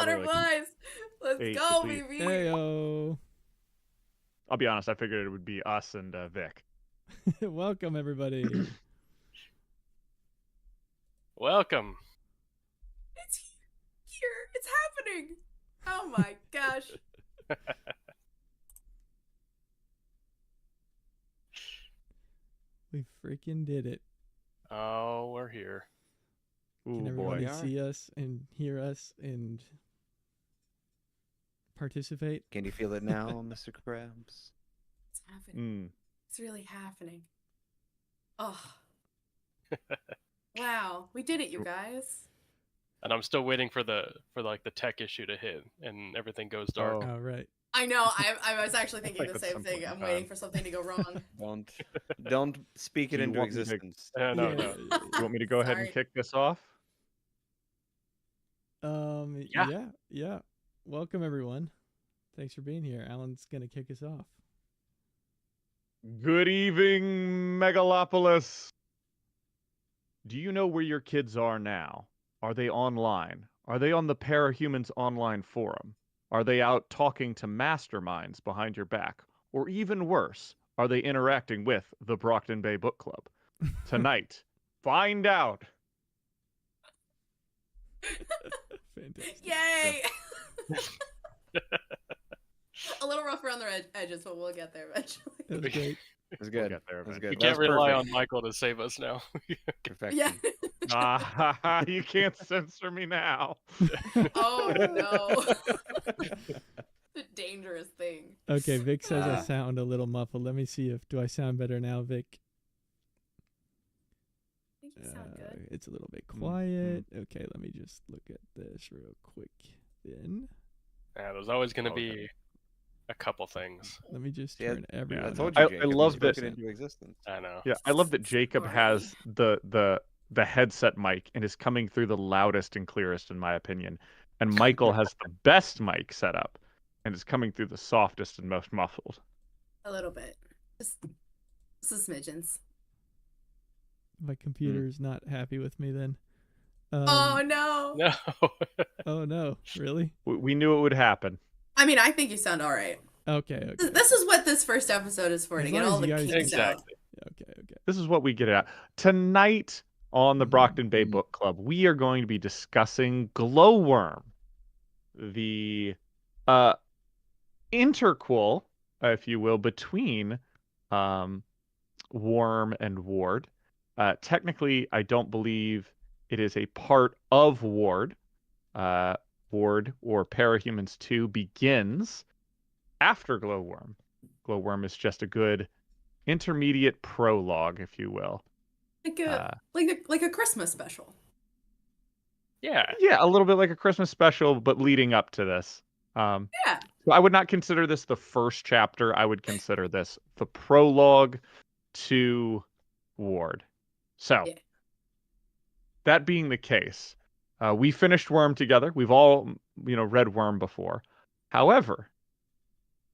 Butterflies. Let's eight, go, please. baby. Heyo. I'll be honest, I figured it would be us and Vic. Welcome, everybody. Welcome. It's here. It's happening. Oh my gosh. We freaking did it. Oh, we're here. Can Ooh, everybody boy. see us and hear us and participate? Can you feel it now, Mr. Krabs? It's happening. Mm. It's really happening. Oh. Wow. We did it, you guys. And I'm still waiting for the tech issue to hit and everything goes dark. Oh, right. I know. I was actually thinking Like the at same some thing. point in I'm waiting time. for something to go wrong. Don't speak it Do you into want me to- existence. No. Yeah. You want me to go ahead and Sorry. kick this off? Yeah. Welcome, everyone. Thanks for being here. Alan's going to kick us off. Good evening, Megalopolis. Do you know where your kids are now? Are they online? Are they on the Parahumans online forum? Are they out talking to masterminds behind your back? Or even worse, are they interacting with the Brockton Bay Book Club? Tonight, find out. Fantastic. Yay! A little rough around the edges, but we'll get there eventually. That was great. It's We'll good. get there That's eventually. We good. can't That's rely perfect. on Michael to save us now. Perfection. Yeah. Ah, you can't censor me now. Oh no. The dangerous thing. Okay, Vic says I Ah. sound a little muffled. Let me see do I sound better now, Vic? I think you sound good. It's a little bit quiet. Okay, let me just look at this real quick then. Yeah, there's always going to Okay. be a couple things. Let me just Yeah, turn everyone I up. told you, I Jacob. you love spoke that- it into existence. I know. Yeah, I love that Jacob Sorry. has the headset mic and is coming through the loudest and clearest, in my opinion. And Michael has the best mic set up and is coming through the softest and most muffled. A little bit. Just smidgens. My computer's not happy with me then. Oh no. No. Oh no, really? We knew it would happen. I mean, I think you sound all right. Okay. This is what this first episode is for, As to get long as all the you guys- kinks out. Exactly. Okay. This is what we get at. Tonight on the Brockton Bay Mhm. Book Club, we are going to be discussing Glowworm, the interquel, if you will, between Worm and Ward. Technically, I don't believe it is a part of Ward. Ward, or Parahumans 2, begins after Glowworm. Glowworm is just a good intermediate prologue, if you will. Like a Christmas special. Yeah. Yeah, a little bit like a Christmas special, but leading up to this. Yeah. So I would not consider this the first chapter. I would consider this the prologue to Ward. So, Yeah. that being the case, we finished Worm together. We've all, read Worm before. However,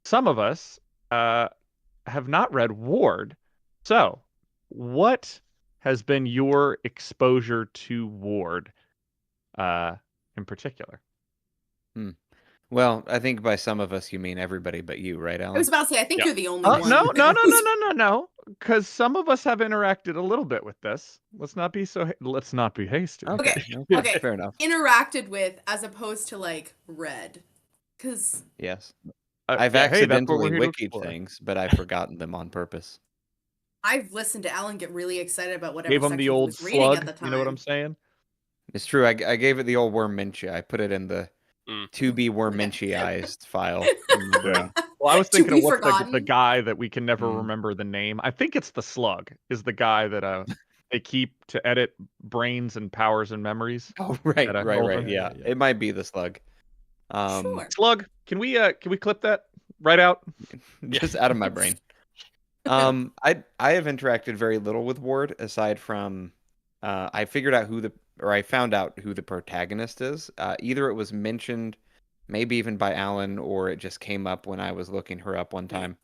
some of us have not read Ward. So, what has been your exposure to Ward in particular? Well, I think by some of us you mean everybody but you, right, I Alan? was about to say, I think Yeah. you're the only one. No. Because some of us have interacted a little bit with this. Let's not be hasty. Okay. Yeah, Okay. fair enough. Interacted with as opposed to like read. Because Yes. Hey, I've that's what accidentally we're here to wikied explore. things, but I've forgotten them on purpose. I've listened to Alan get really excited about whatever Gave him section the he old was reading slug. at the time. You know what I'm saying? It's true. I gave it the old Wormintia. I put it in the to be Wormintiized file in my brain. Well, I was To thinking be of what's the forgotten. guy that we can never Mm. remember the name. I think it's the slug. Is the guy that they keep to edit brains and powers and memories. Oh, right. Holden? Yeah, Yeah. it might be the slug. Sure. Slug. Can we clip that right out? Just out of my brain. I have interacted very little with Ward aside from I found out who the protagonist is. Either it was mentioned, maybe even by Alan, or it just came up when I was looking her up one time.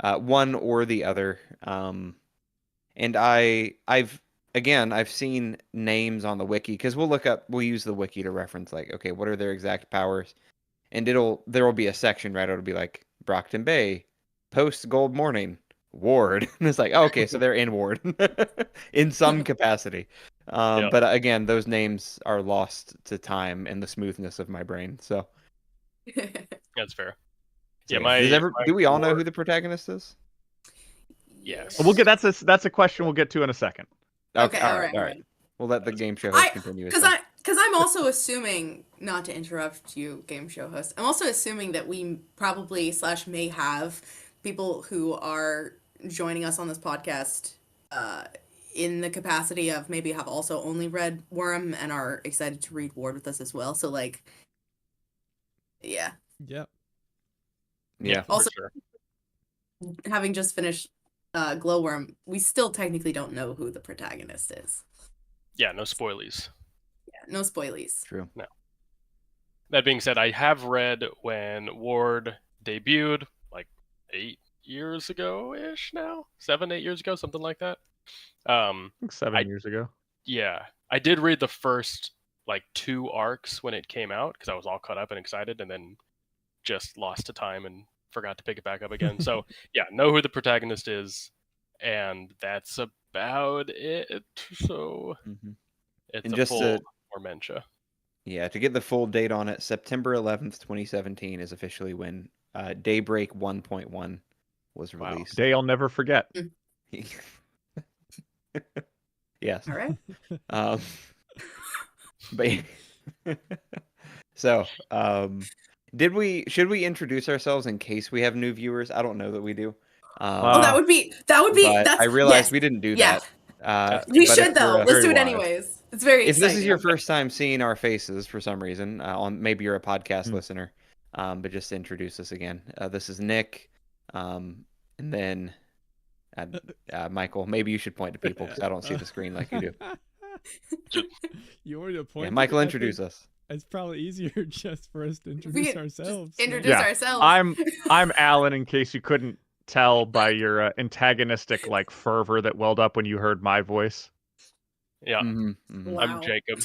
One or the other. And I've again, I've seen names on the wiki because we'll use the wiki to reference like, okay, what are their exact powers? And there will be a section, right? It'll be like Brockton Bay, post Gold Morning, Ward. And it's like, oh, okay, so they're in Ward in some capacity. Yeah. But again, those names are lost to time and the smoothness of my brain. So That's fair. so Yeah, do we all know who the protagonist is? Yes. We'll get that's a question we'll get to in a second. Okay, all all right. right. We'll let the game show host continue. Because I'm also assuming, not to interrupt you, game show host, I'm also assuming that we probably / may have people who are joining us on this podcast in the capacity of maybe have also only read Worm and are excited to read Ward with us as well. So like, yeah. Yep. Yeah. Also, for sure. having just finished Glowworm, we still technically don't know who the protagonist is. Yeah, no spoilies. Yeah, no spoilies. True. That being said, I have read when Ward debuted, like 8 years ago-ish now? 7, 8 years ago, something like that. I think 7 years ago. Yeah. I did read the first, like, 2 arcs when it came out, because I was all caught up and excited, and then just lost to time and forgot to pick it back up again. So, yeah, know who the protagonist is, and that's about it. So, it's And a just full Tormentia. Yeah, to get the full date on it, September 11th, 2017 is officially when Daybreak 1.1 was Wow. released. Day I'll never forget. Yes. All right. But so, should we introduce ourselves in case we have new viewers? I don't know that we do. Oh, that would be but that's I realized yes. we didn't do Yeah. that. We but should if though. you're, Let's do it very anyways. It's very if exciting. this is your first time seeing our faces for some reason, on maybe you're a podcast listener, but just to introduce us again, this is Nick, and then Michael. Maybe you should point to people because I don't see the screen like you do. You want me to point? Yeah, Michael, I introduce think us. It's probably easier just for us to introduce could ourselves. introduce Yeah. ourselves. I'm Alan, in case you couldn't tell by your antagonistic like fervor that welled up when you heard my voice. Yeah. Wow. I'm Jacob.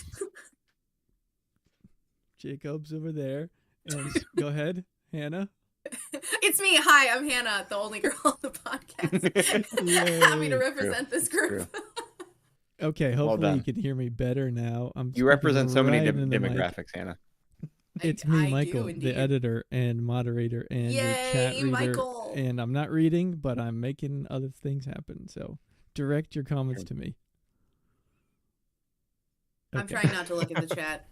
Jacob's over there. And go ahead, Hannah. It's me. Hi, I'm Hannah, the only girl on the podcast. Happy to represent this group. Okay, hopefully you done. can hear me better now. You represent so many right in the mic. demographics, Hannah. It's I me, do Michael, indeed. the editor and moderator and the chat Yay, reader. Michael. And I'm not reading, but I'm making other things happen. So direct your comments to me. I'm Okay. trying not to look at the chat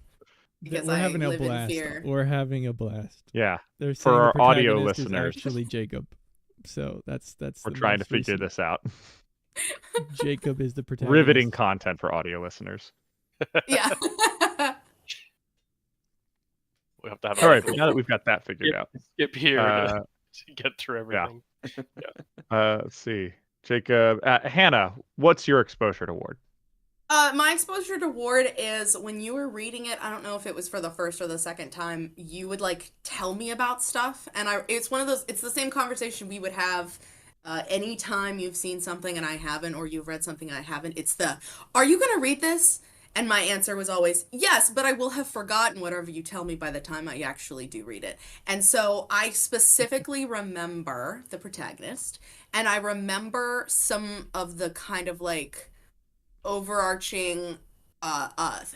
because We're I having a live in blast. fear. We're having a blast. Yeah, They're for saying the our audio protagonist is listeners. actually Jacob. So that's we're the trying to most figure recent. this out. Jacob is the protagonist. Riveting content for audio listeners. Yeah. We have to have All right, now that we've got that figured Yep. out, skip here Uh, to get through everything. let's see. Jacob, Hannah, what's your exposure to Ward? My exposure to Ward is when you were reading it, I don't know if it was for the first or the second time, you would like tell me about stuff. And it's one of those, it's the same conversation we would have anytime you've seen something and I haven't, or you've read something and I haven't. It's are you going to read this? And my answer was always, yes, but I will have forgotten whatever you tell me by the time I actually do read it. And so I specifically remember the protagonist, and I remember some of the kind of like overarching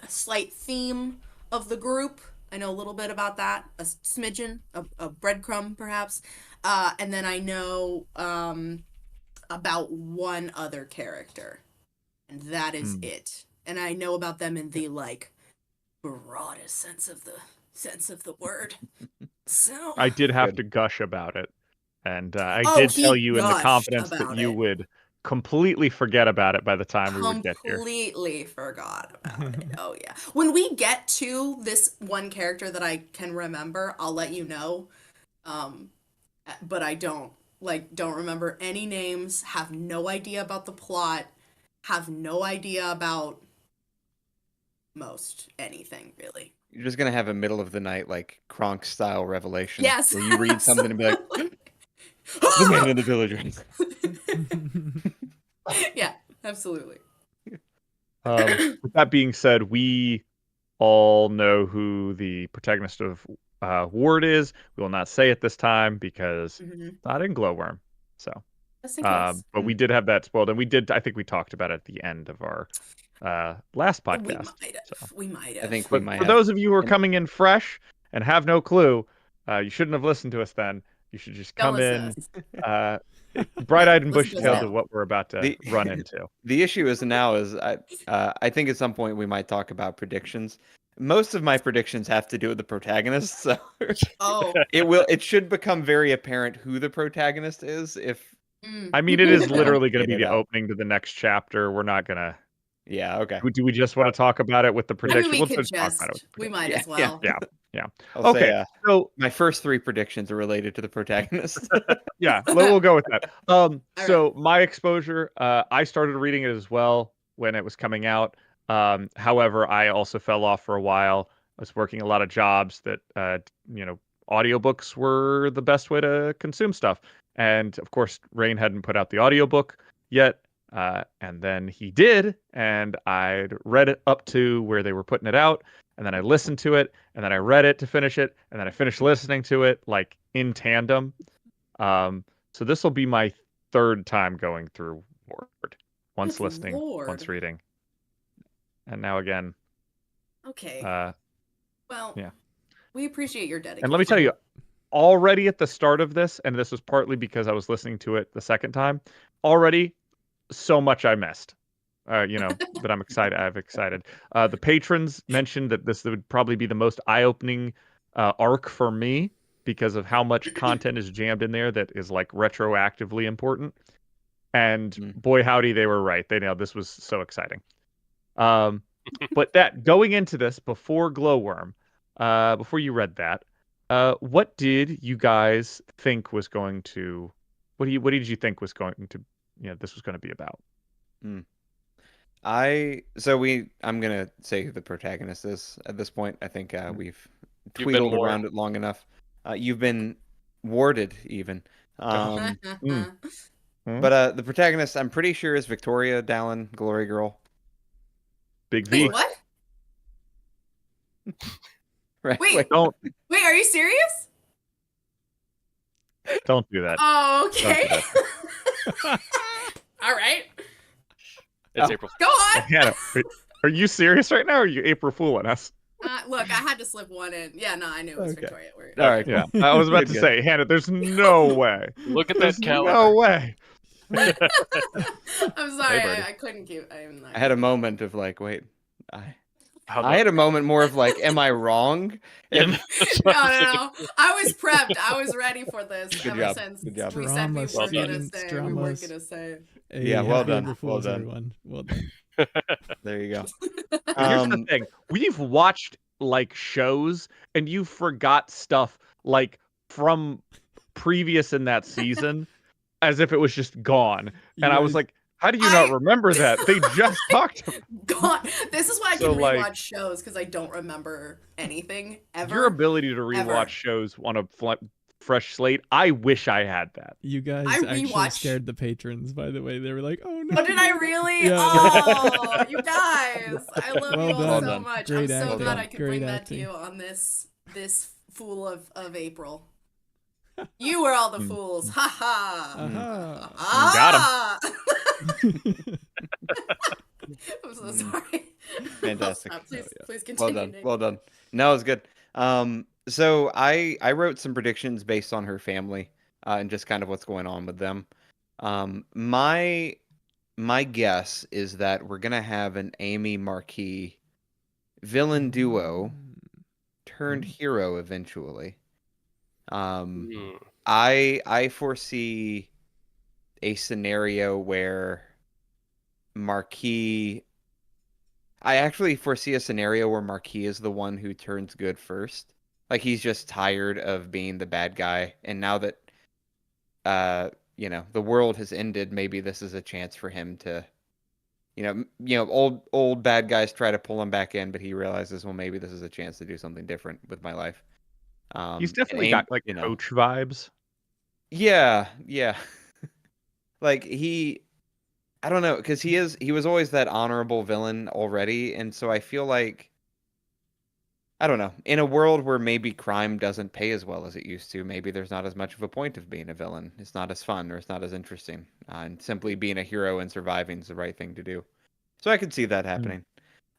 slight theme of the group. I know a little bit about that, a smidgen, a breadcrumb perhaps. And then I know about one other character, and that is it. And I know about them in the like broadest sense of the word. So I did have to gush about it, and I Oh, did he tell you in the gushed confidence that about you it. would completely forget about it by the time we would get here. completely forgot about it. Oh yeah. When we get to this one character that I can remember, I'll let you know. But I don't remember any names, have no idea about the plot, have no idea about most anything really. You're just gonna have a middle of the night like Kronk style revelation. Yes. Where you read something and be like, the man in the village. Yeah, absolutely. With that being said, we all know who the protagonist of Ward is. We will not say it this time because it's not in Glowworm. So, Just in case. but we did have that spoiled, and we did. I think we talked about it at the end of our last podcast. We might have. I think we But might for have. those of you who are And- coming in fresh and have no clue, you shouldn't have listened to us then. You should just Don't come listen in to us. bright-eyed and Listen to us bushy-tailed now. to what we're about to run into. The issue is now is I think at some point we might talk about predictions. Most of my predictions have to do with the protagonist, so Oh. it should become very apparent who the protagonist is if I mean, it is Don't literally going to get be it the out. opening to the next chapter. We're not gonna. yeah, okay. Do we just want to talk about it with the Maybe prediction? we We'll could just talk just. about it with the We prediction. might Yeah, as well. Yeah. I'll Okay. say So my first 3 predictions are related to the protagonist. yeah, we'll go with that. So my exposure, I started reading it as well when it was coming out. However, I also fell off for a while. I was working a lot of jobs that, audiobooks were the best way to consume stuff. And of course, Rain hadn't put out the audiobook yet. And then he did, and I'd read it up to where they were putting it out, and then I listened to it, and then I read it to finish it, and then I finished listening to it like in tandem. So this will be my 3rd time going through Ward. Once Good listening, Lord. once reading. And now again. Okay. Well, yeah. we appreciate your dedication. And let me tell you, already at the start of this, and this was partly because I was listening to it the second time, already so much I missed. But I'm excited. I'm excited. The patrons mentioned that this would probably be the most eye-opening arc for me because of how much content is jammed in there that is like retroactively important. And boy, howdy, they were right. They nailed this. Was so exciting. But that going into this before Glowworm, before you read that, what did you guys think was going to? What did you think was going to? This was going to be about. I'm gonna say who the protagonist is at this point. I think we've tweedled around it long enough. You've been warded even. But the protagonist, I'm pretty sure, is Victoria Dallin, Glory Girl. Big V. Wait, what? Right? Wait, Don't are you serious? don't do that. Oh, okay. All right. It's April. Go on. Hannah, are you serious right now? Or are you April fooling us? Look, I had to slip one in. Yeah, no, I knew it was Okay. Victoria. All right. Yeah, I was about to Good. say, Hannah, there's no way. Look at There's that calendar. no way. I'm sorry, Hey, buddy. I couldn't keep. I had a moment of like, wait, I How had a moment more of like, am I wrong? Yeah, Am- that's No, what I was thinking. I was prepped. I was ready for this Good ever job. since Good job. we said Drama we weren't gonna students, say. We weren't dramas. gonna say. Hey, Yeah, well happy done, April well Fools, done. everyone. Well done. There you go. Here's the thing: we've watched like shows, and you forgot stuff like from previous in that season, as if it was just gone. You And I was guys- like, how do you not remember that? They just talked about God, this is why I can So, like- rewatch shows because I don't remember anything ever. your ability to rewatch Ever. shows on a fresh slate. I wish I had that. You guys I actually rewatched- scared the patrons, by the way. They were like, oh no. Oh, did I really? Yeah. Oh, you guys! I love Well you all done. so Done. much. Great I'm so acting. glad I could Great bring that to acting. you on this fool of April. You were all the fools. Ha ha. Aha. Ah! I'm so sorry. Fantastic. Please Well continue. done. Nick. Well done. No, it's good. So I wrote some predictions based on her family, and just kind of what's going on with them. My guess is that we're gonna have an Amy Marquis villain duo turned hero eventually. Hmm. I foresee a scenario where Marquis. I actually foresee a scenario where Marquis is the one who turns good first. Like he's just tired of being the bad guy, and now that the world has ended, maybe this is a chance for him to, old bad guys try to pull him back in, but he realizes, well, maybe this is a chance to do something different with my life. He's definitely and got like coach vibes. Yeah. Like I don't know, because he was always that honorable villain already, and so I feel like, I don't know, in a world where maybe crime doesn't pay as well as it used to, maybe there's not as much of a point of being a villain. It's not as fun or it's not as interesting, and simply being a hero and surviving is the right thing to do. So I could see that happening.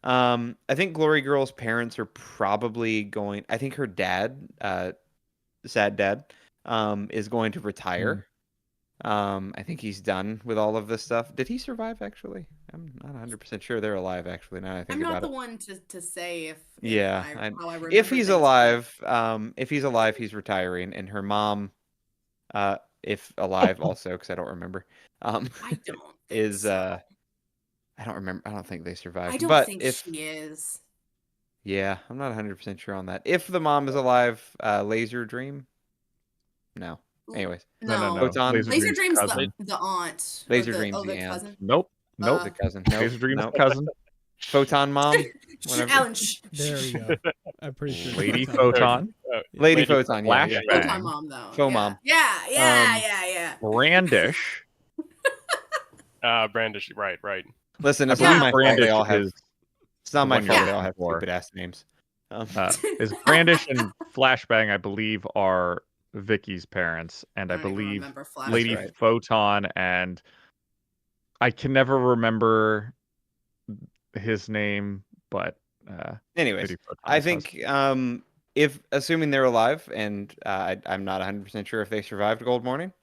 I think Glory Girl's parents are probably going. I think her dad, sad dad, is going to retire. I think he's done with all of this stuff. Did he survive, actually? I'm not 100% sure they're alive, actually, now that I I'm think not about the it. one to say if Yeah, how I remember if he's things, but alive, he's retiring, and her mom, if alive also, because I don't remember, I don't think is so. I don't remember. I don't think they I survived. don't But think if she is. yeah, I'm not 100% sure on that. If the mom is alive, Laser Dream, no. Anyways, No. Photon, Laser Dream's cousin. the aunt. Laser or Dream's the the aunt. cousin. Nope. the cousin. Nope. Laser Dream's nope. cousin. Photon mom, whatever. Alan, There we go. I'm pretty sure. Lady that's Photon. Lady Photon, yeah, yeah. Flashbang. Photon mom though. Faux yeah. mom. Yeah. Brandish. Brandish. Right. Listen, it's I not believe my fault Brandish they all have. is It's not my the one fault you're they all have looking for. stupid ass names. Is Brandish and Flashbang, I believe, are Vicky's parents, and I don't even believe remember Flash. Lady right. Photon and I can never remember his name, but Anyways, Lady Photon I is think husband. if assuming they're alive, and I'm not 100% sure if they survived Gold Morning,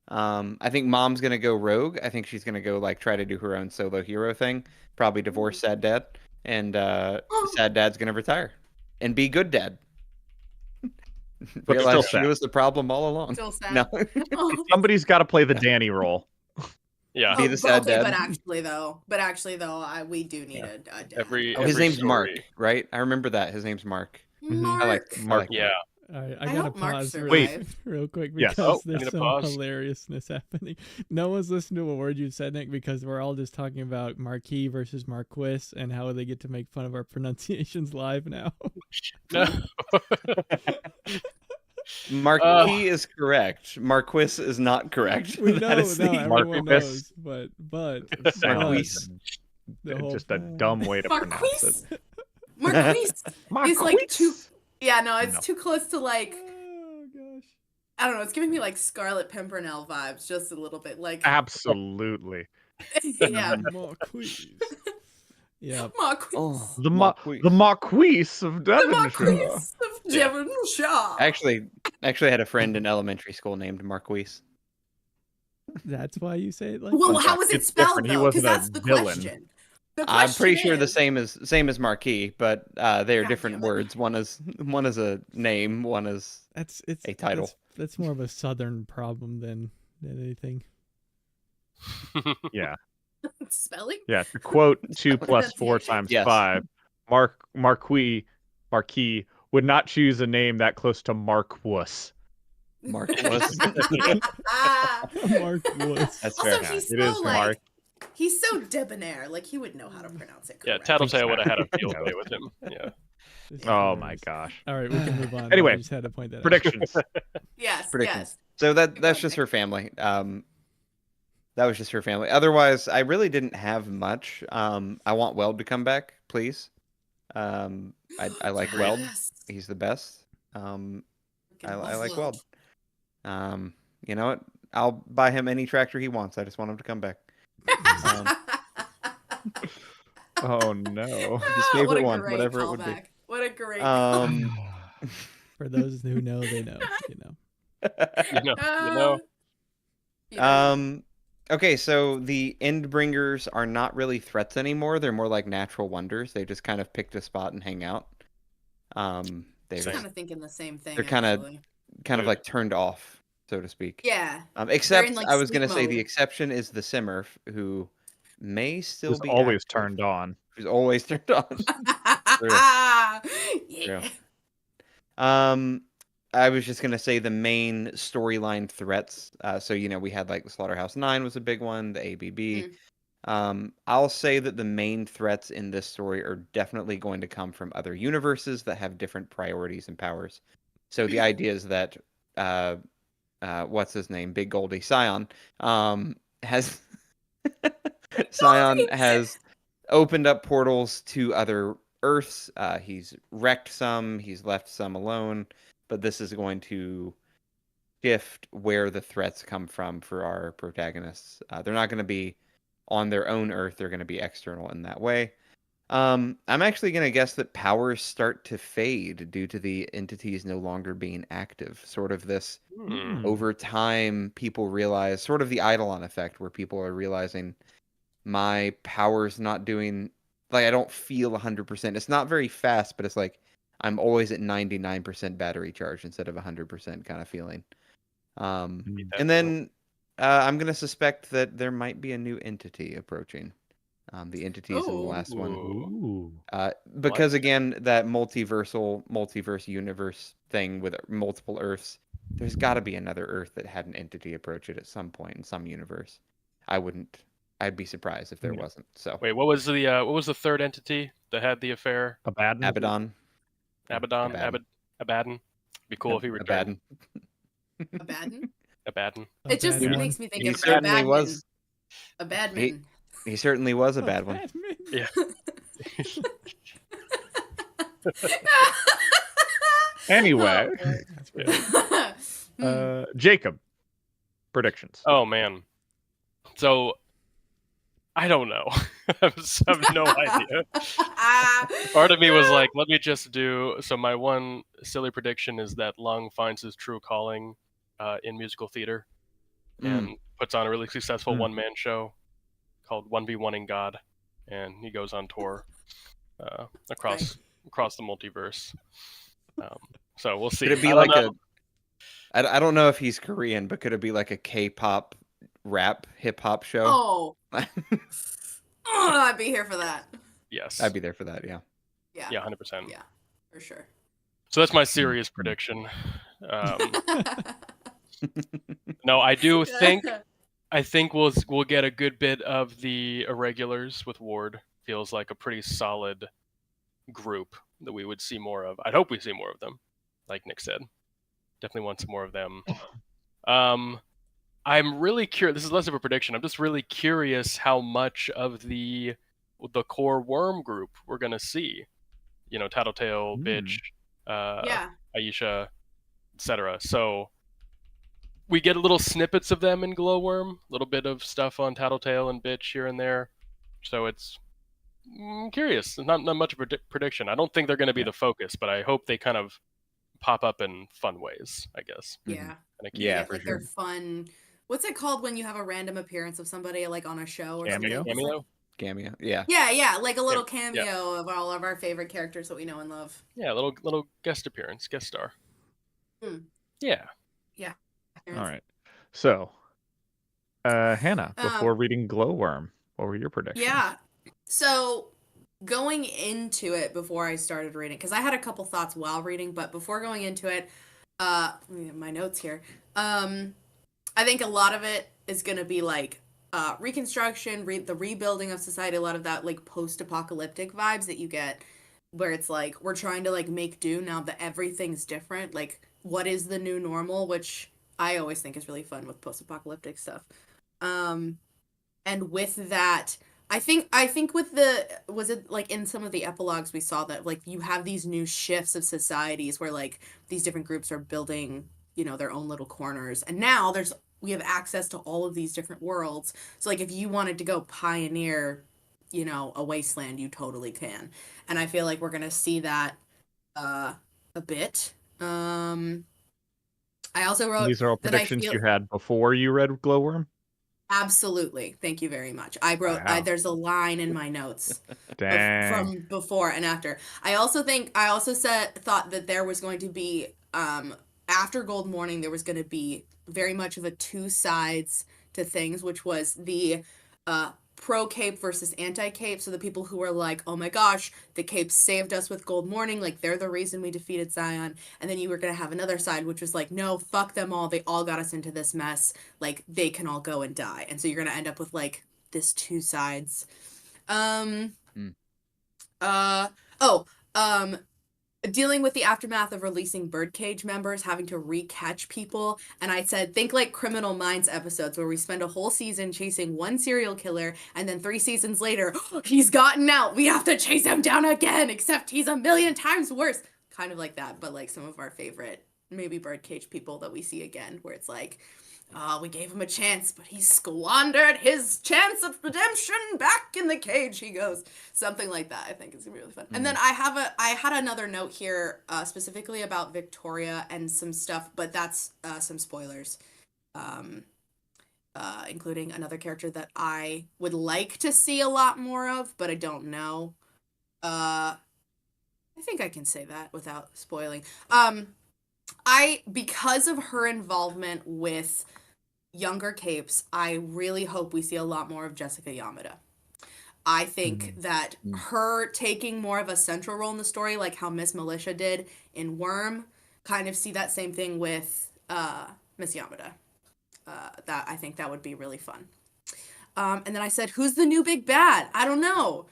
I think Mom's gonna go rogue. I think she's gonna go like try to do her own solo hero thing. Probably divorce Sad Dad, and Sad Dad's gonna retire and be good dad. But Realize still she sad. was the problem all along. Still sad. No, Somebody's got to play the Danny role. Yeah. Be the sad okay, dad. but actually though, we do need a dad. Every his name's story. Mark, right? I remember that. His name's Mark. Mark. I like Mark. Yeah. All right, I I gotta hope Mark pause survived. real quick Yes. because Oh, there's need to some pause. hilariousness happening. No one's listened to a word you said, Nick, because we're all just talking about Marquis versus Marquis and how they get to make fun of our pronunciations live now. No. Marquis is correct. Marquis is not correct. We know, That is no, the- everyone Marquis. knows, but Sounds the whole just a thing. dumb way to pronounce Marquise. it. Marquise is like too. Marquise. Yeah, no, it's No. too close to like. Oh gosh. I don't know. It's giving me like Scarlet Pimpernel vibes, just a little bit. Like, Absolutely. yeah, Marquis. Yeah. Marquise. Oh, The Marquis. the Marquise of The Devonshire. Marquise of Devonshire. Actually, I had a friend in elementary school named Marquis. That's why you say it like Well, that? how was it It's spelled different. He though? Because wasn't a that's the villain. question. The I'm pretty question sure the is- same as Marquis, but they are God different damn it. words. One is a name. One is It's a title. That's more of a southern problem than anything. Yeah. spelling. Yeah. To quote 2 + 4 × Yes. 5, Marquis would not choose a name that close to Marquis. Marquis. Mark Woods. That's Also, fair. he's It so is like Mark. he's so debonair. Like he would know how to pronounce it. Yeah, Correctly. Tattletale would have had a field day with him. Yeah. This is Oh hilarious. my gosh. All right, we can move on. Anyway, I just had to point that out. Predictions. Yes. Predictions. Yes. So that's just her family. That was just her family. Otherwise, I really didn't have much. I want Weld to come back, please. I like Weld. Yes. He's the best. I Fucking love like Weld. Weld. You know what? I'll buy him any tractor he wants. I just want him to come back. Oh no. His favorite What a one, great whatever it would be. callback. What a great. For those who know, they know. You know. You know. Okay, so the Endbringers are not really threats anymore. They're more like natural wonders. They just kind of picked a spot and hang out. They I'm just kind of thinking the same thing. They're kinda- actually. kind of like turned off, so to speak. Yeah. Except in, like, I was sleep gonna say the mode. exception is the Simmer, who may still Who's be always active. turned on. Who's always turned on. Yeah. I was just gonna say the main storyline threats. So we had like the Slaughterhouse 9 was a big one, the ABB. I'll say that the main threats in this story are definitely going to come from other universes that have different priorities and powers. So the idea is that what's his name, Big Goldie Scion, has Scion has opened up portals to other Earths. He's wrecked some, he's left some alone, but this is going to shift where the threats come from for our protagonists. They're not going to be on their own Earth, they're going to be external in that way. I'm actually going to guess that powers start to fade due to the entities no longer being active. Sort of this over time, people realize, sort of the Eidolon effect, where people are realizing my power's not doing, like, I don't feel 100%. It's not very fast, but it's like I'm always at 99% battery charge instead of 100% kind of feeling. And then I'm going to suspect that there might be a new entity approaching. The entities in the last one. Ooh. Because again, that multiverse universe thing with multiple Earths, there's got to be another Earth that had an entity approach it at some point in some universe. I'd be surprised if there wasn't. So Wait, what was the third entity that had the affair? Abaddon. Abaddon. Be cool if he returned. Abaddon? Abaddon. It just Abaddon. makes me think He of certainly Badman. was. A Badman. He certainly was a bad one. Batman. Yeah. Anyway, That's weird. Jacob, predictions. Oh man. So I don't know. I have no idea. Part of me was like, let me just do. So my one silly prediction is that Lung finds his true calling in musical theater and puts on a really successful one-man show called 1v1ing God, and he goes on tour across the multiverse. So we'll see. Could it be like I don't know if he's Korean, but could it be like a K-pop rap hip hop show? Oh. I'd be here for that. Yes. I'd be there for that. Yeah. Yeah, 100%. Yeah, for sure. So that's my serious prediction. No, I do think. I think we'll get a good bit of the irregulars with Ward. Feels like a pretty solid group that we would see more of. I'd hope we see more of them, like Nick said. Definitely want some more of them. I'm really curious. This is less of a prediction. I'm just really curious how much of the core worm group we're gonna see. You know, Tattletale, Bitch, Aisha, etc. So we get little snippets of them in Glowworm, a little bit of stuff on Tattletale and Bitch here and there. So it's curious. Not much of a prediction. I don't think they're going to be the focus, but I hope they kind of pop up in fun ways, I guess. Yeah. Yeah, for like sure. They're fun. What's it called when you have a random appearance of somebody like on a show or Cameo? something? Cameo? Cameo. Yeah. Yeah, like a little cameo of all of our favorite characters that we know and love. Yeah, a little guest appearance, guest star. Yeah. All right. So, Hannah, before reading Glowworm, what were your predictions? Yeah. So going into it before I started reading, because I had a couple thoughts while reading, but before going into it, my notes here. I think a lot of it is going to be like reconstruction, the rebuilding of society, a lot of that like post-apocalyptic vibes that you get where it's like we're trying to like make do now that everything's different. Like what is the new normal, which I always think is really fun with post-apocalyptic stuff. And with that, I think with was it like in some of the epilogues we saw that like you have these new shifts of societies where like these different groups are building, you know, their own little corners. And now we have access to all of these different worlds. So like if you wanted to go pioneer, you know, a wasteland, you totally can. And I feel like we're going to see that a bit. I also wrote These are all predictions you had before you read Glowworm? Absolutely. Thank you very much. I wrote, there's a line in my notes from before and after. I also thought that there was going to be, after Gold Morning, there was going to be very much of a two sides to things, which was the pro-cape versus anti-cape. So the people who were like, oh my gosh, the cape saved us with Gold Morning, like they're the reason we defeated Zion. And then you were going to have another side, which was like, no, fuck them all. They all got us into this mess. Like they can all go and die. And so you're going to end up with like this two dealing with the aftermath of releasing Birdcage members having to re-catch people, and I said think like Criminal Minds episodes where we spend a whole season chasing one serial killer and then 3 seasons later he's gotten out, we have to chase him down again, except he's a million times worse. Kind of like that, but like some of our favorite maybe Birdcage people that we see again, where it's like, oh, we gave him a chance, but he squandered his chance of redemption. Back in the cage he goes. Something like that, I think is really fun. And then I had another note here specifically about Victoria and some stuff, but that's some spoilers, including another character that I would like to see a lot more of, but I don't know. I think I can say that without spoiling. Because of her involvement with younger capes, I really hope we see a lot more of Jessica Yamada. I think that her taking more of a central role in the story, like how Miss Militia did in Worm, kind of see that same thing with Miss Yamada. That I think that would be really fun. And then I said, who's the new big bad? I don't know.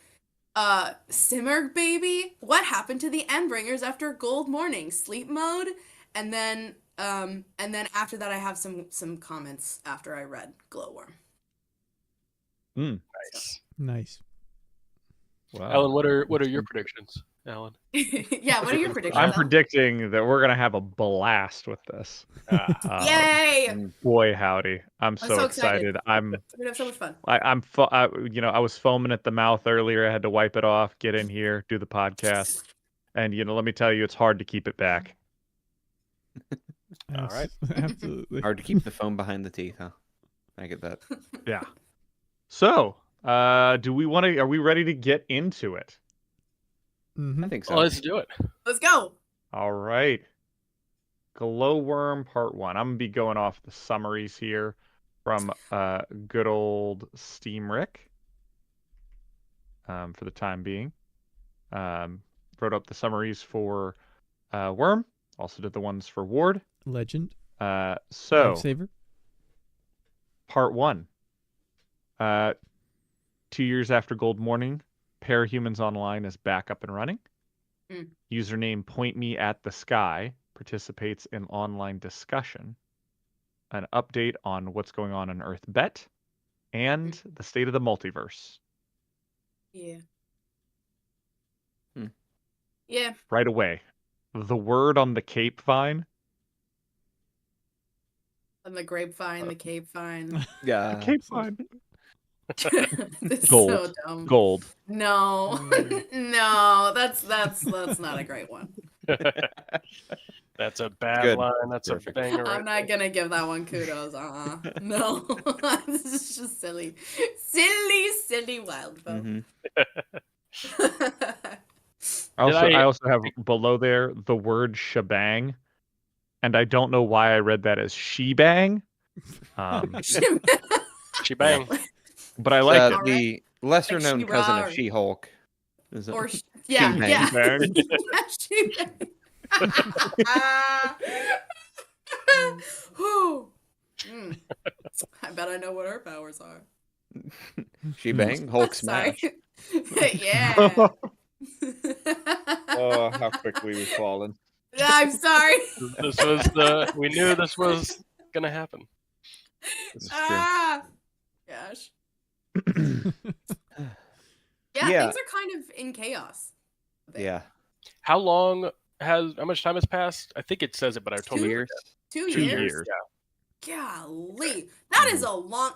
Simmer baby? What happened to the Endbringers after Gold Morning? Sleep mode? And then after that I have some comments after I read Glowworm. Nice. Wow. Alan, what are your predictions, Alan? Yeah, what are your predictions? I'm Alan? predicting that we're gonna have a blast with this. Yay! Boy, howdy! I'm so excited. excited. I'm We're gonna have so much fun. I was foaming at the mouth earlier. I had to wipe it off, get in here, do the podcast, and let me tell you, it's hard to keep it back. All right. Absolutely. Hard to keep the phone behind the teeth, huh? I get that. Yeah. So, are we ready to get into it? Mm-hmm. I think so. Well, let's do it. Let's go. All right. Glowworm Part 1. I'm going to be going off the summaries here from good old Steam Rick for the time being. Wrote up the summaries for Worm. Also did the ones for Ward. Legend. So, Lifesaver. Part 1. 2 years after Gold Morning, Parahumans Online is back up and running. Username Point Me at the Sky participates in online discussion. An update on what's going on in Earth Bet, and the state of the multiverse. Yeah. Yeah. Right away. The word on the cape vine. And the grapevine, the cape vine. Yeah. Cape vine. This is Gold. so dumb. Gold. No. No, that's not a great one. That's a bad Good. line. That's Perfect. a banger. I'm not gonna give that one kudos. No. This is just silly. Silly wild folk. I also have below there the word shebang, and I don't know why I read that as shebang. She bang. But I like it. The lesser known Like cousin of She-Ra. She-Hulk. Or yeah, She-Bang. yeah. Shebang. Yeah, She-Bang. Whew. I bet I know what her powers are. She-Bang, Hulk Sorry. smash. Yeah. Oh, how quickly we've fallen. I'm sorry. We knew this was gonna happen. This is true. Gosh. Yeah. Things are kind of in chaos. Yeah. How much time has passed? I think it says it, but I totally 2 years. 2 2 years. years. Golly, that is a long.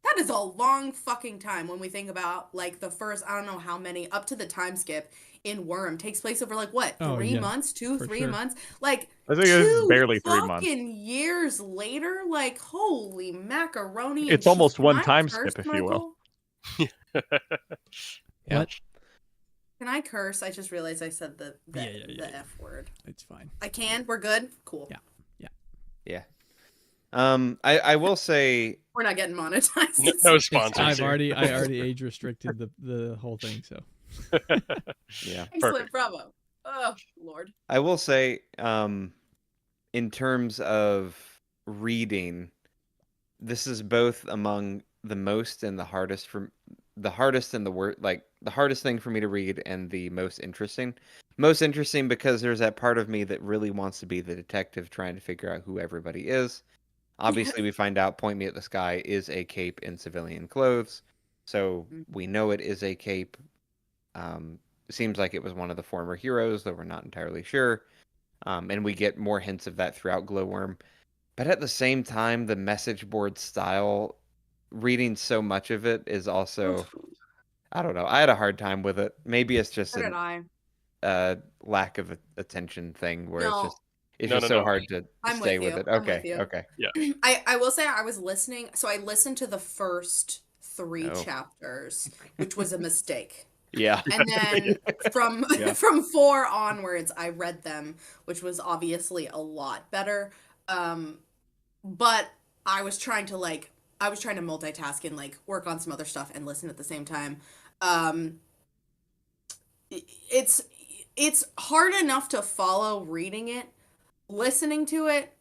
That is a long fucking time when we think about like the first, I don't know how many, up to the time skip in Worm takes place over like what, 3 months, for 3 sure. months, like I think it's 2 barely 3 months. fucking years later, like holy macaroni. and It's almost cheese. one Can I time curse, skip, if you will. Michael? What? Can I curse? I just realized I said the Yeah. F word. It's fine. I can. We're good. Cool. Yeah. Yeah. I will say We're not getting monetized. No sponsors. I here. already age restricted the whole thing, so yeah. Excellent. Perfect. Bravo. Oh Lord. I will say, in terms of reading, this is both among the most and the hardest for the hardest and the worst, like the hardest thing for me to read and the most interesting. Most interesting because there's that part of me that really wants to be the detective trying to figure out who everybody is. Obviously, we find out Point Me at the Sky is a cape in civilian clothes. So we know it is a cape. It seems like it was one of the former heroes, though we're not entirely sure. And we get more hints of that throughout Glowworm. But at the same time, the message board style, reading so much of it is also, I don't know. I had a hard time with it. Maybe it's just So did I. lack of attention thing where No, it's No, just no, so no. hard to I'm stay with with you. it. I'm with Okay, you. okay. I will say I was listening, so I listened to the first 3 Oh. chapters, which was a mistake. Yeah. And then from Yeah. from 4 onwards, I read them, which was obviously a lot better. But I was trying to multitask and like work on some other stuff and listen at the same time. It's hard enough to follow reading it. Listening to it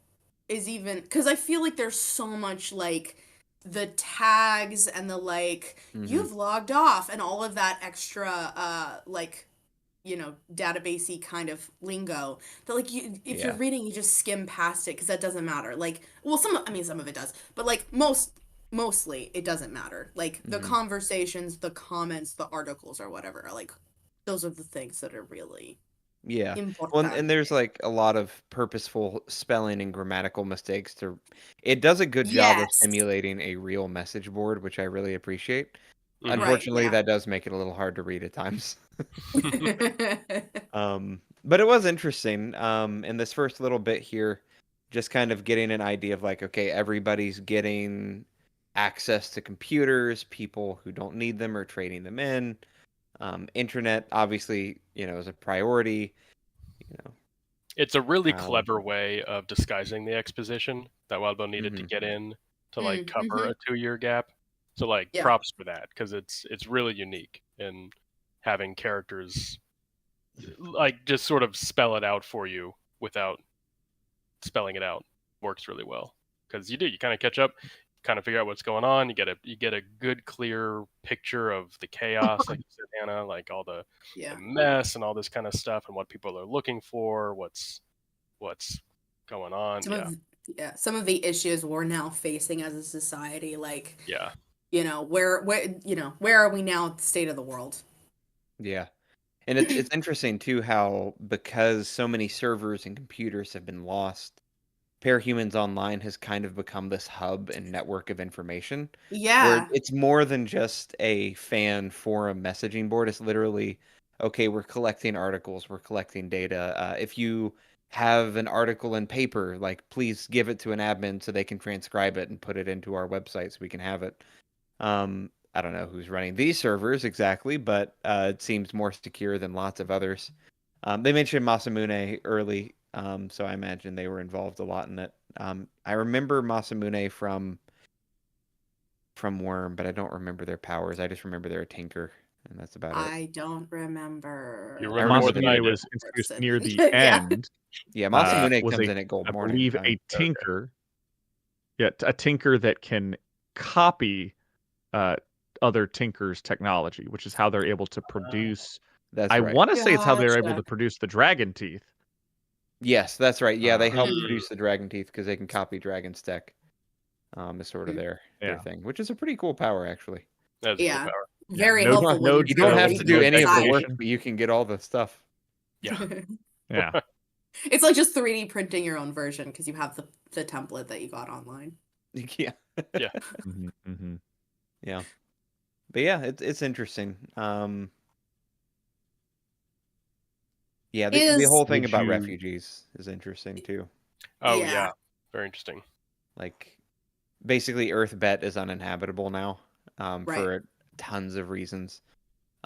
is even, because I feel like there's so much like the tags and the like you've logged off and all of that extra like databasey kind of lingo that like if you're reading you just skim past it because that doesn't matter. Like, well, some of it does, but like mostly it doesn't matter. Like the conversations, the comments, the articles or whatever are like, those are the things that are really Yeah. Well, important. and there's like a lot of purposeful spelling and grammatical mistakes it does a good job of Yes. simulating a real message board, which I really appreciate. Mhm. Unfortunately, yeah. that does make it a little hard to read at times. But it was interesting. In this first little bit here, just kind of getting an idea of like, okay, everybody's getting access to computers, people who don't need them are trading them in. Internet obviously, is a priority. It's a really clever way of disguising the exposition that Wildbow needed to get in to like cover a 2-year gap. So like props for that, because it's really unique in having characters like just sort of spell it out for you without spelling it out. Works really well because you kind of catch up, kind of figure out what's going on. You get a good clear picture of the chaos, like you said, Hannah, like all the mess and all this kind of stuff and what people are looking for, what's going on. Some of the issues we're now facing as a society, like yeah, where are we now at the state of the world? Yeah. And it's interesting too how, because so many servers and computers have been lost, Parahumans Online has kind of become this hub and network of information. Where Yeah. it's more than just a fan forum messaging board. It's literally, okay, we're collecting articles, we're collecting data. If you have an article in paper, like please give it to an admin so they can transcribe it and put it into our website so we can have it. I don't know who's running these servers exactly, but it seems more secure than lots of others. They mentioned Masamune early, so I imagine they were involved a lot in it. I remember Masamune from Worm, but I don't remember their powers. I just remember they're a tinker, and that's about it. I don't remember. You remember more than I Masamune did. was introduced near the Yeah. end. Yeah, Masamune was comes in at Gold I Morning. believe a tinker. Yeah, a tinker that can copy other tinkers' technology, which is how they're able to produce. That's I right. want to say it's how they're able Gotcha. to produce the dragon teeth. Yes, that's right. Yeah, they help Mm. produce the dragon teeth because they can copy Dragon's tech. Is sort of their thing, which is a pretty cool power, actually. That's a cool power. Very no- helpful. no- when You don't No, have to do no any of the work, degradation. but you can get all the stuff. Yeah. Yeah. It's like just 3D printing your own version because you have the template that you got online. Yeah. Yeah. Yeah. But yeah, it's interesting. Yeah, the whole thing Would about you- refugees is interesting too. Oh Yeah. yeah. Very interesting. Like, basically, Earth Bet is uninhabitable now, Right. for tons of reasons.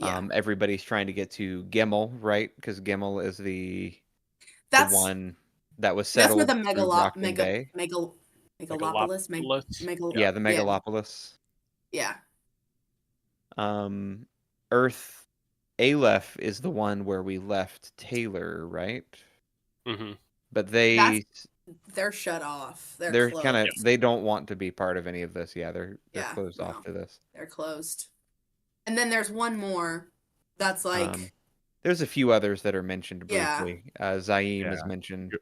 Yeah. Everybody's trying to get to Gimel, right? Because Gimel is the That's one that was that's where settled the through Brockton Bay. megalopolis. Yeah, the megalopolis. Yeah. Earth Aleph is the one where we left Taylor, right? Mm-hmm. But they're shut off. They're closed. they don't want to be part of any of this. Yeah, they're Yeah, closed off no. to this. They're closed. And then there's one more that's like, There's a few others that are mentioned Yeah. briefly. Zaim Yeah. is mentioned.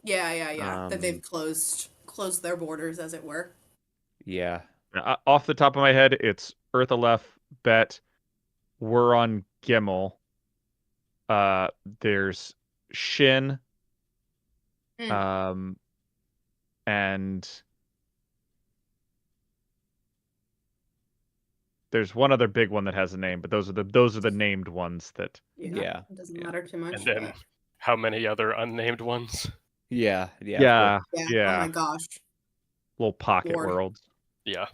yeah, that they've Um, closed their borders, as it were. Yeah. Off the top of my head, it's Earth Aleph, Bet, we're on Gimel. There's Shin, Mm. and there's one other big one that has a name, but those are the named ones that. Yeah. It doesn't Yeah. matter too much. And then but- how many other unnamed ones? Yeah. Of Yeah, course. yeah. Oh my gosh. little pocket Lord. worlds. Yeah.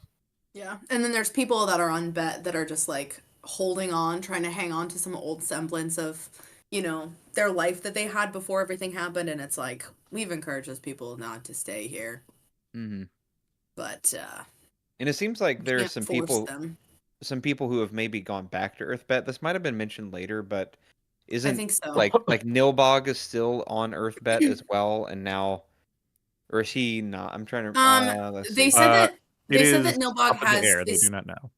Yeah. And then there's people that are on Bet that are just like holding on, trying to hang on to some old semblance of, their life that they had before everything happened. And it's like, we've encouraged those people not to stay here. Mm-hmm. But And it seems like there are can't force them. some people who have maybe gone back to Earthbet. This might have been mentioned later, but I isn't think so. like Nilbog is still on Earthbet as well, and now, or is he not? I'm trying to. Let's They see. said that It said is that Nilbog up in the air. They is do not know.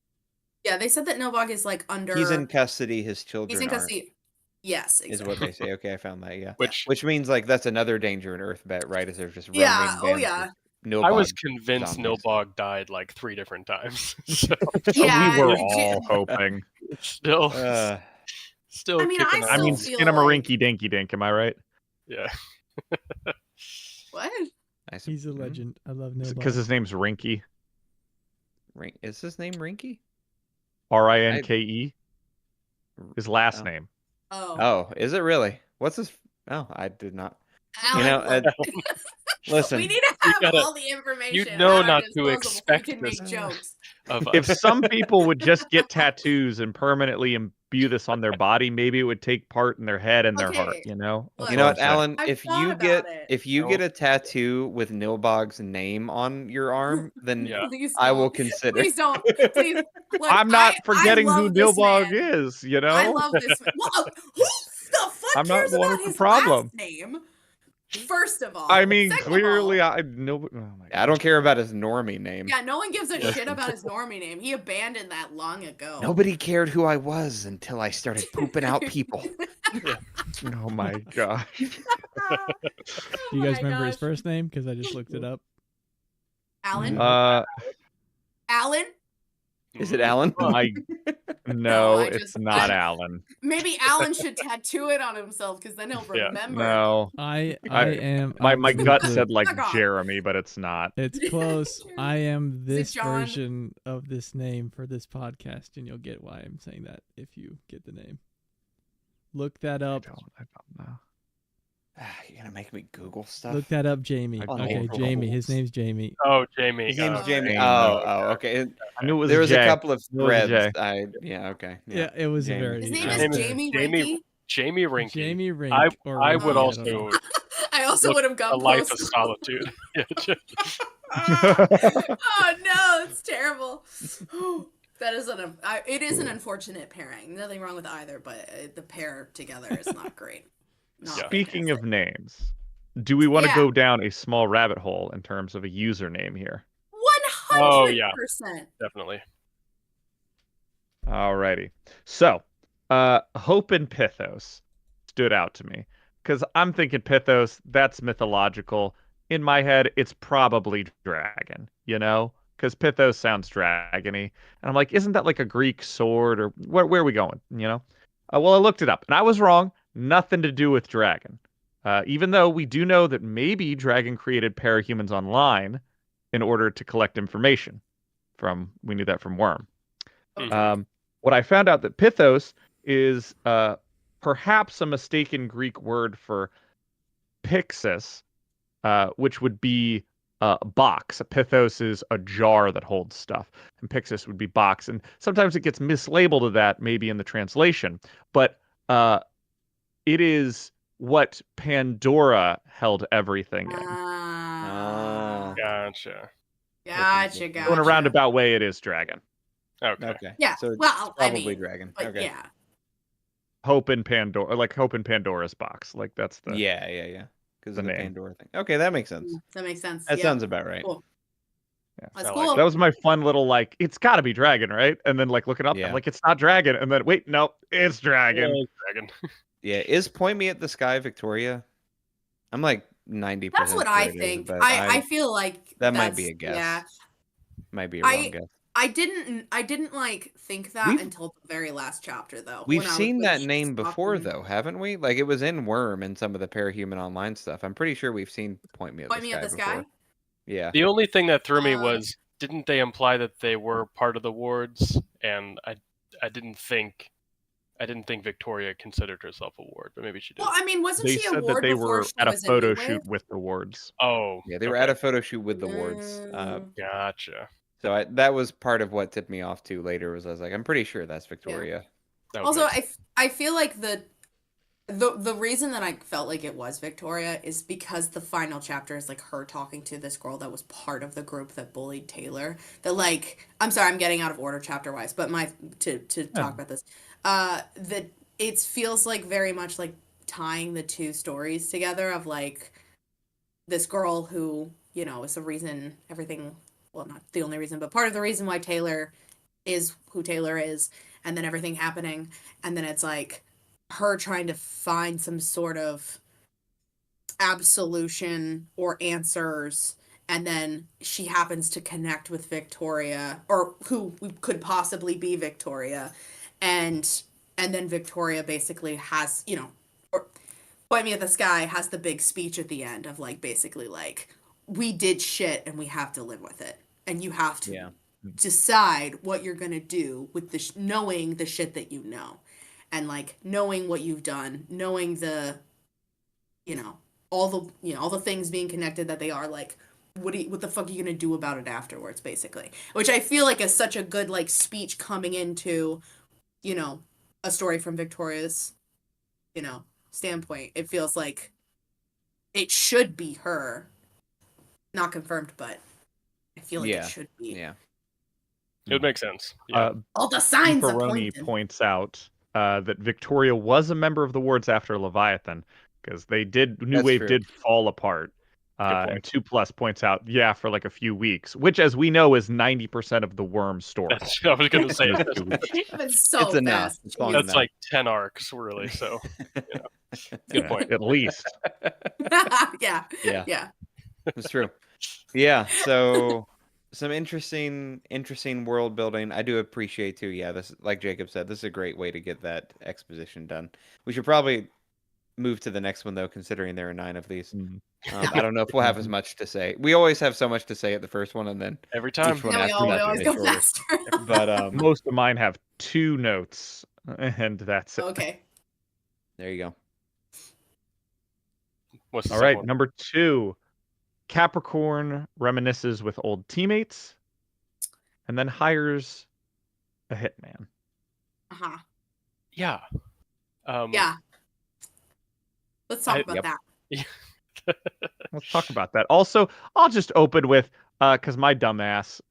Yeah, they said that Nilbog is like under He's in custody. His children He's in aren't, custody. Yes, is exactly. what they say. Okay, I found that. Yeah, Which means like that's another danger in Earthbet, right? Is they're just roaming Yeah, oh bands yeah. of Nilbog I was convinced zombies. Nilbog died like 3 different times. So Yeah, we were J- all hoping. it's still I mean, kicking I I mean, still ourselves. feel skin 'em a like- rinky dinky dink. Am I right? Yeah. What? He's a legend. I love Because Nilbog. his name's Rinky. Is his name Rinky? Rinke. His last Oh. name. Oh. Oh, is it really? What's his? Oh, I did not. Alan, You know, look. listen. We need to You have gotta- all the information. know at our not to disposal before expect we can this. make jokes. Of If us. some people would just get tattoos and permanently imbue this on their body, maybe it would take part in their head and their heart. Okay, You know. look, You know That's what, all I'm Alan? I've If thought you about get it. a tattoo with Nilbog's name on your arm, then Yeah. Please I will don't. consider. Please don't. Please. Look, I'm not I forgetting who love this Nilbog man. is. You know. I love this man. Well, who the fuck I'm not cares the one about with the his problem. last name? First of all. I mean, Second of clearly, all, I know. Oh my I don't care about his normie name. yeah, no one gives a shit about his normie name. He abandoned that long ago. Nobody cared who I was until I started pooping out people. Oh my gosh. Do you guys remember his gosh. first name? Because I just looked it up. Alan? Alan. Is it Alan? No, I it's just- not Alan. Maybe Alan should tattoo it on himself because then he'll Yeah. remember. No, I I- am. my I'm gut the- said like Fuck off. Jeremy, but it's not. It's close. I am this John? version of this name for this podcast, and you'll get why I'm saying that if you get the name. Look that up. I don't know. You're gonna make me Google stuff. Look that up, Jamie. I Okay, don't Jamie. His know. name's Jamie. Oh, Jamie. His name's Oh, Jamie. Jamie. Oh, okay. I knew it was There was Jay. a couple of It was threads. Jay. Okay. Yeah, it was Jamie. very. His name I is name was is very- Jamie Jamie- Rinky. Jamie Rinky. Jamie Rink. I or I Rinky, would don't also know. I also look would have a gone life post. of solitude. Yeah, Oh no, it's terrible. That is it is an unfortunate pairing. Nothing wrong with either, but the pair together is not great. Not Yeah. Speaking of names, do we want to Yeah. go down a small rabbit hole in terms of a username here? 100%. Oh, yeah. Definitely. Alrighty. So, Hope and Pithos stood out to me because I'm thinking Pithos, that's mythological. In my head, it's probably dragon, you know? Because Pithos sounds dragony. And I'm like, isn't that like a Greek sword or where are we going, you know? Well, I looked it up and I was wrong. Nothing to do with dragon. Even though we do know that maybe dragon created parahumans online in order to collect information we knew that from Worm. Mhm. What I found out that Pithos is perhaps a mistaken Greek word for Pyxis, which would be a box. A Pithos is a jar that holds stuff, and Pyxis would be box. And sometimes it gets mislabeled to that, maybe in the translation. But it is what Pandora held everything in. Ah. Gotcha. Gotcha. So in a roundabout way, it is dragon. Okay. Okay. Yeah, So it's well, I probably mean, dragon. But Okay. yeah. Hope in Pandora, like Hope in Pandora's box. Like that's the Yeah. Because the of the name. Pandora thing. Okay, that makes sense. That makes sense. That yeah. sounds about right. Cool. That's I cool. like That was my fun little like. It's got to be dragon, right? And then like looking up, Yeah. I'm like, it's not dragon. And then wait, no, it's dragon. Dragon. Yeah, is Point Me at the Sky Victoria? I'm like 90% That's what sure I it is, think. but I feel like that might be that's a guess. yeah. Might be a wrong guess. I didn't like think that We've- until the very last chapter though. We've when I was seen when that she name was before, talking- though, haven't we? Like, it was in Worm and some of the Parahuman Online stuff. I'm pretty sure we've seen Point Me at Point the me Sky at the before. sky. Yeah. The only thing that threw me Uh, was, didn't they imply that they were part of the wards? And I didn't think Victoria considered herself a ward, but maybe she did. Well, I mean, wasn't They she a said that ward they before were she at a was photo New shoot Wave? with the wards. Oh, Yeah, they were okay. at a photo shoot with the wards. Gotcha. So that was part of what tipped me off, too, later, was I was like, I'm pretty sure that's Victoria. That would Also, make sense. I feel like the reason that I felt like it was Victoria is because the final chapter is like her talking to this girl that was part of the group that bullied Taylor. That like, I'm sorry, I'm getting out of order chapter wise, but to talk about this, that it feels like very much like tying the two stories together of like this girl who, you know, is the reason everything, well, not the only reason, but part of the reason why Taylor is who Taylor is, and then everything happening, and then it's like her trying to find some sort of absolution or answers, and then she happens to connect with Victoria, or who could possibly be Victoria, and then Victoria basically has, you know, or Point Me at the Sky has the big speech at the end of like basically like, we did shit and we have to live with it, and you have to Yeah. decide what you're gonna do with the knowing the shit that you know, and like knowing what you've done, knowing the, you know, all the things being connected that they are like, what the fuck are you gonna do about it afterwards, basically, which I feel like is such a good like speech coming into, you know, a story from Victoria's, you know, standpoint. It feels like it should be her, not confirmed, but I feel like Yeah. it should be. Yeah. It would make sense. Yeah. All the signs are Peroni pointing. points out that Victoria was a member of the wards after Leviathan, because New That's Wave true. did fall apart. point. And 2+ points out, yeah, for like a few weeks, which, as we know, is 90% of the worm story. I was going to say, Those 2 weeks. It's so It's enough. fast. It's long Jeez. that's enough. like 10 arcs, really. So, good Yeah, point. at least. Yeah. Yeah. Yeah. It's true. Yeah, so some interesting world building. I do appreciate too. Yeah, this, like Jacob said, this is a great way to get that exposition done. We should probably move to the next one though, considering there are 9 of these. Mhm. I don't know if we'll have as much to say. We always have so much to say at the first one, and then Every time. each one Then we after that always is go shorter. faster. But Most of mine have 2 notes, and that's it. Okay. there you go. What's the All second right, one? number 2. Capricorn reminisces with old teammates, and then hires a hitman. Uh-huh. Yeah. Yeah. Let's talk about Yep. that. Let's talk about that. Also, I'll just open with because my dumbass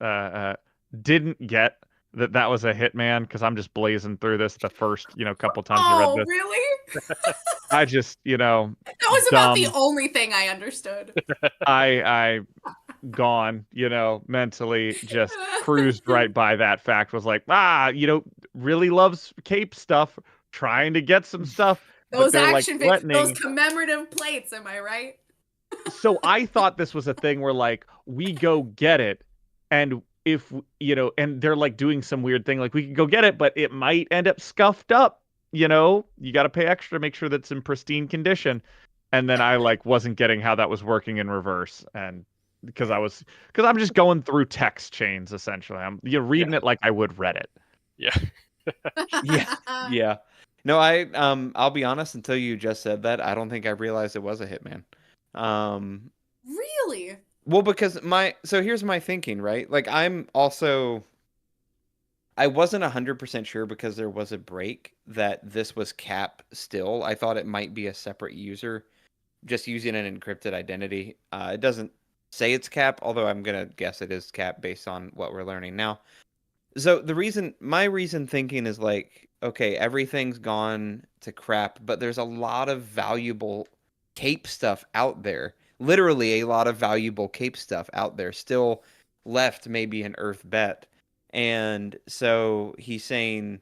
didn't get that was a hitman, because I'm just blazing through this the first couple times I Oh, read this. really? I just That was about the dumb. only thing I understood. I gone, mentally just cruised right by that fact. Was like, really loves cape stuff, trying to get some stuff. but Those they're, action like, figures, those threatening. commemorative plates, am I right? So I thought this was a thing where like we go get it, and if and they're like doing some weird thing, like we can go get it, but it might end up scuffed up. You got to pay extra to make sure that's in pristine condition. And then I like wasn't getting how that was working in reverse, and because I'm just going through text chains essentially. I'm reading it like I would Reddit. Yeah. Yeah. Yeah. No, I'll be honest, until you just said that, I don't think I realized it was a hitman. Really? Well, because so here's my thinking, right? Like I wasn't 100% sure, because there was a break, that this was Cap still. I thought it might be a separate user just using an encrypted identity. It doesn't say it's Cap, although I'm going to guess it is Cap based on what we're learning now. So my reason thinking is like, okay, everything's gone to crap, but there's a lot of valuable cape stuff out there. Literally a lot of valuable cape stuff out there still left maybe an Earth bet. And so he's saying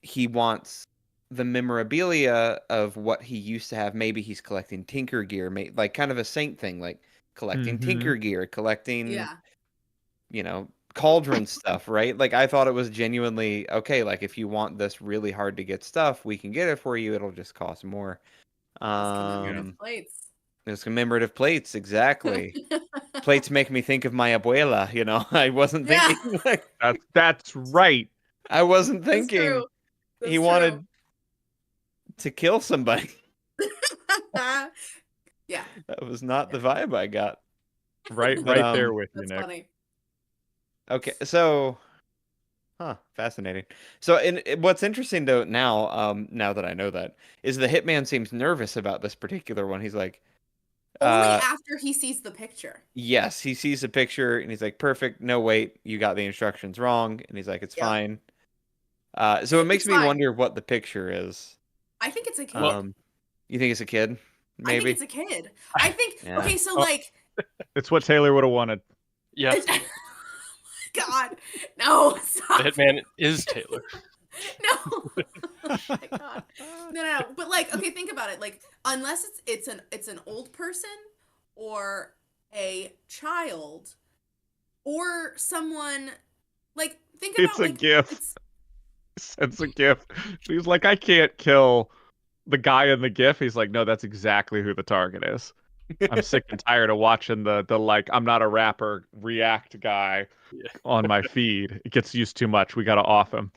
he wants the memorabilia of what he used to have. Maybe he's collecting Tinker gear, like kind of a Saint thing, like collecting Tinker gear, collecting, Yeah. you know, cauldron stuff, right? Like I thought it was genuinely okay. Like if you want this really hard to get stuff, we can get it for you. It'll just cost more. Those commemorative plates. Those commemorative plates, exactly. Plates make me think of my abuela. You know, I wasn't Yeah. thinking like That's right. I wasn't That's thinking true. That's he true. wanted to kill somebody. Yeah. That was not the vibe I got. Right But, there with you, That's Nick. funny. Okay, so, fascinating. So, what's interesting though now, now that I know that, is the hitman seems nervous about this particular one. He's like, Only after he sees the picture. yes, he sees the picture and he's like, perfect. No, wait, you got the instructions wrong. And he's like, it's Yep. fine. So it makes It's me fine. wonder what the picture is. I think it's a kid. You think it's a kid? I think Maybe. it's a kid. I think Yeah. okay, so Oh. like It's what Taylor would have wanted. Yeah, God. No, stop. the hitman is Taylor. No. Oh my God. No. But like, okay, think about it. Like, unless it's an old person or a child or someone like think about It's a like GIF. it's It's a GIF. He's like, I can't kill the guy in the GIF. He's like, no, that's exactly who the target is. I'm sick and tired of watching the like I'm not a rapper react guy Yeah. on my feed. It gets used too much. We gotta off him.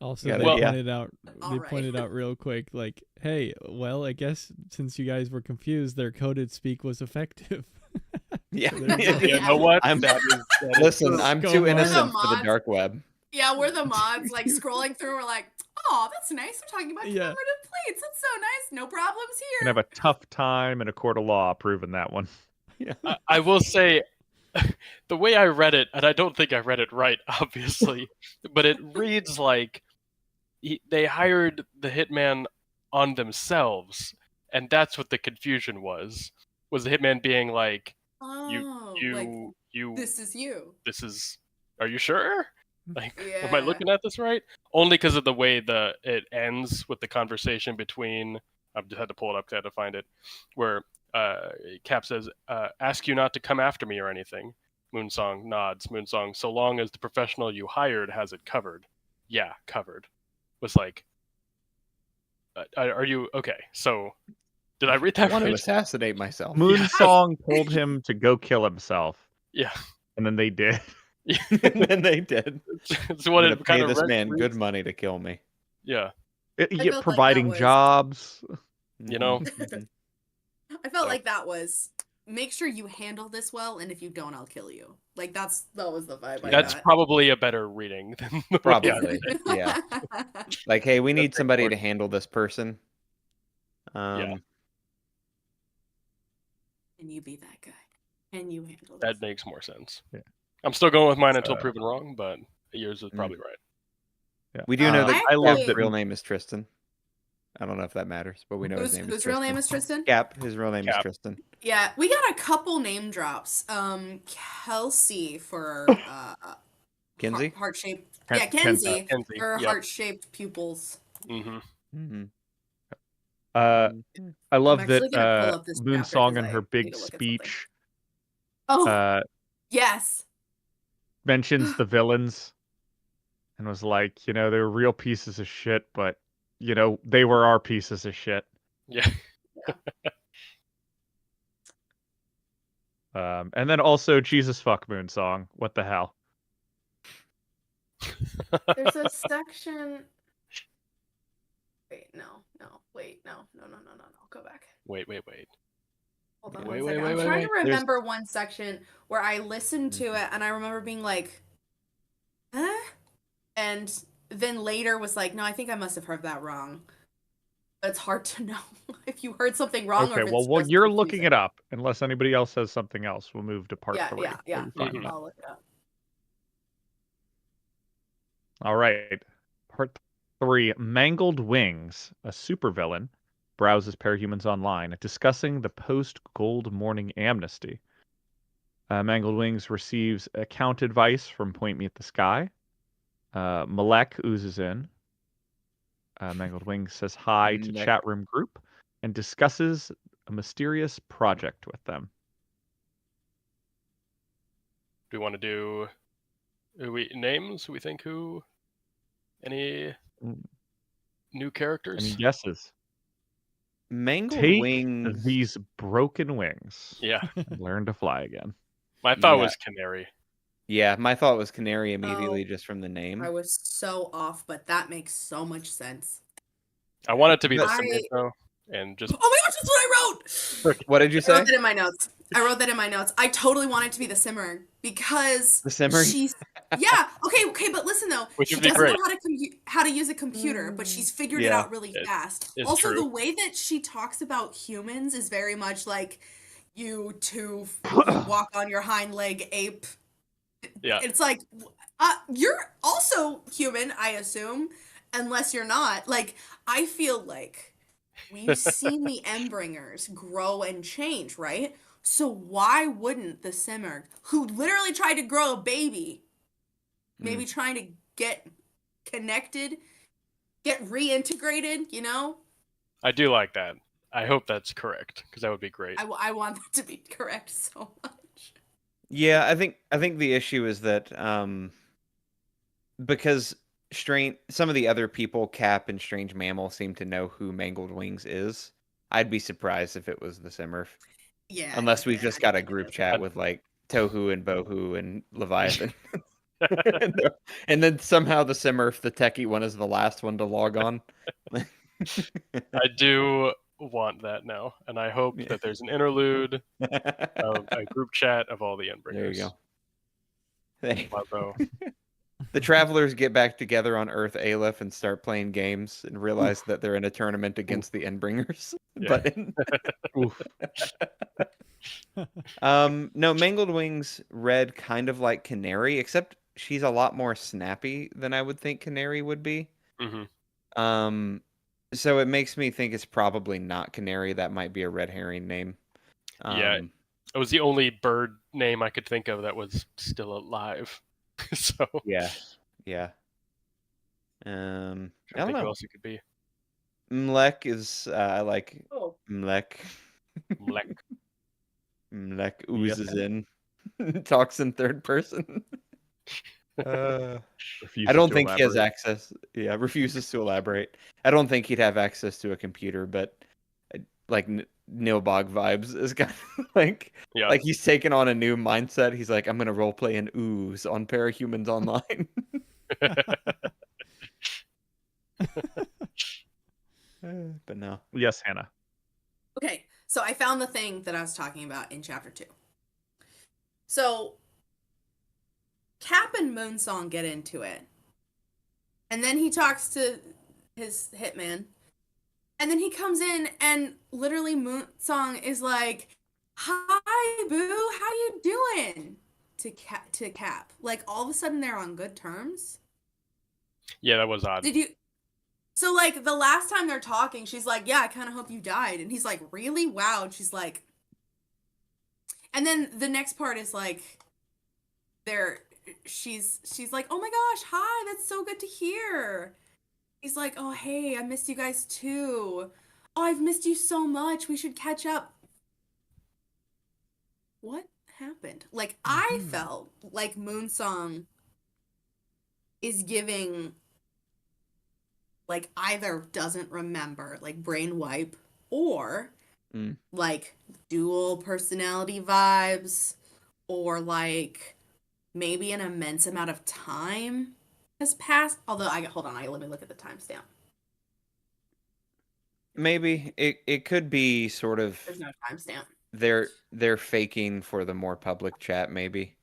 Also, Yeah, they well- pointed out All they right. pointed out real quick, like, hey, well, I guess since you guys were confused, their coded speak was effective. Yeah. So there's Yeah. You know what? I'm That is Listen, true. I'm Go too on. innocent for the Mods. dark web. yeah, we're the mods like scrolling through. We're like, oh, that's nice. We're talking about Yeah. commemorative plates. That's so nice. No problems Can here. have a tough time in a court of law proving that one. I will say, the way I read it, and I don't think I read it right, obviously, but it reads like they hired the hitman on themselves, and that's what the confusion was. Was the hitman being like, Oh, like you, this is you. this is, are you sure? Like, am Yeah. I looking at this right? Only because of the way it ends with the conversation between. I've just had to pull it up to find it, where Cap says, "Ask you not to come after me or anything." Moonsong nods. Moonsong, so long as the professional you hired has it covered. Yeah, covered. Was like, are you okay? So, did I read I that want to right? assassinate myself. Moonsong told him to go kill himself, Yeah. and then they did. And then they did. It's what I'm it gonna kind pay of this man reads. good money to kill me. Yeah. felt like Providing that was- jobs. You know? Mhm. I felt So- like that was make sure you handle this well, and if you don't, I'll kill you. Like that was the vibe. I That's got. probably a better reading than the way I Probably. read it. Yeah. Like, hey, we need That's somebody to important. handle this person. Yeah. Can you be that guy? Can you handle this? That makes more sense. Yeah. I'm still going with mine until proven wrong, but yours is probably right. Yeah. We do know that I love Cap's that. real name is Tristan. I don't know if that matters, but we know his name is Whose Tristan. real name is Tristan? Cap. His real name is Cap. Tristan. Yeah, we got a couple name drops. Kelsey for Kinsey? heart shaped. Ken- Yeah, Kenzie Kenzie, for yep. heart shaped pupils. Mm-hmm. Mm-hmm. I love actually that gonna pull up this chapter Moonsong 'cause in I her need big to look at speech Oh yes. mentions the villains and was like, they were real pieces of shit, but they were our pieces of shit. Yeah. And then also Jesus fuck Moonsong. What the hell? There's a section. Wait, no. Go back. Wait. Hold on Wait, one second. wait, I'm wait, trying wait. to remember one section where I listened to it and I remember being like, huh? And then later was like, no, I think I must have heard that wrong. But it's hard to know if you heard something wrong or Okay, if it's well, just you're looking confusing. it up. Unless anybody else says something else, we'll move to part Yeah, 3. yeah. where we find Mhm. that. I'll look it up. All right. Part 3. Mangled Wings, a supervillain, browses parahumans online, discussing the post-Gold Morning amnesty. Mangled Wings receives account advice from Point Me at the Sky. Malek oozes in. Mangled Wings says hi to Mech- chat room group and discusses a mysterious project with them. Do we want to do names? We think who? Any Mm. new characters? Any guesses? Mangled Take Wings. these broken wings Yeah, and learn to fly again. my thought Yeah. was Canary. Yeah, my thought was Canary immediately just from the name. I was so off, but that makes so much sense. I want it to be the I- Smurf though, and just Oh my gosh, that's what I wrote! What did you I say? wrote that in my notes. I totally want it to be the Simmer because The Simmer? she's yeah. Okay, but listen though, Which she would be doesn't know great. how to use a computer, but she's figured it Yeah. out really fast. It's Also, true. the way that she talks about humans is very much like you two walk on your hind leg, ape. Yeah. It's like you're also human, I assume, unless you're not. Like I feel like we've seen the Endbringers grow and change, right? So why wouldn't the Simmer, who literally tried to grow a baby, maybe trying to get connected, get reintegrated, you know? I do like that. I hope that's correct because that would be great. I want that to be correct so much. Yeah, I think the issue is that because some of the other people, Cap and Strange Mammal, seem to know who Mangled Wings is. I'd be surprised if it was the Simurf. Yeah. Unless we've just got a group chat. chat with like Tohu and Bohu and Leviathan. And then somehow the Simurf, the techie one, is the last one to log on. I do want that now, and I hope that there's an interlude of a group chat of all the Endbringers. There you go. Bravo. The travelers get back together on Earth Aleph and start playing games and realize that they're in a tournament against the Endbringers. Yeah. No, Mangled Wings read kind of like Canary, except she's a lot more snappy than I would think Canary would be. Mm-hmm. So it makes me think it's probably not Canary. That might be a red herring name. Yeah. It was the only bird name I could think of that was still alive. So yeah. I don't don't think who know. else it could be. Mlek is I like Oh. Mlek. Mlek. Mlek oozes in, talks in third person. I don't think he has access. Yeah, refuses to elaborate. I don't think he'd have access to a computer, but like Nilbog vibes is kind of like he's taken on a new mindset. He's like, I'm gonna roleplay an ooze on Parahumans Online. But no. Yes, Hannah. Okay, so I found the thing that I was talking about in chapter 2. So Cap and Moonsong get into it. And then he talks to his hitman. And then he comes in and literally Moonsong is like, "Hi, boo, how you doing?" to Cap. Like all of a sudden they're on good terms. Yeah, that was odd. Did you So like the last time they're talking, she's like, "Yeah, I kind of hope you died." And he's like, "Really? Wow." And she's like, and then the next part is like she's like, "Oh my gosh, hi, that's so good to hear." He's like, "Oh, hey, I missed you guys too. Oh, I've missed you so much. We should catch up." What happened? Like I felt like Moonsong is giving like either doesn't remember, like brain wipe, or like dual personality vibes, or like maybe an immense amount of time has passed. Although hold on, let me look at the timestamp. Maybe it could be sort of There's no timestamp. They're faking for the more public chat, maybe.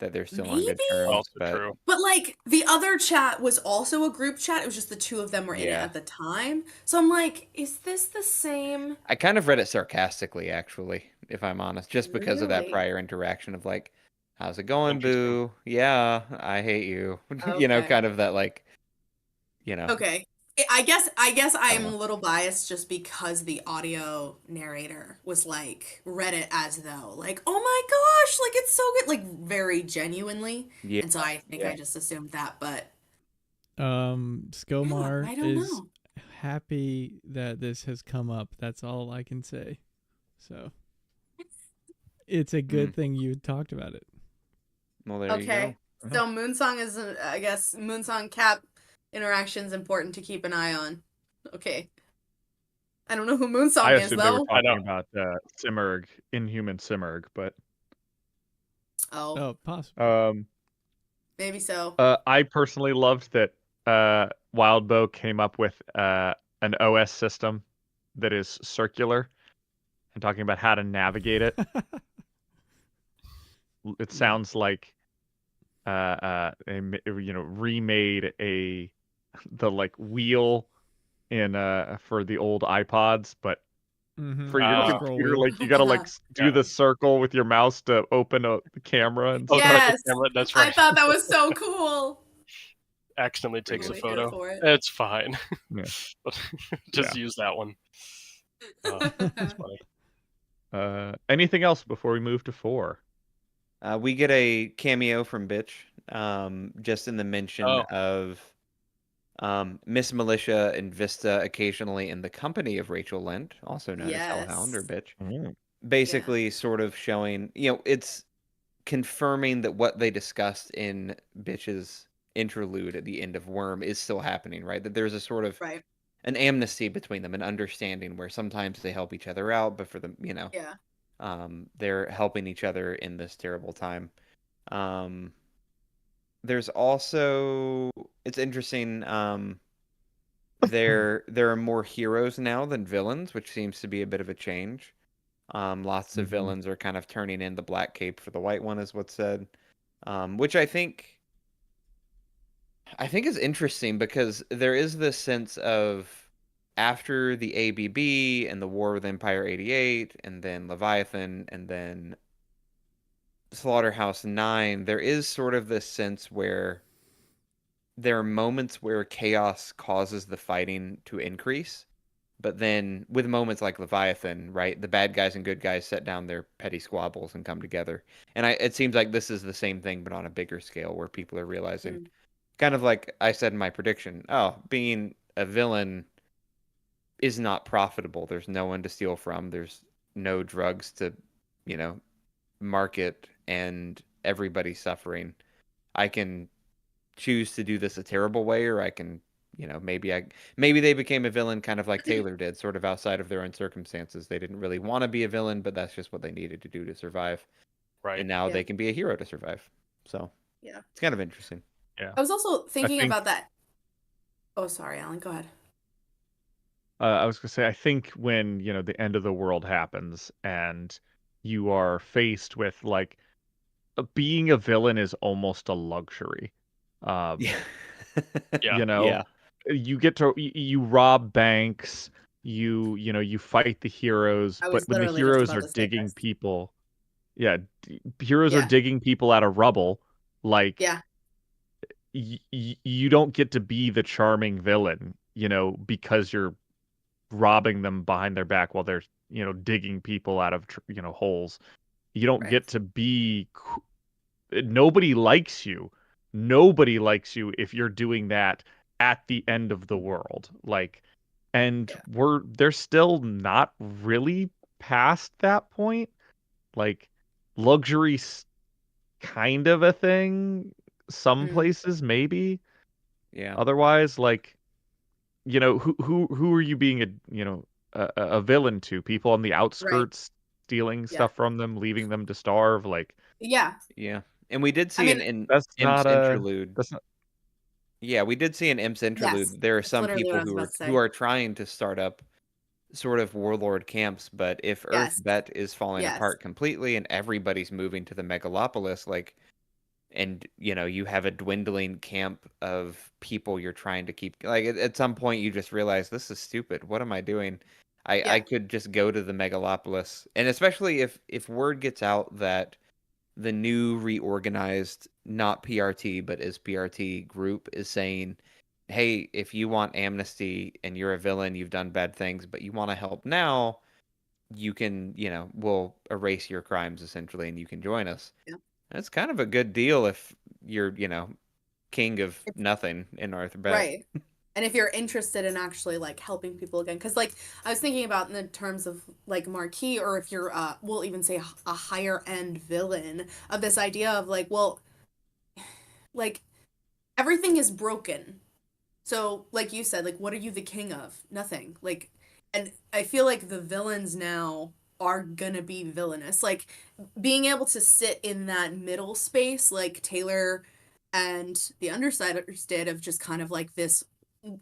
That they're still on good Maybe? terms. Also but true. But like the other chat was also a group chat. It was just the two of them were in it Yeah. at the time. So I'm like, is this the same? I kind of read it sarcastically, actually, if I'm honest, just because of that Really? prior interaction of like, "How's it going, boo? Yeah, I hate you." You know, Okay. kind of that like, you know. Okay. I guess I am know. a little biased just because the audio narrator was like read it as though like, oh my gosh, like it's so good, like very genuinely. Yeah, And so I think yeah. I just assumed that, but yeah, Skomar I don't is know. happy that this has come up. That's all I can say. So it's a good Mm. thing you talked about it. Well, there you Okay. go. So Moonsong is, I guess, Moonsong Cap interaction's important to keep an eye on. Okay. I don't know who I Moonsong is assumed they were though. I know. talking about Simurgh, Inhuman Simurgh, but Oh, Oh, possibly. maybe so. I personally loved that Wildbow came up with an OS system that is circular and talking about how to navigate it. It Yeah. sounds like remade the like wheel in for the old iPods, but Mm-hmm. for your Scroll computer, wheel. like you gotta like do Yeah. the circle with your mouse to open the camera and Oh, stuff. the Yes. camera. That's I right. thought that was so cool. Accidentally takes a Totally here photo. for it. It's fine. Yeah. Just use that one. That's funny. Anything else before we move to 4? We get a cameo from Bitch, just in the mention Oh. of Miss Militia and Vista occasionally in the company of Rachel Lent, also known as Hellhound or Yes. Bitch. Basically, sort of showing, it's confirming that what they discussed in Bitch's interlude at the end of Worm is still happening, right? That there's a sort of Right. an amnesty between them, an understanding where sometimes they help each other out, but for them, Yeah. they're helping each other in this terrible time. There's also, it's interesting, there are more heroes now than villains, which seems to be a bit of a change. Lots of Mhm. villains are kind of turning in the black cape for the white one, is what's said, which I think is interesting because there is this sense of after the ABB and the War with Empire 88 and then Leviathan and then Slaughterhouse 9, there is sort of this sense where there are moments where chaos causes the fighting to increase. But then with moments like Leviathan, right, the bad guys and good guys set down their petty squabbles and come together. And it seems like this is the same thing, but on a bigger scale where people are realizing, Mm. kind of like I said in my prediction, oh, being a villain is not profitable. There's no one to steal from. There's no drugs to, market, and everybody's suffering. I can choose to do this a terrible way, or I can, maybe they became a villain kind of like Taylor did, sort of outside of their own circumstances. They didn't really want to be a villain, but that's just what they needed to do to survive. Right. And now Yeah. they can be a hero to survive. So Yeah. it's kind of interesting. Yeah. I was also thinking think- about that. Oh, sorry, Alan. Go ahead. I was gonna say, I think when the end of the world happens and you are faced with like being a villain is almost a luxury. Yeah. Yeah. Yeah. You get to you rob banks, you fight the heroes, I but was when the literally just heroes about are to say digging this. people, heroes are Yeah. digging people out of rubble, like Yeah. you don't get to be the charming villain, because you're robbing them behind their back while they're digging people out of holes. You don't Right. get to be nobody likes you. Nobody likes you if you're doing that at the end of the world. Like, and Yeah. they're still not really past that point. Like, luxury's kind of a thing. Some Mm. places maybe. Yeah. Otherwise, like, who are you being a villain to? People on the outskirts stealing Yeah. stuff from them, leaving them to starve. Like, Yeah. Yeah. And we did see mean, an that's Imps not interlude. that's not Yeah, we did see an Imps interlude. Yes. There are That's some literally what people I was about to who say. are trying to start up sort of warlord camps, but if Yes. Earthbet is falling Yes. apart completely and everybody's moving to the megalopolis, like, and you have a dwindling camp of people you're trying to keep, like, at some point you just realize this is stupid. What am I doing? I Yeah. could just go to the megalopolis, and especially if word gets out that the new reorganized, not PRT but is PRT group is saying hey, if you want amnesty and you're a villain, you've done bad things, but you want to help now, you can, we'll erase your crimes essentially, and you can join us. Yeah. That's kind of a good deal if you're, king of nothing in Arthur Beck. Right. And if you're interested in actually like helping people again, because like I was thinking about in the terms of like Marquis, or if you're we'll even say a higher end villain, of this idea of like, well, like everything is broken. So like you said, like what are you the king of? Nothing. Like, and I feel like the villains now are gonna be villainous. Like being able to sit in that middle space, like Taylor and the Undersiders did, of just kind of like this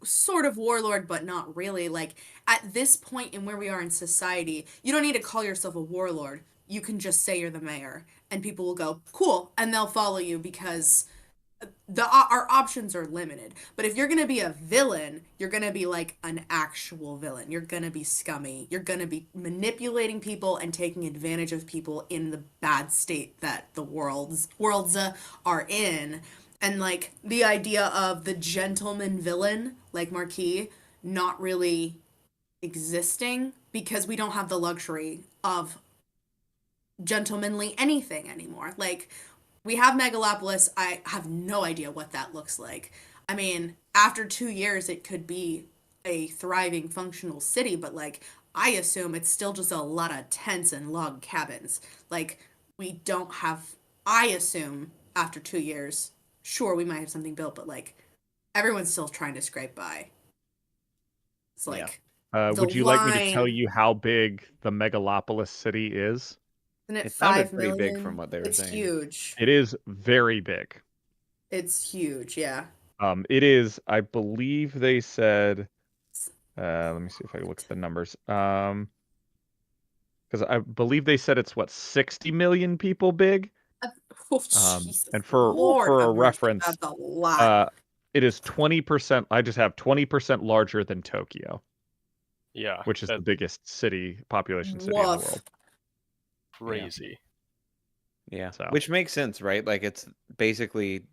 sort of warlord, but not really. Like at this point in where we are in society, you don't need to call yourself a warlord. You can just say you're the mayor, and people will go cool, and they'll follow you because our options are limited. But if you're gonna be a villain, you're gonna be like an actual villain. You're gonna be scummy. You're gonna be manipulating people and taking advantage of people in the bad state that the worlds are in. And like the idea of the gentleman villain, like Marquis, not really existing because we don't have the luxury of gentlemanly anything anymore. Like we have Megalopolis. I have no idea what that looks like. I mean, after 2 years, it could be a thriving, functional city, but like, I assume it's still just a lot of tents and log cabins. Like, we don't have, I assume, after 2 years, sure, we might have something built, but like, everyone's still trying to scrape by. It's like, would you like me to tell you how big the Megalopolis city is? Isn't it It sounded 5 pretty million? big from what they were It's saying. huge. It is very big. It's huge, yeah. It is, I believe they said, let me see if I can look at the numbers. Because I believe they said it's 60 million people big. Oh, Jesus And Lord for a have mercy, reference, that's a lot. it is 20%. I just have 20% larger than Tokyo. Yeah, which is the biggest population city in the world. Crazy. Yeah. So. Which makes sense, right? Like it's basically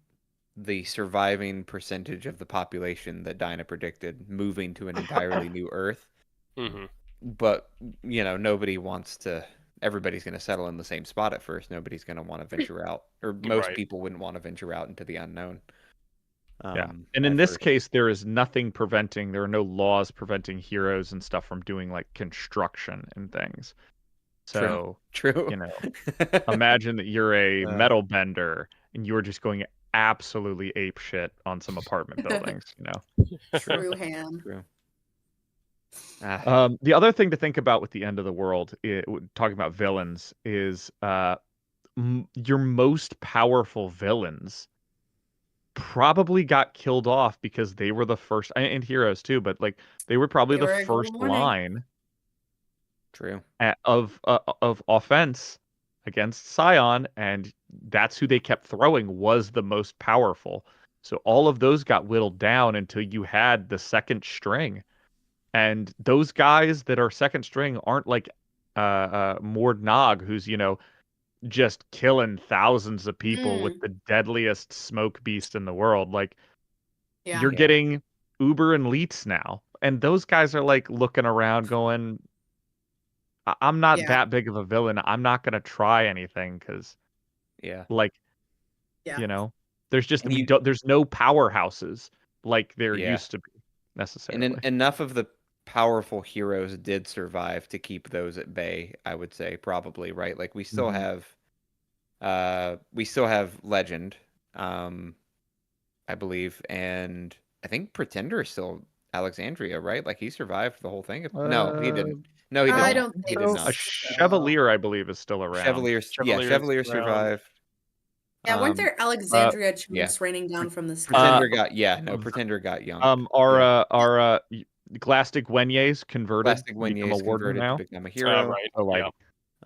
the surviving percentage of the population that Dinah predicted moving to an entirely new Earth. Mm-hmm. But, nobody wants to. Everybody's going to settle in the same spot at first. Nobody's going to want to venture out, or most people wouldn't want to venture out into the unknown. Yeah. And in this case, there is nothing there are no laws preventing heroes and stuff from doing like construction and things. So, True. Imagine that you're a metal bender and you're just going absolutely ape shit on some apartment buildings, True hand. True. The other thing to think about with the end of the world, talking about villains, is your most powerful villains probably got killed off because they were the first, and heroes too, but like they were probably the first line of offense against Scion, and that's who they kept throwing was the most powerful. So all of those got whittled down until you had the second string. And those guys that are second string aren't like Mord Nog, who's, just killing thousands of people with the deadliest smoke beast in the world. Like, you're getting Uber and Leets now. And those guys are like looking around going, I'm not that big of a villain. I'm not going to try anything because, there's just, there's no powerhouses like there used to be necessarily. And enough of the powerful heroes did survive to keep those at bay, I would say, probably, right? Like we still have Legend, I believe, and I think Pretender is still Alexandria, right? Like he survived the whole thing. No, he didn't. No, he didn't. I don't think he did not. A Chevalier, I believe, is still around. Chevalier survived. Yeah, weren't there Alexandria chunks raining down from the sky? Pretender got young. Our Glastic Wenyes converted to become a warden now. To become a hero. Right. So, like,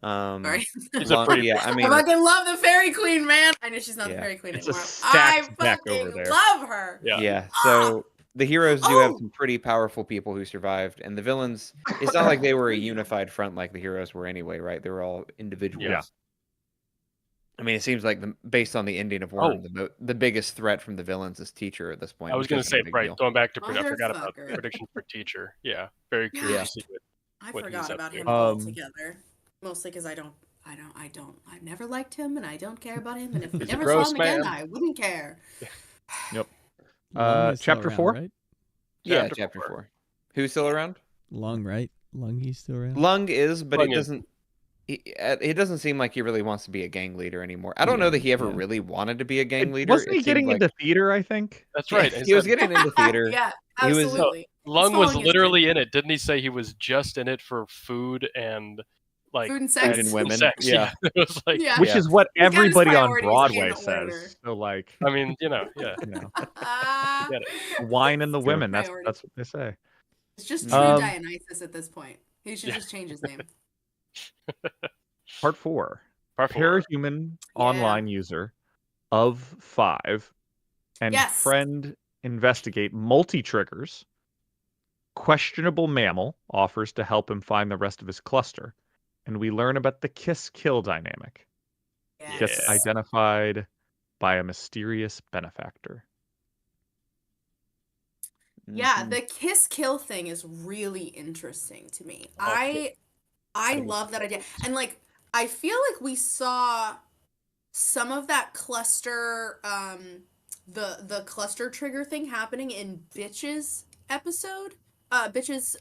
Sorry. It's a pretty. I mean, I fucking love the Fairy Queen, man. I know she's not the Fairy Queen it's anymore. A stacked I deck fucking over there. love her. Yeah. So the heroes do have some pretty powerful people who survived, and the villains. It's not like they were a unified front like the heroes were anyway, right? They were all individuals. I mean, it seems like based on the ending of Worm, the biggest threat from the villains is Teacher at this point. I was going to say, right, going back to I forgot about the Motherfucker. prediction for Teacher. Yeah, very Yeah. curious to see I what forgot he's up about to. him altogether. Mostly because I've never liked him, and I don't care about him. And if we He's a never saw gross him again, man. I wouldn't care. Yep. Lung is still Chapter around, 4? right? Yeah, chapter 4. Who's still around? Lung, right? Lung, he's still around. Lung is, but Lung it is. doesn't. It doesn't seem like he really wants to be a gang leader anymore. I don't know that he ever Yeah. really wanted to be a gang leader. Wasn't he It seemed getting like into theater, I think? That's right. he was getting into theater. Yeah, He was- absolutely. Lung He's was following his literally dream. in it. Didn't he say he was just in it for food and like Food and sex. and women. sex? Yeah. It was like, Yeah. Which is what He's got his everybody on priorities Broadway in order. says. So, like, I mean, yeah. get it. Wine and the women. That's what they say. It's just true Dionysus at this point. He should just change his name. Part 4. Part 4. Parahuman online user of 5 and friend investigate multi-triggers. Questionable mammal offers to help him find the rest of his cluster. And we learn about the kiss-kill dynamic. Yes. Gets identified by a mysterious benefactor. Yeah, the kiss-kill thing is really interesting to me. I love that idea. And like I feel like we saw some of that cluster the cluster trigger thing happening in Bitch's episode. Bitch's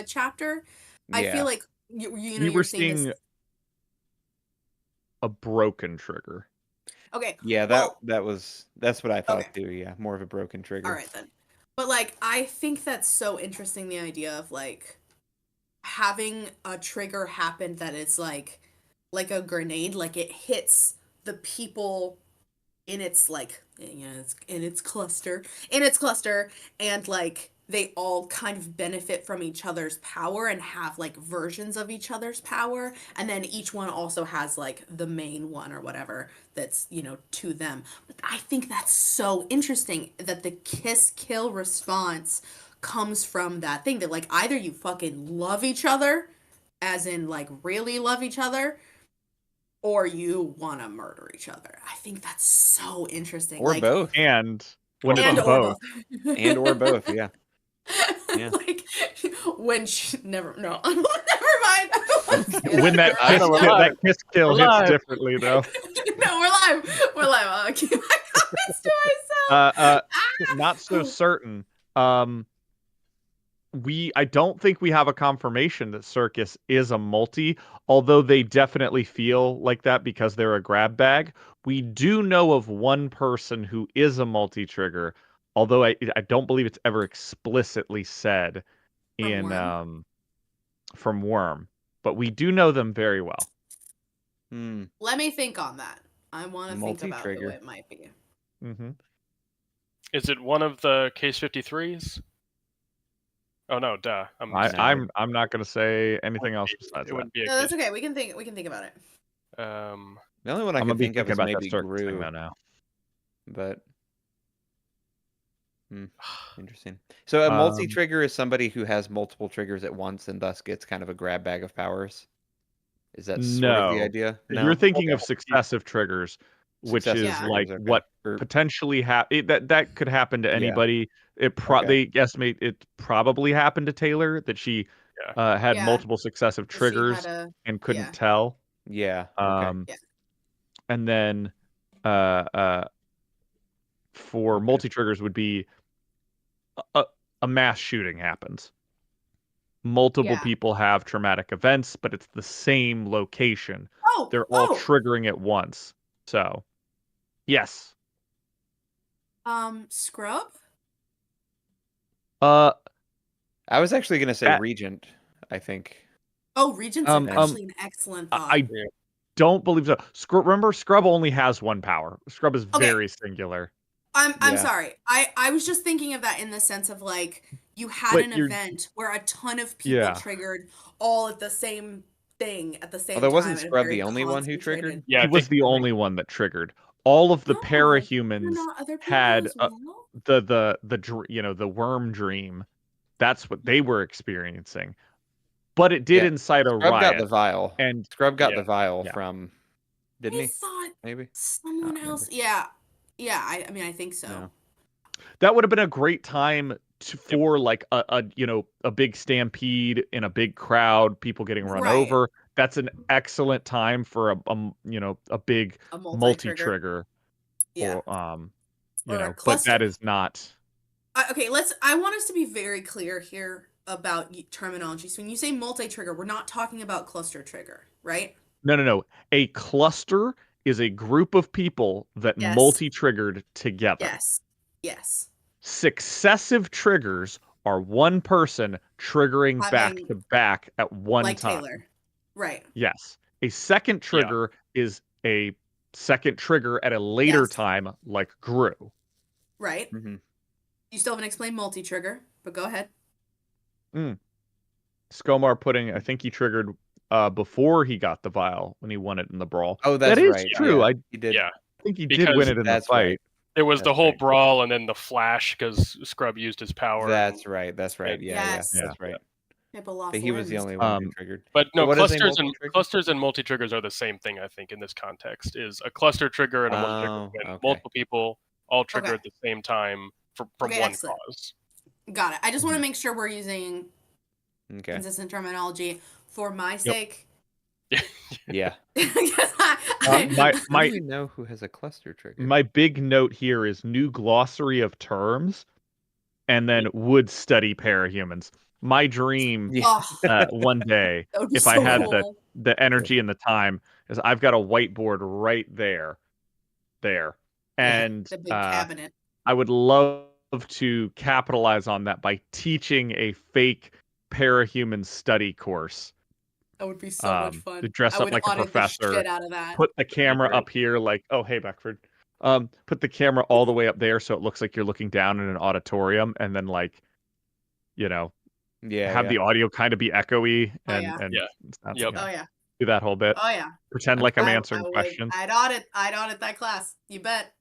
chapter. Yeah. I feel like you know we were seeing this... a broken trigger. Okay. Yeah, that's what I thought too. Yeah, more of a broken trigger. All right then. But like I think that's so interesting, the idea of like having a trigger happen that is like a grenade, like it hits the people in its like it's in its cluster and like they all kind of benefit from each other's power and have like versions of each other's power, and then each one also has like the main one or whatever that's to them. But I think that's so interesting that the kiss-kill response comes from that thing that like either you fucking love each other, as in like really love each other, or you want to murder each other. I think that's so interesting. Or like, both. And when and it's or both. And or both, yeah. Yeah. Like when never mind. When that kiss kill hits differently though. No, we're live. I'll keep my comments to myself. Not so certain. I don't think we have a confirmation that Circus is a multi, although they definitely feel like that because they're a grab bag. We do know of one person who is a multi-trigger, although I don't believe it's ever explicitly said from Worm. But we do know them very well. Let me think on that. I want to think about who it might be. Mm-hmm. Is it one of the Case 53s? Oh no, duh. I'm not going to say anything else besides that. No, that's okay. We can think about it. The only one I can think of is maybe Gru now. But interesting. So a multi-trigger is somebody who has multiple triggers at once and thus gets kind of a grab bag of powers. Is that sort of the idea? No? You're thinking of successive triggers, which is like what potentially that could happen to anybody. They estimate it probably happened to Taylor, that she had multiple successive triggers and couldn't tell. Yeah. And then for multi-triggers would be a mass shooting happens. Multiple people have traumatic events, but it's the same location. They're all triggering at once. So, yes. Scrub? I was actually going to say Regent, I think. Oh, Regent's actually an excellent thought. I don't believe so. Remember, Scrub only has one power. Scrub is very singular. I'm sorry. I was just thinking of that in the sense of like you had an event where a ton of people triggered all at the same thing at the same time. Although wasn't Scrub the only one who triggered? Yeah, he was the only one that triggered. All of the parahumans had the worm dream. That's what they were experiencing. But it did incite a riot. Scrub got the vial. And Scrub got the vial from Didn't I he? thought Maybe. someone don't else. remember. Yeah. Yeah, I mean, I think so. No. That would have been a great time for like a a big stampede in a big crowd, people getting run Right. over. That's an excellent time for a big A multi-trigger. multi-trigger. Yeah. Or Or a but cluster. that is not. Okay, I want us to be very clear here about terminology. So when you say multi-trigger, we're not talking about cluster trigger, right? No. A cluster is a group of people that Yes. multi-triggered together. Yes. Successive triggers are one person triggering back Having- to back at one Like time. Taylor. Right. Yes. A second trigger is a second trigger at a later Yes. time, like Gru. Right. Mm-hmm. You still haven't explained multi-trigger, but go ahead. Skomar I think he triggered before he got the vial when he won it in the brawl. Oh, that's that is right. true. Yeah, I he did. Yeah. think he Because did win it in the that's fight. right. There was the That's whole right. brawl and then the flash because Scrub used his power. That's right. That's right. and- Yeah, Yes. that's right. People lost But he was the limbs. only one who triggered. But no, what is a clusters and multi-triggers are the same thing, I think, in this context. Is a cluster trigger and a multi-trigger when okay. multiple people all trigger Okay. at the same time from Okay, one excellent. cause. Got it. I just want to make sure we're using Okay. consistent terminology for my sake. Yeah. Because How My do we know who has a cluster trigger? my big note here is new glossary of terms, and then would study parahumans. My dream Yeah. Oh, one day, that would be if so I had cool. the energy and the time, is I've got a whiteboard right there, and The big cabinet. I would love to capitalize on that by teaching a fake parahuman study course. That would be so much fun. To dress I up would like a audit the professor, shit out of that. put the camera great. up here, like, oh hey Beckford, put the camera all the way up there so it looks like you're looking down in an auditorium, and then like, have the audio kind of be echoey and yeah. and Yeah. sounds- Yep. Oh yeah. do that whole bit. Oh yeah. Pretend like I'm I answering would- questions. I'd audit that class. You bet.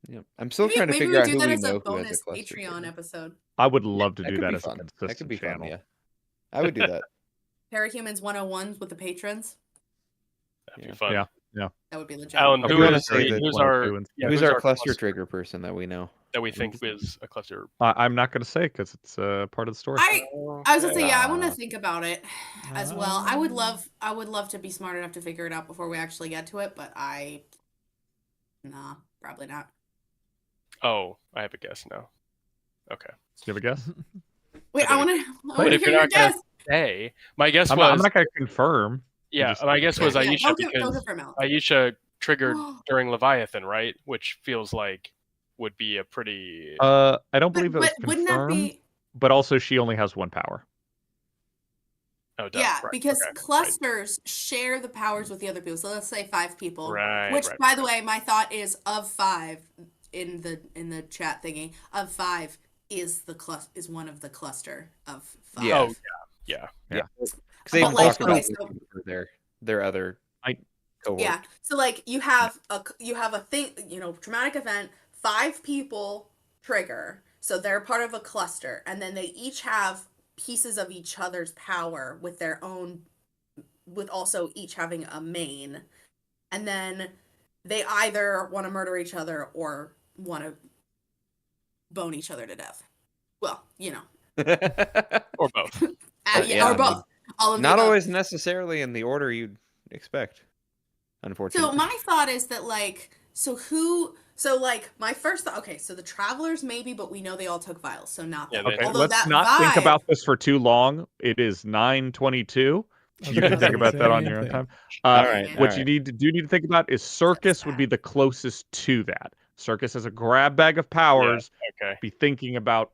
Yeah. I'm still Maybe, trying to maybe figure we out do who that we as a know who has a bonus cluster Patreon trigger. episode. I would love to That do could that be as a fun. consistent That could be channel. fun. Yeah. I would do that. Parahumans 101s with the patrons. That'd be Yeah. fun. Yeah. That would be legit. Alan, I who wanna is say that who's 102 and yeah, Who's our cluster cluster trigger person that we know? that we think is a cluster? I'm not going to say because it's part of the story. I was gonna say, yeah, I want to Ah. think about it as well. I would love to be smart enough to figure it out before we actually get to it, but nah, probably not. Oh, I have a guess now. Okay. Do you have a guess? Wait, I want to But if hear you're your not gonna guess. say, my guess I'm was not going to confirm. yeah. just- My guess was Yeah, Aisha don't because confirm Alex. Aisha triggered during Leviathan, right? Which feels like would be a pretty. I don't believe it was But wouldn't that confirmed, be? but also she only has one power. Oh, duh, Yeah, right, because okay, clusters share the powers with the other people. So let's say 5 people. Right, Which, right, by the way, my thought is of 5 in the chat thingy. Of 5 is one of the cluster of 5. Yeah. Oh yeah. Because they But even like, talk about okay, so- looking for their other cohort. Yeah. So like you have a thing, traumatic event, 5 people trigger. So they're part of a cluster, and then they each have pieces of each other's power with their own, with also each having a main. And then they either want to murder each other or want to bone each other to death. Well, Or both. yeah, or I both. All of the Not above. always necessarily in the order you'd expect, unfortunately. So my thought is that my first thought, okay, so the travelers maybe, but we know they all took vials, so not Yeah, them. they- Okay, Although let's that not think vibe- about this for too long. It is 9:22. You can think about that on your own time. All right. Yeah. What all you right. need to think about is Circus would be the closest to that. Circus has a grab bag of powers. Okay. Be thinking about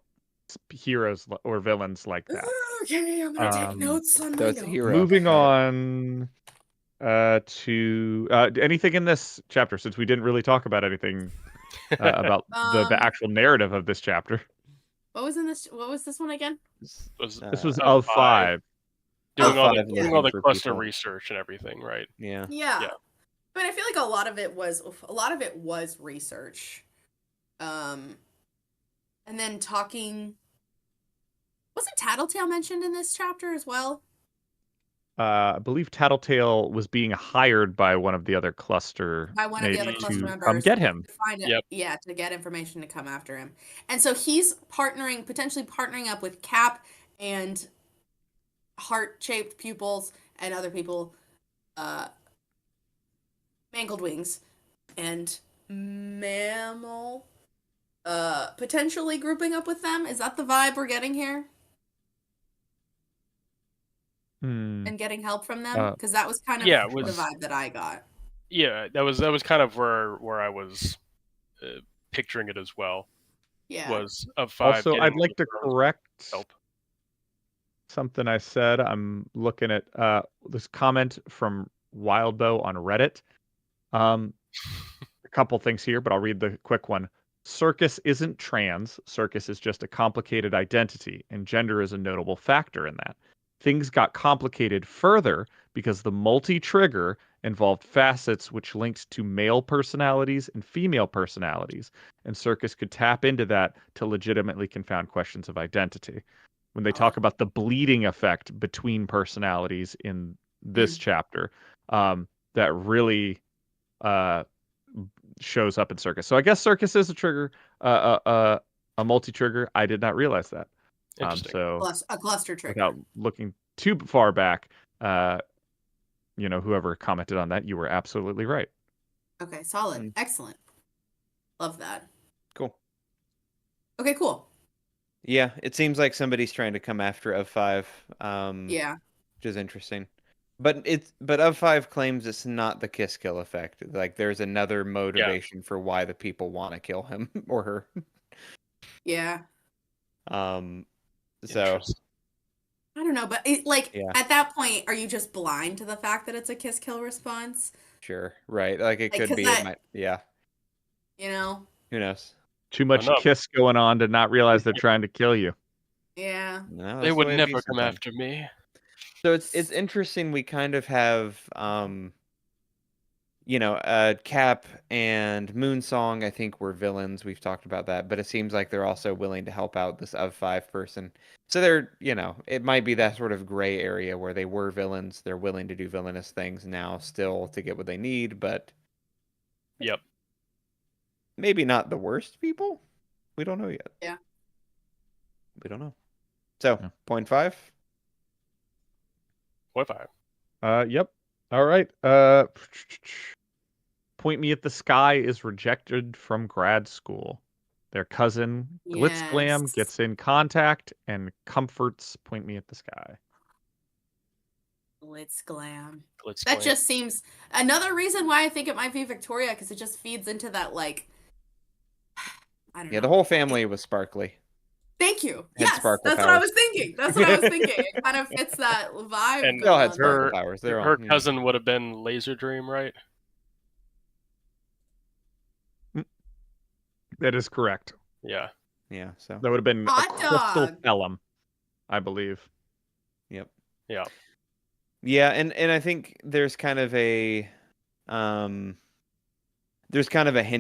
heroes or villains like that. Okay, I'm gonna take notes on So my it's a notes. hero. Moving All right. on to anything in this chapter, since we didn't really talk about anything about the actual narrative of this chapter. What was this one again? This was of of 5. 5. Doing all five the looking doing all the for cluster people. research and everything, right? Yeah. Yeah. Yeah. But I feel like a lot of it was research. And then talking. Wasn't Tattletale mentioned in this chapter as well? I believe Tattletale was being hired by one of the other cluster by one of the other mates cluster to members come get him. to find it. Yep. Yeah, to get information to come after him. And so he's potentially partnering up with Cap and heart-shaped pupils and other people, mangled wings, and mammal, potentially grouping up with them. Is that the vibe we're getting here? And getting help from them? Because that was kind of Yeah, it the was- vibe that I got. Yeah, that was kind of where I was picturing it as well. Yeah. Was of 5. Also, getting I'd like to heroes correct help. something I said. I'm looking at this comment from Wildbow on Reddit. A couple things here, but I'll read the quick one. Circus isn't trans. Circus is just a complicated identity, and gender is a notable factor in that. Things got complicated further because the multi-trigger involved facets which linked to male personalities and female personalities, and Circus could tap into that to legitimately confound questions of identity. When they talk about the bleeding effect between personalities in this chapter, that really shows up in Circus. So I guess Circus is a trigger, a multi-trigger. I did not realize that. Interesting. So A cluster trigger. without looking too far back, whoever commented on that, you were absolutely right. Okay, solid. Excellent. Love that. Cool. Okay, cool. Yeah, it seems like somebody's trying to come after of 5. Yeah. Which is interesting. But of 5 claims it's not the kiss kill effect. Like there's another motivation for why the people want to kill him or her. Yeah. So Interesting. I don't know, but at that point, are you just blind to the fact that it's a kiss kill response? sure, right. Like it could 'cause be. that- It might, yeah. You know? Who knows? Too much Enough. kiss going on to not realize they're trying to kill you. Yeah. No, that's They the would way it be never come sometimes. after me. So it's interesting. We kind of have Cap and Moonsong, I think, were villains. We've talked about that, but it seems like they're also willing to help out this of 5 person. So they're, it might be that sort of gray area where they were villains. They're willing to do villainous things now still to get what they need, but Yep. maybe not the worst people. We don't know yet. Yeah. We don't know. So, Yeah. 0.5. 0.5. Yep. All right. Point Me at the Sky is rejected from grad school. Their cousin Glitzglam Yes. gets in contact and comforts Point Me at the Sky. Glitz glam. Glitz That glam. just seems another reason why I think it might be Victoria, because it just feeds into that I don't know. Yeah, the whole family was sparkly. Thank you. Had Yes, sparkle that's what I powers. was thinking. That's what I was thinking. It kind of fits that vibe. And They all had going sparkle on. powers. They're Her all, cousin would have been Laser Dream, right? That is correct. Yeah. Yeah, so. That would have been Hot a Crystal dog. Pelham, I believe. Yep. Yeah. Yeah, and I think there's kind of a hint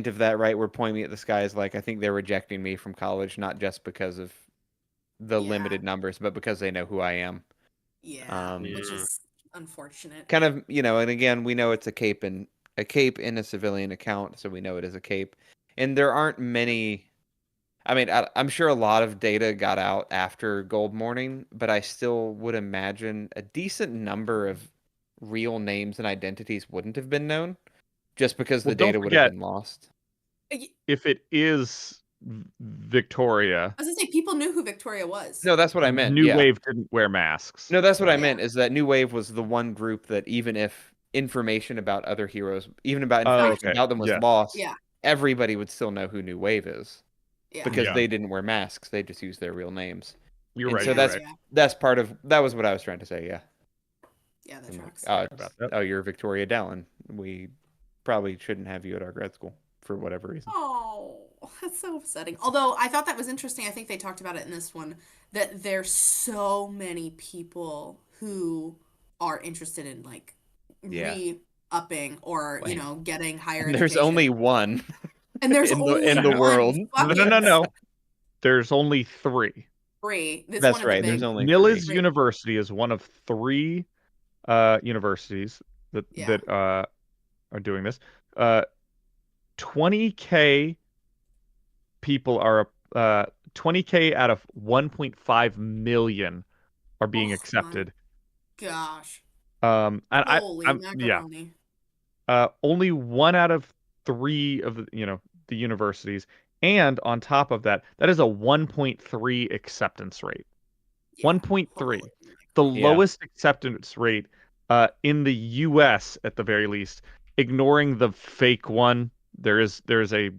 of that, right? Where Point Me at the Sky is like, I think they're rejecting me from college, not just because of the Yeah. limited numbers, but because they know who I am. Yeah, which Mm. is unfortunate. Kind of, and again, we know it's a cape in a civilian account, so we know it is a cape. And there aren't many. I mean, I'm sure a lot of data got out after Gold Morning, but I still would imagine a decent number of real names and identities wouldn't have been known, just because Well, the don't data would have forget- been lost. If it is Victoria, I was gonna say people knew who Victoria was. No, that's what I meant. New yeah. Wave didn't wear masks. No, that's what I Yeah. meant. Is that New Wave was the one group that even if information about other heroes, even about Oh, information okay. about them was Yeah. lost, Yeah. everybody would still know who New Wave is Yeah. because Yeah. they didn't wear masks. They just used their real names. You're And right. so you're that's- right. yeah. That's part of that was what I was trying to say. Yeah. Yeah, that tracks. about that. Oh, you're Victoria Dallin. We probably shouldn't have you at our grad school for whatever reason. Oh, that's so upsetting. Although I thought that was interesting. I think they talked about it in this one that there's so many people who are interested in Yeah. re-upping or getting higher And there's education. only one. And there's in the- only in the one world. fucking No. There's only 3. Free. It's That's one of the right. big- There's only Nilla's three. University is one of 3 universities that Yeah. are doing this. 20K people are 20K out of 1.5 million are being Oh, accepted. Gosh. And Holy yeah, macaroni. only 1 out of 3 of the universities, and on top of that, that is a 1.3 acceptance rate. Yeah. 1.3, Holy the macaroni. Yeah. lowest acceptance rate in the U.S. at the very least, ignoring the fake one. There's a,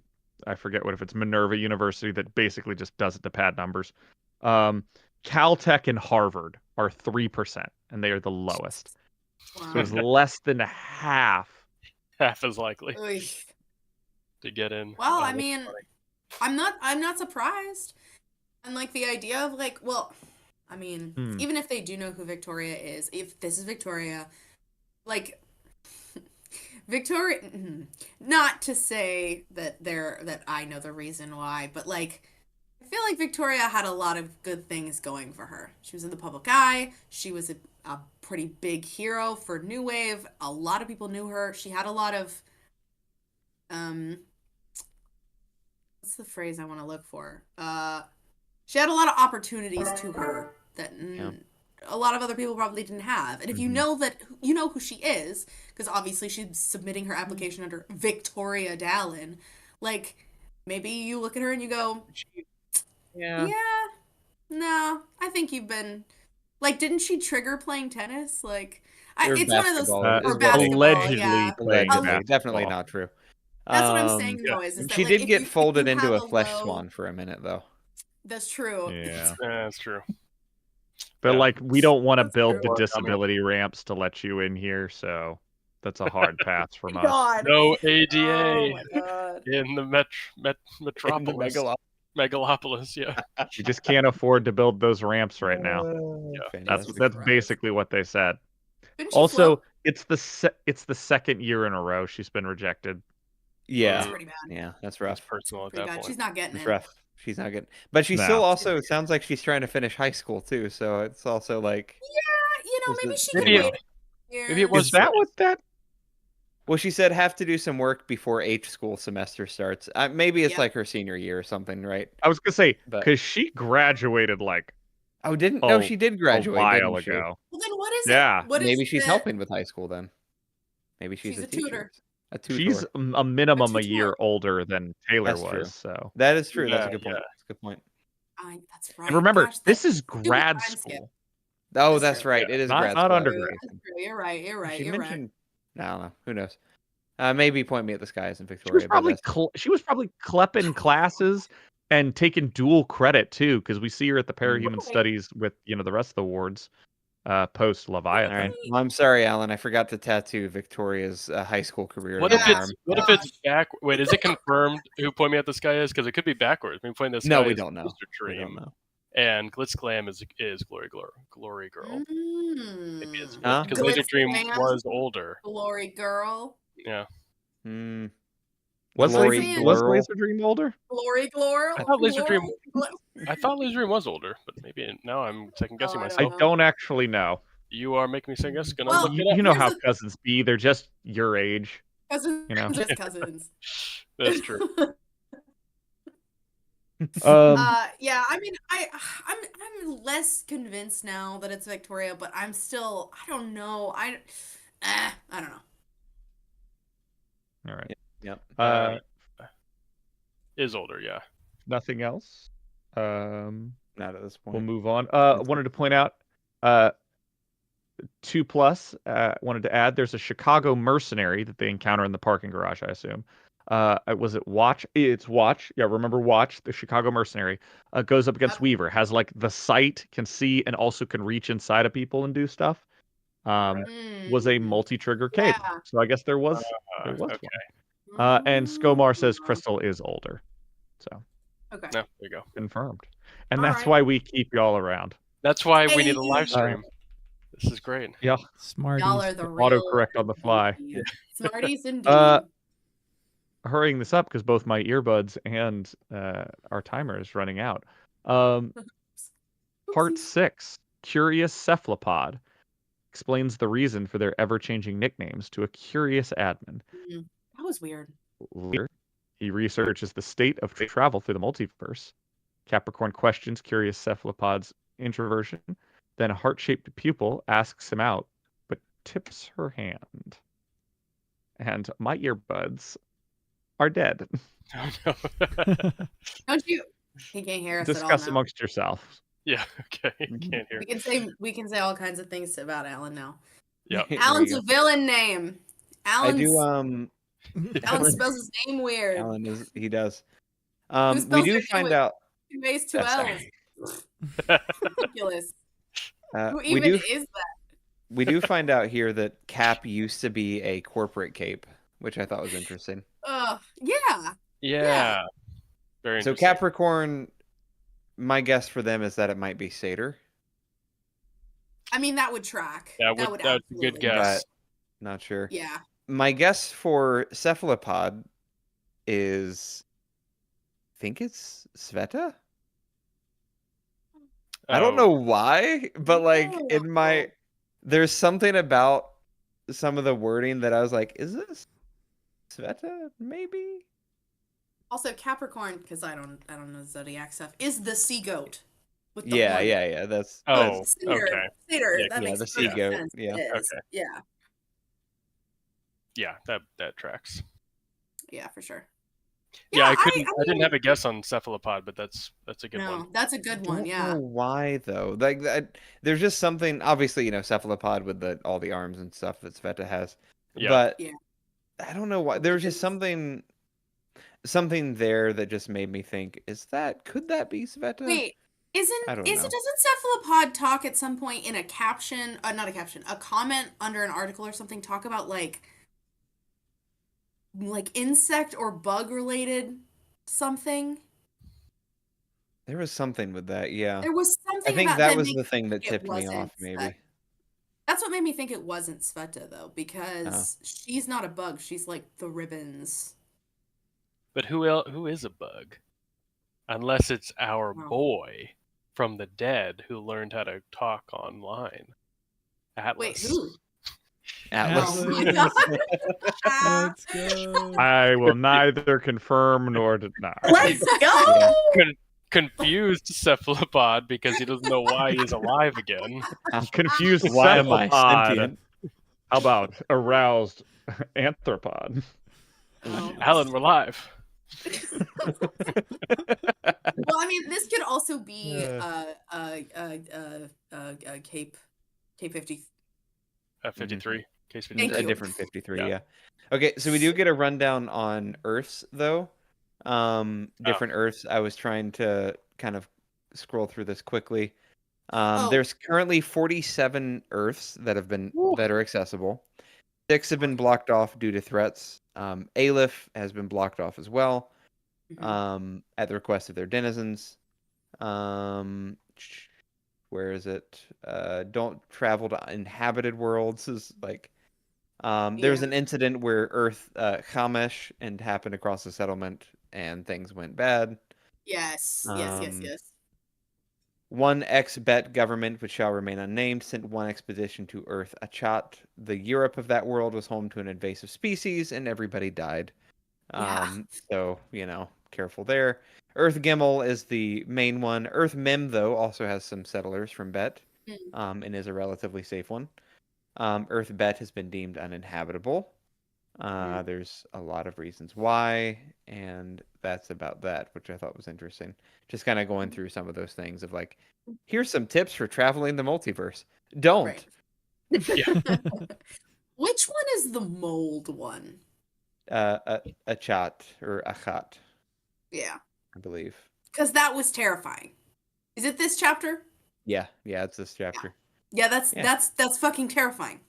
I forget what, if it's Minerva University that basically just does it to pad numbers. Caltech and Harvard are 3%, and they are the lowest. So it's Wow. less than half. Half as likely Oy. to get in. Well, Oh, I that's mean, funny. I'm not surprised. And like the idea of like, well, I mean, Hmm. even if they do know who Victoria is, if this is Victoria, like Victoria, not to say that I know the reason why, but like I feel like Victoria had a lot of good things going for her. She was in the public eye. She was a pretty big hero for New Wave. A lot of people knew her. She had a lot of what's the phrase I want to look for? She had a lot of opportunities to her that Yeah. a lot of other people probably didn't have. And if you Mhm. know that you know who she is, because obviously she's submitting her application under Victoria Dallin, like maybe you look at her and you go, Yeah. yeah, no, I think you've been like, didn't she trigger playing tennis? Like, Or it's one of those basketball. It or was one of the- basketball, Allegedly yeah. playing Allegedly. Definitely basketball. not true. That's what I'm saying Yeah. though, is that She like did get if folded you into have a a flesh low, swan for a minute, though. that's true. Yeah. Yeah, that's true. But Yeah. like, we don't want to That's build true. the Or disability ramps to let you in here, so that's a hard pass from us. God. No Oh ADA my God. in the In the metropolis. Megalopolis, yeah. You just can't afford to build those ramps right now. That's Fantastic. basically what they said. Couldn't she Also, float? it's the second year in a row she's been rejected. Yeah. That's pretty bad. Yeah, that's It's rough. personal at Pretty that bad. point. She's not getting It's it. rough. She's not good. But she No. still also, it sounds like she's trying to finish high school, too. So it's also like. Yeah, There's maybe the- she maybe can it- wait a year. maybe it was Is that what that? Well, she said have to do some work before H school semester starts. Maybe it's Yep. like her senior year or something, right? I was gonna say, But- because she graduated like Oh, didn't? No, she did a graduate, while didn't she? ago. Well, then what is Yeah. it? What is Maybe she's the- helping with high school then. Maybe she's She's a a teacher. tutor. A tutor. She's a minimum a tutor. year older than Taylor That's true. was. So, That is true. That's a Yeah, good point. yeah. That's a good point. That's right. and remember, Gosh, this that is grad time skip. school. Oh, That's that's true. right. Yeah. It is Not- grad not school. undergrad. That's true. You're right. You're right. She You're right. mentioned. I don't know. Who knows? Maybe point me at the skies in She was Victoria. probably But that's- she was probably klepping classes and taking dual credit too, because we see her at the Parahuman Right. Studies with the rest of the awards post all Leviathan. right. Well, I'm sorry, Alan. I forgot to tattoo Victoria's high school career. What on if my Yeah. arm. it's what if it's back? Wait, is it confirmed who Point Me at the Sky is? Because it could be backwards. I mean, Point Me at the Sky No, we is don't know. Mr. We don't Dream, know. and Glitz Glam is Glory Girl. Maybe it's Huh? because Glitz Laser Dream Glam. was older. Glory girl. Yeah. Hmm. Was Glory Saying- was Glurl. Laser Dream older? Glory glory. I thought Laser Dream- Glory. I thought Laser Dream was older, but maybe now I'm second guessing I myself. I don't actually know. You are making me second guess. Gonna Well, look it You up. know Here's how the- cousins be. They're just your age. Cousins, You know. just cousins. That's true. Yeah, I mean, I'm less convinced now that it's Victoria, but I'm still, I don't know. I don't know. All right. Yep. Is older, yeah. Nothing else. Not at this point. We'll move on. Wanted to point out 2+. Wanted to add there's a Chicago mercenary that they encounter in the parking garage, I assume. Was it Watch? It's Watch. Yeah, remember Watch, the Chicago mercenary, goes up against Yep. Weaver, has like the sight, can see, and also can reach inside of people and do stuff. Was a multi-trigger cape. Yeah. So I guess there was Okay. one. And Skomar says Mm. Crystal is older. So Okay. No, there you go. confirmed. And All that's right. why we keep y'all around. That's why we need a Hey. live stream. This is great. Yeah. Smarties. Y'all are the real Autocorrect on the fly. MVPs. Smarties indeed. Hurrying this up because both my earbuds and our timer is running out. Part Oopsies. 6, Curious Cephalopod. explains the reason for their ever-changing nicknames to a curious admin. That was weird. Later, he researches the state of travel through the multiverse. Capricorn questions curious cephalopod's introversion. Then a heart-shaped pupil asks him out, but tips her hand. And my earbuds are dead. Oh, no. Don't you? He can't hear us at all Discuss now. amongst yourselves. Yeah, okay. Can't hear. We can say all kinds of things about Alan now. Yep. There Alan's you a go. villain name. I do. Alan spells his name weird. Alan he does. Who We spells do their find name out. with 2 A's, 2 That's L's? Ridiculous. Who we even do. is that? We do find out here that Cap used to be a corporate cape, which I thought was interesting. Yeah. Yeah. Very So interesting. Capricorn, my guess for them is that it might be Satyr, I mean, that would track. That would be a good absolutely- guess. but not sure. Yeah. My guess for Cephalopod is, I think it's Sveta. I don't know why, but like in my, there's something about some of the wording that I was like, is this Sveta? Maybe. Also, Capricorn, because I don't know zodiac stuff, is the sea goat. With the Yeah, horn. yeah. That's Oh, Satyr, okay. Satyr, Yeah, that yeah, makes the sea perfect goat, sense. yeah. It is. Okay. Yeah. Yeah, that tracks. Yeah, for sure. Yeah, I mean, didn't have a guess on cephalopod, but that's a good no, one. that's a good one. don't Yeah. know why though. Like that, there's just something. Obviously, Cephalopod with all the arms and stuff that Sveta has. Yeah. But Yeah. I don't know why. There was just something there that just made me think: could that be Sveta? Wait, I don't know. doesn't Cephalopod talk at some point in a caption? Not a caption, a comment under an article or something. Talk about like insect or bug related something. There was something with that. Yeah, There was something. I think about that that was made the thing that it tipped me wasn't off. Maybe. That's what made me think it wasn't Sveta though, because she's not a bug. She's like the ribbons. But who is a bug? Unless it's our Oh. boy from the dead who learned how to talk online. Atlas. Wait, who? Atlas. Oh my god! Let's go. I will neither confirm nor deny. Let's go! Confused cephalopod because he doesn't know why he's alive again. Confused Why am I cephalopod. sentient? How about aroused anthropod? Oh. Alan, we're live. Well, I mean, this could also be Cape 50. 53. Case Thank 53. A you. different 53. Yeah. Yeah. Okay, so we do get a rundown on Earths though. Different Earths. I was trying to kind of scroll through this quickly. There's currently 47 Earths that are accessible. 6 have been blocked off due to threats. Aleph has been blocked off as well. At the request of their denizens. Where is it? Don't travel to inhabited worlds is like. There was an incident where Earth Chamesh and happened across the settlement, and things went bad. Yes. One ex-Bet government, which shall remain unnamed, sent one expedition to Earth Achat. The Europe of that world was home to an invasive species, and everybody died. So, careful there. Earth Gimel is the main one. Earth Mem, though, also has some settlers from Bet, and is a relatively safe one. Earth Bet has been deemed uninhabitable. There's a lot of reasons why, and that's about that, which I thought was interesting. Just kind of going through some of those things of like, here's some tips for traveling the multiverse. Don't. Right. Which one is the mold one? Achat or Achat, Yeah. I believe. Because that was terrifying. Is it this chapter? Yeah, it's this chapter. Yeah, that's fucking terrifying.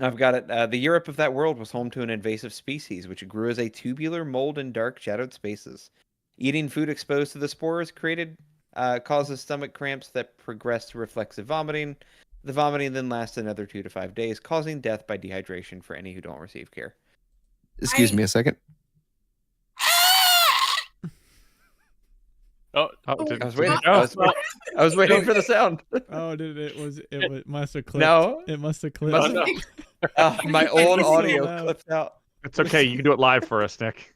I've got it. The Europe of that world was home to an invasive species, which grew as a tubular mold in dark, shadowed spaces. Eating food exposed to the spores causes stomach cramps that progress to reflexive vomiting. The vomiting then lasts another 2 to 5 days, causing death by dehydration for any who don't receive care. Excuse me a second. Oh, Oh, did- I was waiting. Oh, I was waiting for the sound. Oh, it must have clipped. No. It must have clipped. Must no. My old It's so audio loud. clipped out. it's okay. You can do it live for us, Nick.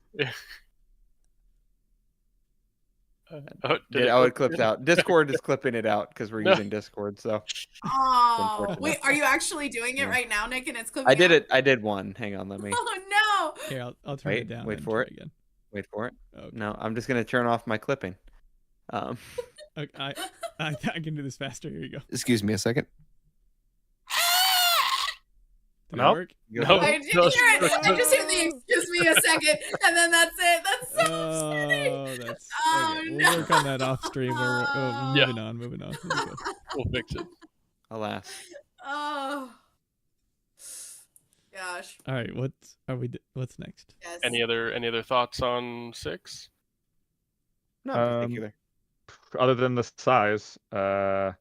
Oh, It clipped out. Discord is clipping it out because we're No. using Discord. So Oh, unfortunate. wait, are you actually doing it Yeah. right now, Nick? And it's clipping I did out? it. I did one. Hang on, let me Oh no! Here, I'll turn it down. wait and for try it. again. wait for it. Okay. No, I'm just gonna turn off my clipping. Okay, I can do this faster. Here you go. Excuse me a second. Did Nope. that work? No. I didn't hear it. I just hear the excuse me a second, and then that's it. That's so upsetting. Oh, that's. Oh, Okay. no. We'll work on that off stream. Yeah. Moving on. Here we go. We'll fix it. Alas. Oh. Gosh. All right. What's next? Yes. Any other thoughts on 6? Not particular. Other than the size. And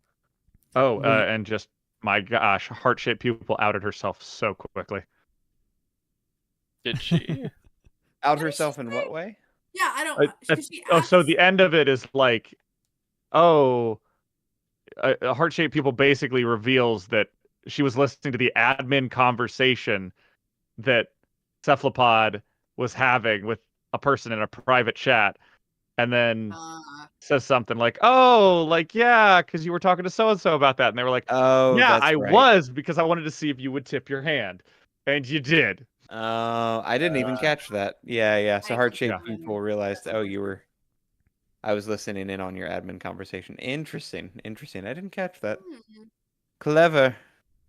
just my gosh, heart-shaped pupil outed herself so quickly. Did she? Out What did herself she in say? what way? Yeah, I don't. She So asks- the end of it is like, a heart-shaped pupil basically reveals that she was listening to the admin conversation that Cephalopod was having with a person in a private chat, and then says something like, "Oh, like yeah, because you were talking to so and so about that," and they were like, Oh, "Yeah, that's I right. was because I wanted to see if you would tip your hand, and you did." Oh, I didn't even catch that. Yeah. So I heart-shaped didn't. people realized, oh, you were. I was listening in on your admin conversation. Interesting. I didn't catch that. Hmm. Clever.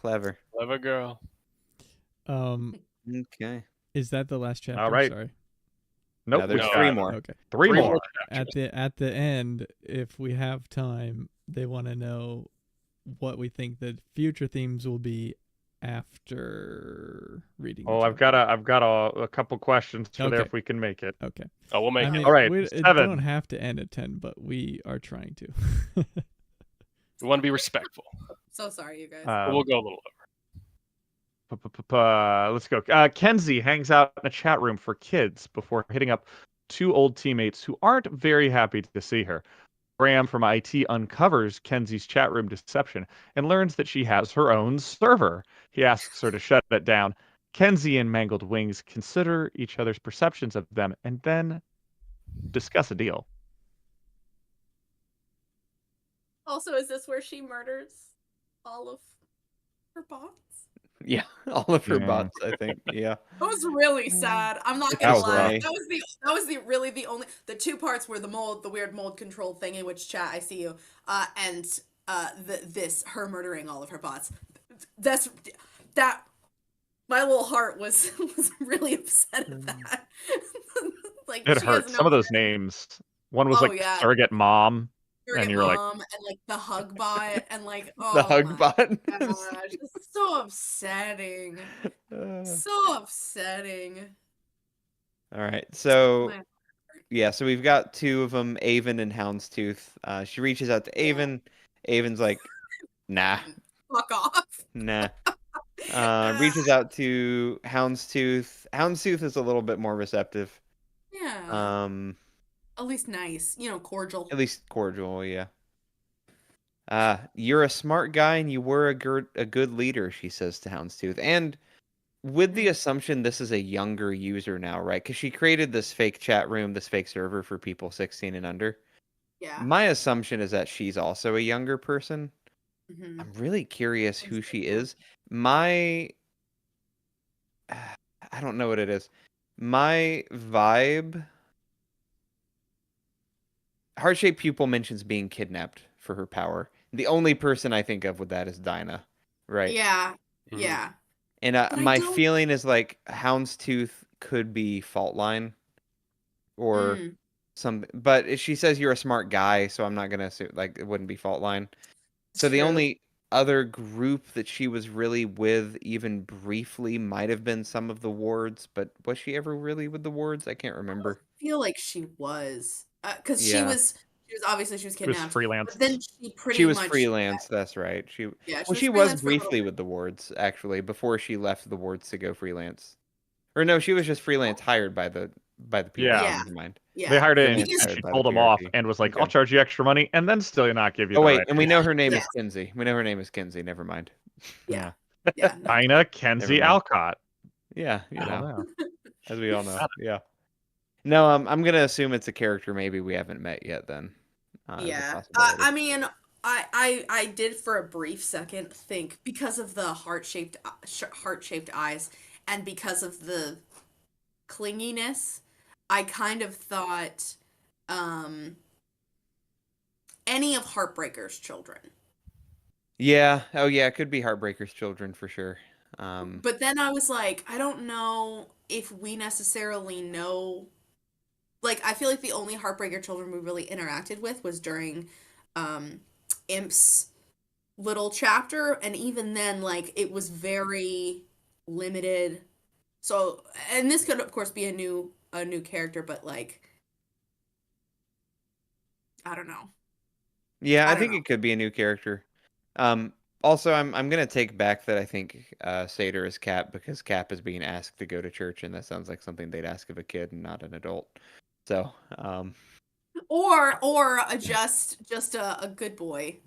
Clever girl. Okay. Is that the last chapter? All right. Sorry. Nope, No, there's we've 3 got more. Okay. three Three more. more At the end, if we have time, they want to know what we think the future themes will be after reading. Oh, the I've chapter. got a couple questions for there Okay. if we can make it. Okay. Oh, we'll make I it. mean, All right, it 7. don't have to end at 10, but we are trying to. We want to be respectful. So sorry, you guys. But we'll go a little over. Let's go. Kenzie hangs out in a chat room for kids before hitting up 2 old teammates who aren't very happy to see her. Graham from IT uncovers Kenzie's chat room deception and learns that she has her own server. He asks her to shut it down. Kenzie and Mangled Wings consider each other's perceptions of them and then discuss a deal. Also, is this where she murders all of her bots? Yeah, all of her Yeah. bots, I think. Yeah. That was really sad. I'm not That gonna was lie. funny. That was the only the 2 parts were the weird mold control thing, in which chat I see you, and this her murdering all of her bots. That my little heart was really upset at that. Like It she hurt. has no Some of those names. One was Oh, like yeah. surrogate mom. surrogate and you're like- mom and like the hug bot and like The hug my bot. gosh, it's so upsetting. So upsetting. All right. So My- yeah, so we've got 2 of them, Avon and Houndstooth. She reaches out to Avon. Avon's like, nah. Fuck off. Nah. Reaches out to Houndstooth. Houndstooth is a little bit more receptive. Yeah. At least nice, cordial. At least cordial, yeah. You're a smart guy and you were a good leader, she says to Houndstooth. And with the assumption this is a younger user now, right? Because she created this fake chat room, this fake server for people 16 and under. Yeah. My assumption is that she's also a younger person. Mhm. I'm really curious who she Exactly. is. I don't know what it is. My vibe. Heart-shaped pupil mentions being kidnapped for her power. The only person I think of with that is Dinah, right? Yeah. Mhm. Yeah. And But I my don't- feeling is like Houndstooth could be Faultline or Mm. some. But she says you're a smart guy, so I'm not gonna assume like it wouldn't be Faultline. So the True. only other group that she was really with, even briefly, might have been some of the wards. But was she ever really with the wards? I can't remember. I feel like she was, because Yeah. she was obviously she was It was kidnapped. freelance. But then she pretty She was much freelance. That's right. She Yeah, well, she was freelance for a little briefly bit. with the wards actually before she left the wards to go freelance. Or no, she was just freelance hired by the people. Yeah. Yeah. Never mind. Yeah. They hired an Getting Because- intern. hired She by told the him off PRP. and was like, Okay. "I'll charge you extra money and then still not give you." Oh the wait, right and we know her name Yeah. is Kinsey. We know her name is Kinsey. Never mind. Yeah. Yeah. No. Ina Kenzie Never mind. Alcott. Yeah, you I don't know, know. as we all know. Yeah. No, I'm gonna assume it's a character maybe we haven't met yet. Then. As a Yeah. possibility. I mean, I did for a brief second think because of the heart-shaped eyes and because of the clinginess, I kind of thought any of Heartbreaker's children. Yeah. Oh yeah, it could be Heartbreaker's children for sure. But then I was like, I don't know if we necessarily know. Like, I feel like the only Heartbreaker children we really interacted with was during Imp's little chapter, and even then, like, it was very limited. So, and this could of course be a new character, but like, I don't know. Yeah, I I don't think know. it could be a new character. Also, I'm gonna take back that I think Seder is Cap because Cap is being asked to go to church, and that sounds like something they'd ask of a kid and not an adult. So, Or just a good boy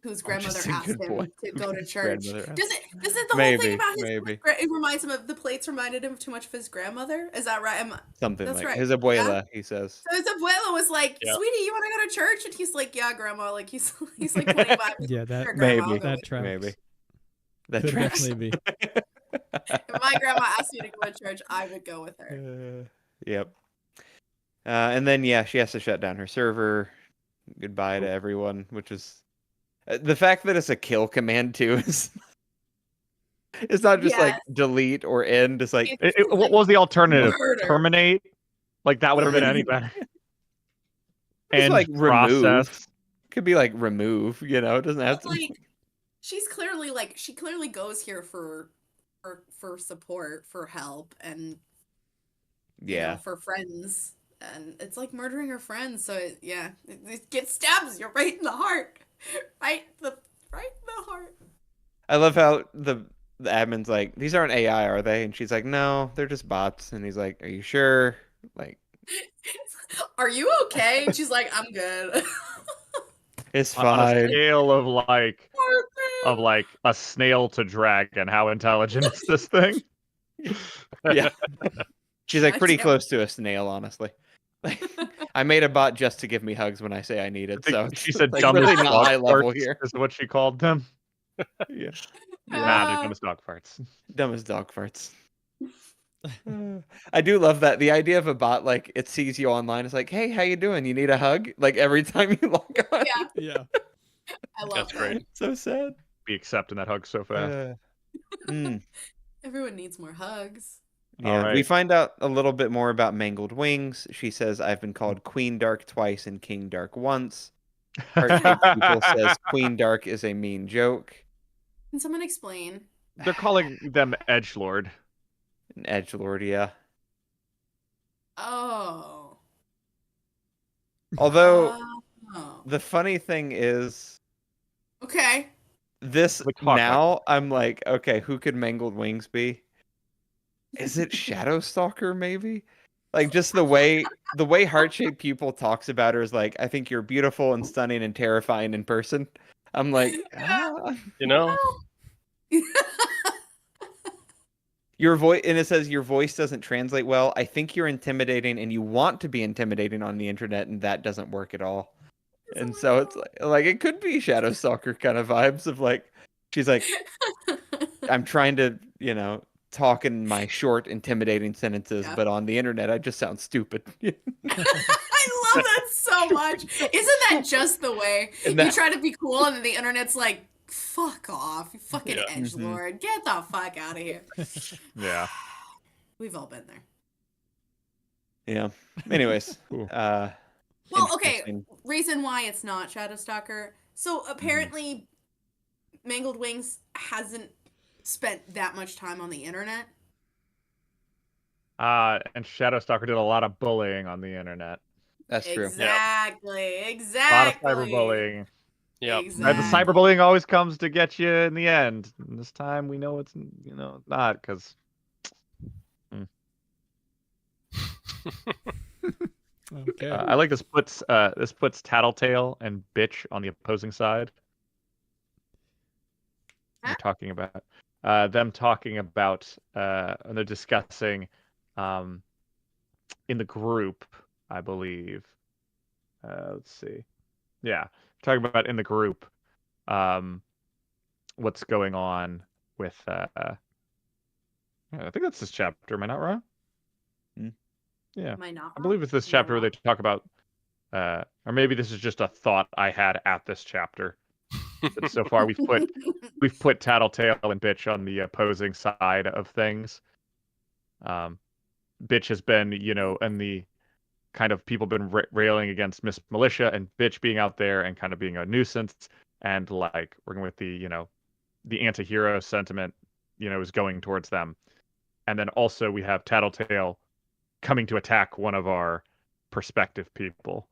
whose grandmother just a asked good him boy to go to whose church. grandmother asked- Does it the whole thing Maybe, about his maybe. it reminds him of the plates reminded him too much of his grandmother? Is that right? something That's like right. his Yeah? abuela. He says. So his abuela was like, Yeah. "Sweetie, you want to go to church?" And he's like, "Yeah, grandma." Like he's like 25. Yeah, that "Sure, grandma, I'll Maybe. go that with you." tracks. Maybe. That Could tracks. definitely be. If my grandma asked me to go to church, I would go with her. Yep. And then yeah, she has to shut down her server. Goodbye to everyone, which is the fact that it's a kill command too is it's not just like Yes. delete or end. It's like It's What was the alternative? murder. Terminate? Like that would have been any better. it's And like remove. process. Could be like remove. You know, it doesn't have But to. like, she's clearly like she clearly goes here for support, for help, and you know, Yeah. for friends. And it's like murdering her friends. So it gets stabs you right in the heart, right in the heart. I love how the admin's like, these aren't AI, are they? And she's like, no, they're just bots. And he's like, are you sure? Like, Are you okay? And she's like, I'm good. it's On a fine. scale of like a snail to dragon, how intelligent is this thing? Yeah. She's like pretty Goddamn. close to a snail, honestly. Like, I made a bot just to give me hugs when I say I need it. I So think it's she said like dumbest really not dog high level farts here. is what she called them. Yeah. Nah, they're dumbest dog farts. Dumb as dog farts. I do love that. The idea of a bot, like, it sees you online. It's like, hey, how you doing? You need a hug? Like, every time you log on. Yeah, Yeah. I love That's that. great. So sad. Be accepting that hug so fast. Mm. Everyone needs more hugs. Yeah, we Alright. find out a little bit more about Mangled Wings. She says, I've been called Queen Dark twice and King Dark once. Heart-shaped people says Queen Dark is a mean joke. Can someone explain? They're calling them edgelord. An edgelord, yeah. Oh. Although Oh. the funny thing is, Okay. this Like Hawkeye. now I'm like, okay, who could Mangled Wings be? Is it Shadowstalker maybe? Like just the way heart-shaped pupil talks about her is like, I think you're beautiful and stunning and terrifying in person. I'm like, You know? your voice, and it says your voice doesn't translate well. I think you're intimidating and you want to be intimidating on the internet, and that doesn't work at all. And so it's like it could be Shadowstalker kind of vibes of like, she's like, I'm trying to, talk in my short, intimidating sentences, Yeah. but on the internet, I just sound stupid. I love that so much. Isn't that just the way And you that- try to be cool and then the internet's like, fuck off, you fucking Yeah. edgelord, get the fuck out of here. Yeah. We've all been there. Yeah. Anyways, Ooh. Well, okay, interesting. reason why it's not Shadowstalker. So apparently, Mangled Wings hasn't spent that much time on the internet. And Shadowstalker did a lot of bullying on the internet. That's true. Exactly. A lot of Exactly. cyberbullying. Yep. And the Exactly. cyberbullying always comes to get you in the end. And this time we know it's not because Okay. I like this puts Tattletale and Bitch on the opposing side. They're Huh? talking about them talking about and they're discussing in the group, I believe. Let's see. Yeah, talking about in the group what's going on with yeah, I think that's this chapter. Am I not wrong? Yeah. Am I not I wrong? believe it's this Am I chapter where they wrong? talk about or maybe this is just a thought I had at this chapter. But so far we've put Tattletale and Bitch on the opposing side of things. Bitch has been, and the kind of people been railing against Miss Militia and Bitch being out there and kind of being a nuisance and like working with the anti-hero sentiment, is going towards them. And then also we have Tattletale coming to attack one of our perspective people.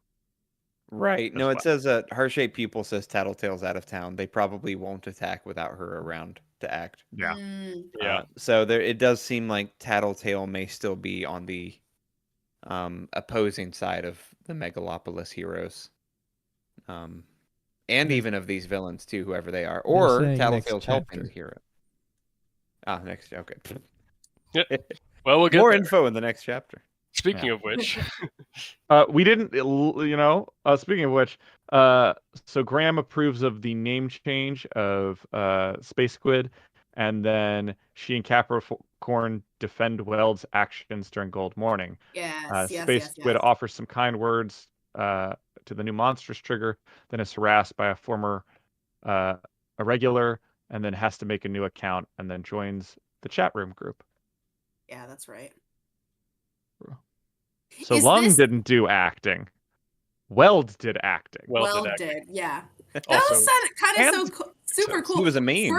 Right. as No, it well. says Heart-Shaped People says Tattletale's out of town. They probably won't attack without her around to act. Yeah. Yeah. So there, it does seem like Tattletale may still be on the opposing side of the Megalopolis heroes. And They're- even of these villains too, whoever they are. They're Or saying next Tattletale's helping chapter. hero. Ah, next. Okay. Well, we'll get More there. info in the next chapter. Speaking of which, We didn't, speaking of which, so Graham approves of the name change of Space Squid, and then she and Capricorn defend Weld's actions during Gold Morning. Yes, Space Squid yes. offers some kind words to the new monstrous trigger, then is harassed by a former irregular, and then has to make a new account, and then joins the chat room group. Yeah, that's right. So Is Lung this- didn't do acting. Weld did acting. Weld Well did did, yeah. That Also, was kind of and super cool. He was a meme.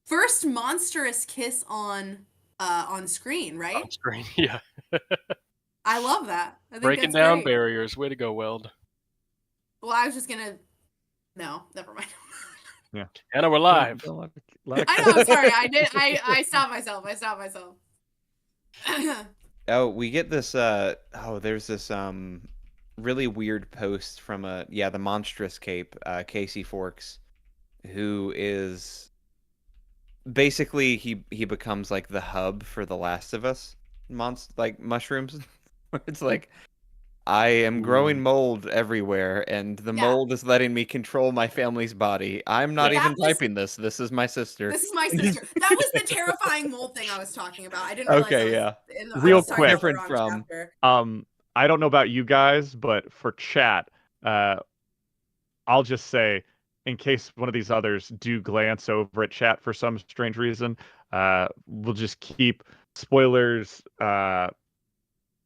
First monstrous kiss on screen, right? on screen. Yeah. I love that. I think Breaking that's down great. barriers. Way to go, Weld. Well, I was just gonna. No, never mind. Anna, we're live. I know. I'm sorry. I did. I stopped myself. Oh, we get this there's this really weird post from the monstrous cape, Casey Forks, who is basically he becomes like the hub for The Last of Us like mushrooms. It's like I am growing mold everywhere, and the Yeah. mold is letting me control my family's body. I'm not Yeah. even That was- typing this. This is my sister. This is my sister. That was the terrifying mold thing I was talking about. I didn't realize. Okay, I was yeah. in the, Real I was talking about the quick. wrong Different chapter. I don't know about you guys, but for chat, I'll just say, in case one of these others do glance over at chat for some strange reason, we'll just keep spoilers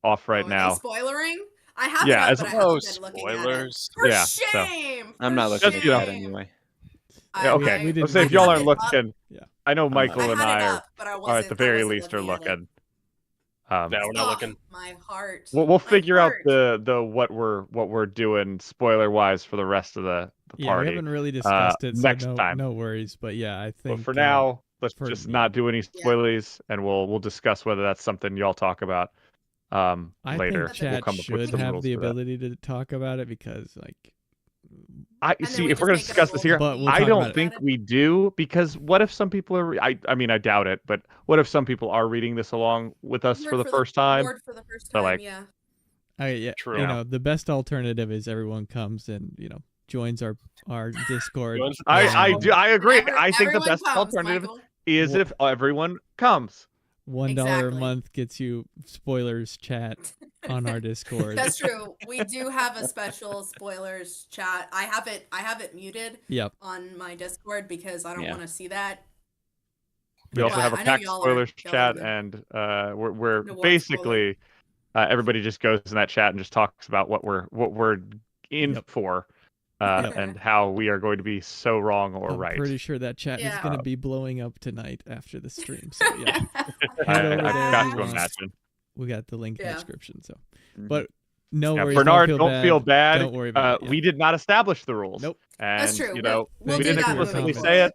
off right Are now. they spoilering? I have Yeah, it as up, but I Oh, haven't been looking at it. spoilers. For Yeah, so- shame! I'm For not looking Just, at you know- that anyway. Yeah, okay. We didn't Let's say if do y'all that. aren't looking, Yeah. I know not. Michael I and had I it are, up, but I at wasn't. the very I wasn't least are looking. At it. looking. No, we're not Ugh, looking. My heart. We'll My figure out heart. the what we're doing spoiler wise for the rest of the Yeah, we party. haven't really discussed it, so next no, time. no worries. But yeah, I think But for now, let's for- just not do any Yeah. spoilers, and we'll discuss whether that's something y'all talk about I later. think chat we'll come up with should some have rules the for that. ability to talk about it because, like, I And then see. we If we're just gonna make it a discuss this rule here, But we'll I talk don't about it. think we do, because what if some people are? I mean, I doubt it, but what if some people are reading this along with us for the first time? Word for the first So, time, like- yeah. yeah, True. you know, the best alternative is everyone comes and joins our Discord. Joins the I Discord. I agree. Every- I think the everyone best comes, alternative Michael. is if everyone comes. $1 Exactly. a month gets you spoilers chat on our Discord. That's true. We do have a special spoilers chat. I have it muted Yep. on my Discord because I don't Yeah. want to see that. We also But have a I know pack y'all are- spoilers y'all are chat, good. and we're No war basically everybody just goes in that chat and just talks about what we're in Yep. for, Yep. and how we are going to be so wrong or I'm right. pretty sure that chat is Yeah. going to be blowing up tonight after the stream. So yeah, I, head over I've there got if to you want. imagine. We got the link in the Yeah. description. So, Mhm. but no Yeah, worries. Bernard, don't feel bad. Don't worry about it. We did not establish the rules. Nope. And, That's true. You know, We'll we do didn't that moving explicitly forward. say it.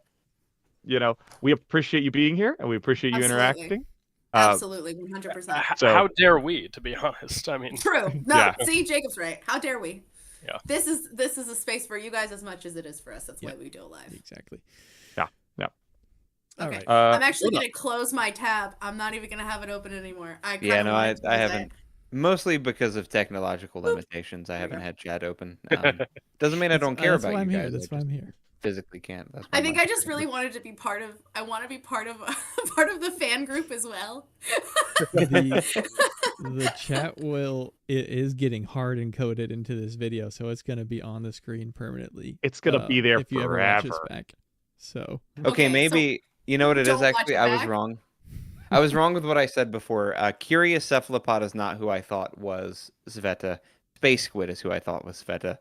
You know, we appreciate you being here, and we appreciate you Absolutely. interacting. Absolutely, 100%. So- How dare we? To be honest, I mean, True. No, Yeah. see, Jacob's right. How dare we? Yeah. This is a space for you guys as much as it is for us. That's why we do it live. Exactly. Yeah. All Okay. right. I'm actually gonna close my tab. I'm not even gonna have it open anymore. I haven't. Mostly because of technological limitations, I haven't had chat open. Doesn't mean I don't care about you guys. That's why I'm here. Physically can't. That's I think I just really wanted to be part of. I want to be part of part of the fan group as well. The chat it is getting hard encoded into this video, so it's going to be on the screen permanently. It's gonna be there if you ever watch this forever. back. So Okay, maybe you know what it is. don't watch Actually, it I was back. wrong. I was wrong with what I said before. Curious Cephalopod is not who I thought was Sveta. Space Squid is who I thought was Sveta.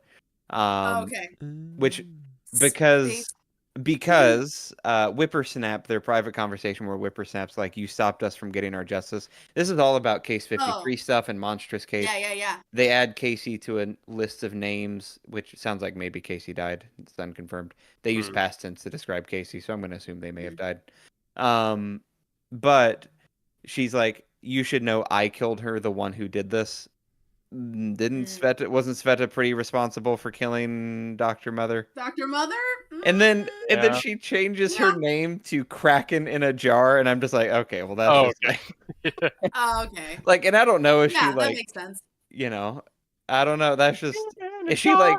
Okay. Which because Whippersnap, their private conversation where Whippersnap's like, "You stopped us from getting our justice." This is all about Case 53 stuff and Monstrous Case. Yeah. They add Casey to a list of names, which sounds like maybe Casey died. It's unconfirmed. They use past tense to describe Casey, so I'm going to assume they may have died. But she's like, "You should know I killed her, the one who did this." Wasn't Sveta pretty responsible for killing Dr. Mother? Dr. Mother? And then Yeah. she changes her name to Kraken in a jar, and I'm just like, okay, well that's just Okay. like, and I don't know if Yeah, she that like, makes sense. you know, I don't know. That's just is she like?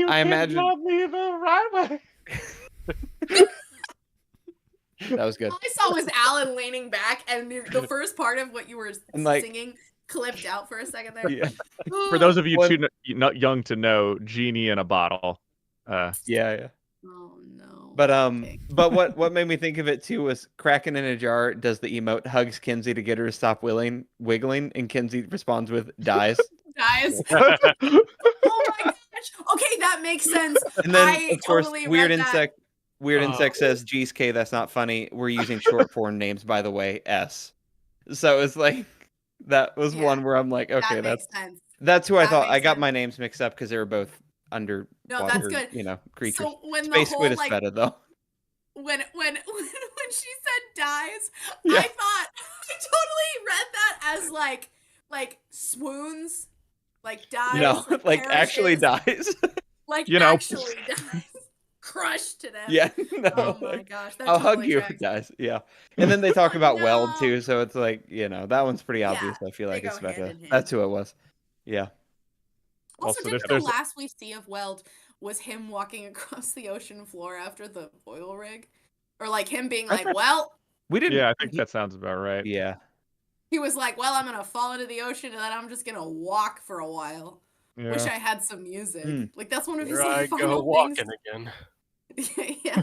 I imagine me the right way. that was good. All I saw was Alan leaning back, and the first part of what you were And, like- singing clipped out for a second there. Yeah, For those of you What- not young to know, genie in a bottle. yeah. Oh no. But Okay. but what made me think of it too was Kraken in a jar does the emote, hugs Kinsey to get her to stop wiggling, and Kinsey responds with dies. Guys. Oh my gosh. Okay, that makes sense. And then I of course totally Weird read that. Insect says, "Geez, K, that's not funny. We're using short form names, by the way, S." So it's like that was one where I'm like, okay, that makes sense. that's who I That thought. I makes got sense. my names mixed up because they were both under No, that's good. creatures. So when Space the Squid whole is like better though. when she said dies, Yeah. I totally read that as like swoons, like dies. No, like actually perishes, dies. like You know. actually dies, crushed to death. Yeah, no. Oh my gosh, that I'll hug totally you, tracks. guys. Yeah, and then they talk about Weld No. too, so it's like that one's pretty obvious. I feel they like it's go hand better. in hand. That's who it was. Yeah. Also, Also, didn't there's the last we see of Weld was him walking across the ocean floor after the oil rig, or like him being like, "Well," We didn't. Yeah, I think that sounds about right. Yeah. he was like, "Well, I'm gonna fall into the ocean and then I'm just gonna walk for a while." Yeah. Wish I had some music. Mm. Like that's one of his here I like, go final walking again. things. Yeah.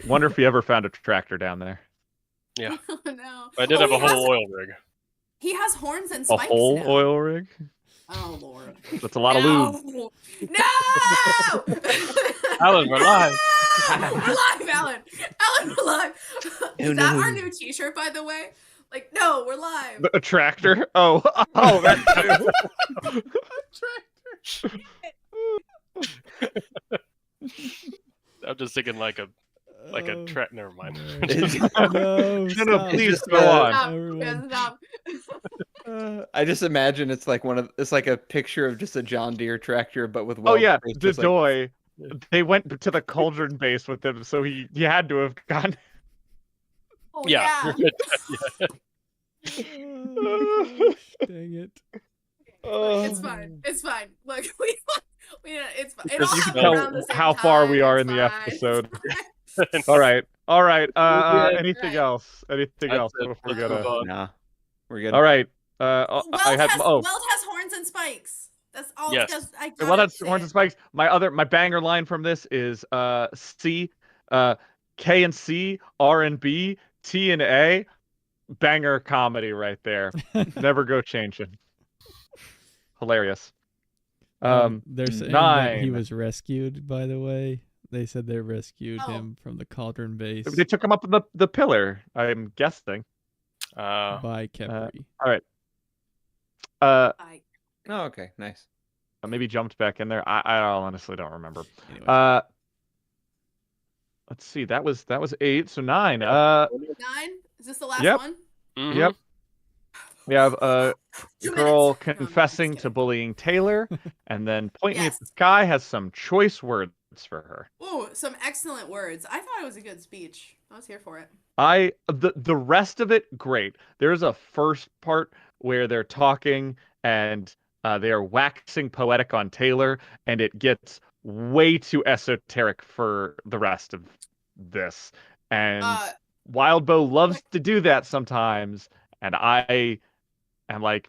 Wonder if he ever found a tractor down there. Yeah, Oh no. I did Oh, have a he has- whole oil rig. He has horns and A spikes whole now. oil rig? Oh lord. That's a lot of lube. No! No! Alan, we're live. We're live, Alan. Alan, we're live. Oh, Is that no. our new T-shirt, by the way? Like, no, we're live. A tractor? Oh, that too. I'm just thinking like a track. Never mind. No, No, stop. please just, go on. Stop. Everyone. Stop. I just imagine it's like it's like a picture of just a John Deere tractor, but with Oh Weld yeah, face, the just like- Doy. They went to the cauldron base with him, so he had to have gone. Oh, Yeah. yeah. Oh, dang it. It's fine. It's fine. Look, we it's fine. It Because all you can happened tell around the same how far we time. are It's in the fine. episode. It's All right. good. Anything Right. else? Anything That's else it. before we Let's go move to? on. Nah, we're good. All right. Weld I had. has Oh, Weld has horns and spikes. That's all. Yes. I well, that's gotta horns say and spikes. My banger line from this is C, K and C, R and B, T and A, banger comedy right there. Never go changing. Hilarious. They're saying that he 9. was rescued, by the way. They said they rescued Oh. him from the cauldron base They took him up on the pillar. I'm guessing. by Kepri. All right. I- Oh, okay, nice. Maybe jumped back in there. I honestly don't remember. Anyway. Let's see. That was 8. So 9. 9? Is this the last Yep. one? Mhm. Yep. We have a 2 girl minutes. No, I'm just confessing to kidding. bullying Taylor, and then Point Me at Yes. the Sky has some choice words for her. Oh, some excellent words. I thought it was a good speech. I was here for it. The rest of it, great. There's a first part where they're talking and they are waxing poetic on Taylor, and it gets way too esoteric for the rest of this. And Uh, Wildbow loves to do that sometimes, and I am like,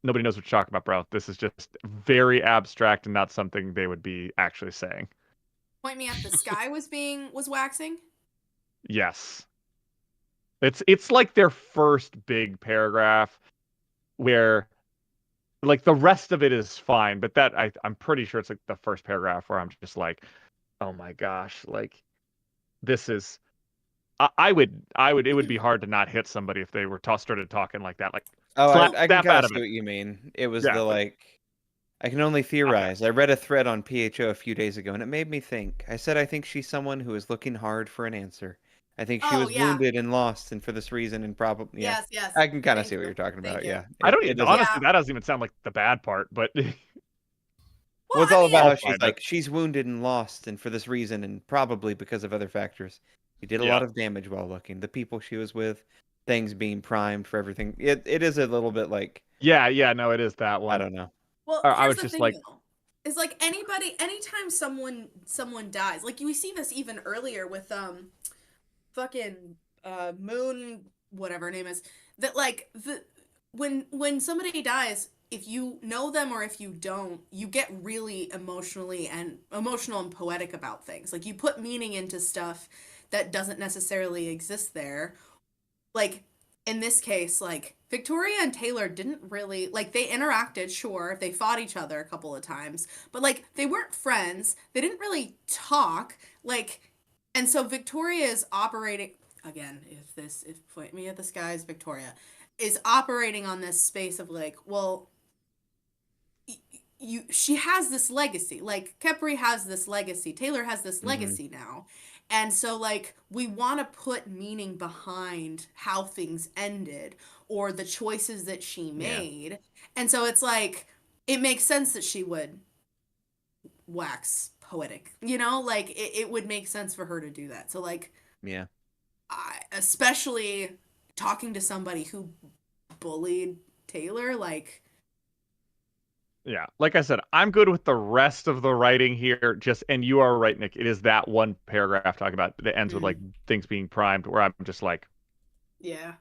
nobody knows what you're talking about, bro. This is just very abstract and not something they would be actually saying. Point Me at the Sky was waxing. Yes. It's like their first big paragraph where like the rest of it is fine, but I'm pretty sure it's like the first paragraph where I'm just like, oh my gosh, like this is I would it would be hard to not hit somebody if they were started talking like that, like Oh, slap I can snap kind out of of see it. what you mean. It was Yeah, the like, like I can only theorize. I read a thread on PHO a few days ago, and it made me think. I said I think she's someone who is looking hard for an answer. I think she Oh was yeah. wounded and lost, and for this reason, and probably yeah. Yes. I can kind of Thank see what you. you're talking Thank about. you. Yeah, I don't it even, doesn't. honestly, Yeah. that doesn't even sound like the bad part, but Well, Well, it's I all mean, about I'll how she's find it. like she's wounded and lost, and for this reason, and probably because of other factors. She did a Yeah. lot of damage while looking. The people she was with, things being primed for everything. It is a little bit like Yeah, no, it is that I one. don't know. well, I here's was the just thing like, though. Is like anytime someone dies, like we see this even earlier with fucking Moon, whatever her name is, that like when somebody dies, if you know them or if you don't, you get really emotional and poetic about things. Like you put meaning into stuff that doesn't necessarily exist there. Like in this case, like Victoria and Taylor didn't really like they interacted, sure, they fought each other a couple of times, but like they weren't friends. They didn't really talk. Like and so Victoria is operating again, if Point Me at the Sky is Victoria, is operating on this space of like, well, she has this legacy. Like Kepri has this legacy. Taylor has this Hmm. legacy now. And so like we want to put meaning behind how things ended or the choices that she Yeah. made. And so it's like it makes sense that she would wax poetic. You know, like it would make sense for her to do that. So like Yeah. especially talking to somebody who bullied Taylor, like yeah, like I said, I'm good with the rest of the writing here. Just and you are right, Nick. It is that one paragraph talking about that ends with like things being primed, where I'm just like, yeah.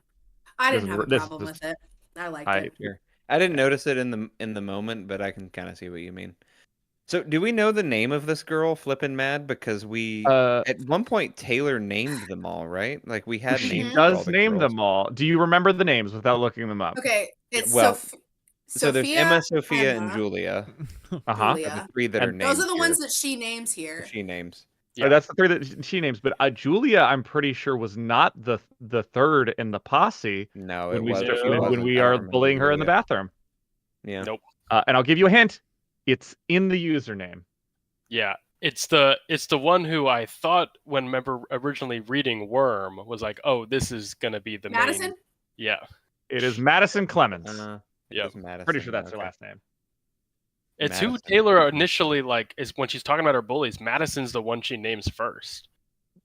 I this didn't is have a this problem is with it. I liked I it. Sure. I didn't yeah. notice it in the moment, but I can kind of see what you mean. So, do we know the name of this girl, Flippin' Mad? Because we Uh, at one point Taylor named them all, right? Like we had she names Mhm. for all does the name girls. them all. Do you remember the names without looking them up? Okay, it's Well, so there's Sophia, Emma, Sophia, and Emma, Julia Uh-huh. are the Julia. three that are And Those named are the here. ones that she names Or here. she names. Yeah. that's the three that she names. But Julia, I'm pretty sure was not the third in the posse No, when it we was. start She when wasn't. we I don't are remember bullying her in the Julia. bathroom. Yeah. Nope. And I'll give you a hint. It's in the username. Yeah. It's the one who I thought when remember originally reading Worm was like, oh, this is gonna be the Madison? main. Yeah. It is Madison Clemens. It Yep. is Madison. Pretty sure that's her Okay. last name. It's who Madison. Taylor initially like is when she's talking about her bullies. Madison's the one she names first.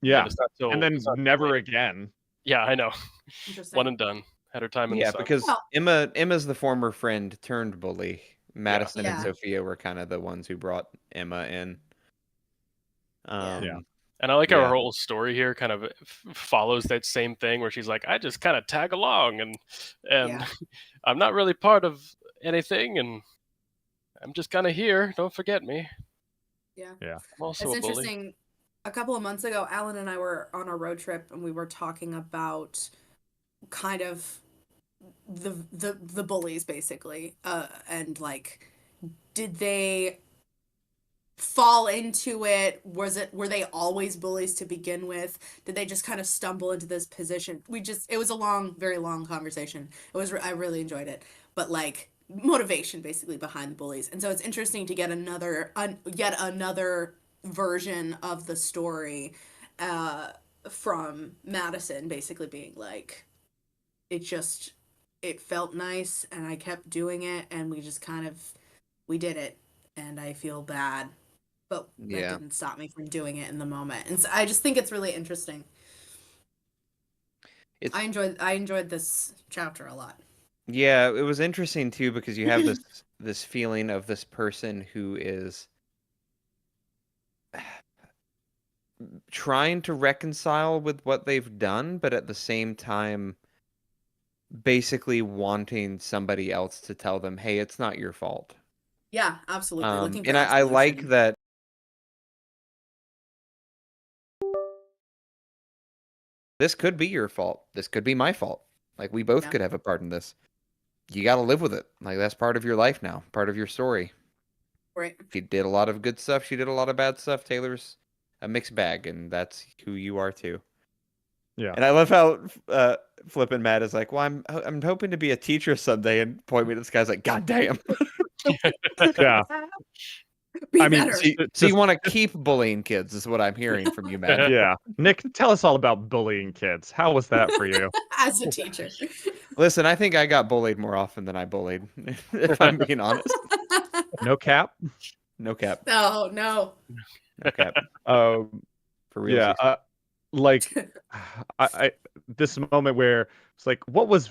Yeah. And it's not till, And then it's not till never later. again. Yeah, I know. Interesting. One and done. Had her time in the Yeah, sun. because Well- Emma's the former friend turned bully. Madison and Yeah. Sophia were kind of the ones who brought Emma in. Yeah. And I like how Yeah. her whole story here kind of follows that same thing where she's like, I just kind of tag along and Yeah. I'm not really part of anything and I'm just kind of here. Don't forget me. Yeah. Yeah. I'm also It's a bully. interesting. A couple of months ago, Alan and I were on a road trip and we were talking about kind of the bullies basically. And like did they fall into it? Were they always bullies to begin with? Did they just kind of stumble into this position? It was a very long conversation. I really enjoyed it. But like motivation basically behind the bullies. And so it's interesting to get yet another version of the story from Madison basically being like it felt nice, and I kept doing it, and we did it, and I feel bad, but that Yeah. didn't stop me from doing it in the moment. And so I just think it's really interesting. It's I enjoyed this chapter a lot. Yeah, it was interesting too because you have this feeling of this person who is trying to reconcile with what they've done, but at the same time basically wanting somebody else to tell them, "Hey, it's not your fault." Yeah, absolutely. Looking for And that I like solution. that this could be your fault. This could be my fault. Like we both Yeah. could have a part in this. You got to live with it. Like that's part of your life now, part of your story. Right. She did a lot of good stuff. She did a lot of bad stuff. Taylor's a mixed bag, and that's who you are too. Yeah. And I love how flippin' Matt is like, "Well, I'm hoping to be a teacher someday," and point me to this guy's like, "God damn." Yeah. Be I mean, better. So you want to keep bullying kids, is what I'm hearing from you, Matt. Yeah. Nick, tell us all about bullying kids. How was that for you? As a teacher. Listen, I think I got bullied more often than I bullied, if I'm being honest. No cap? No cap. Oh, no. No cap. Um, For real. yeah. Like, I this moment where it's like, what was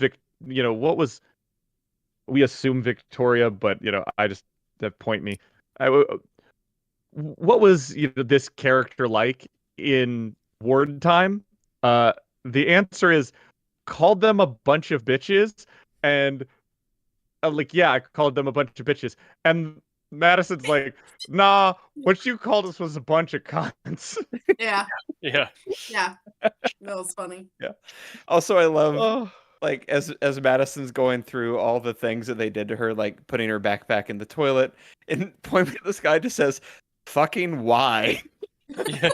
we assume Victoria, but I just that point me. What was this character like in Ward time? The answer is called them a bunch of bitches, and like, yeah, I called them a bunch of bitches, and Madison's like, nah, what you called us was a bunch of cunts. Yeah. Yeah. Yeah. That was funny. Yeah. Also, I love Oh, like as Madison's going through all the things that they did to her, like putting her backpack in the toilet, and pointing at this guy just says, "Fucking why?" Yeah.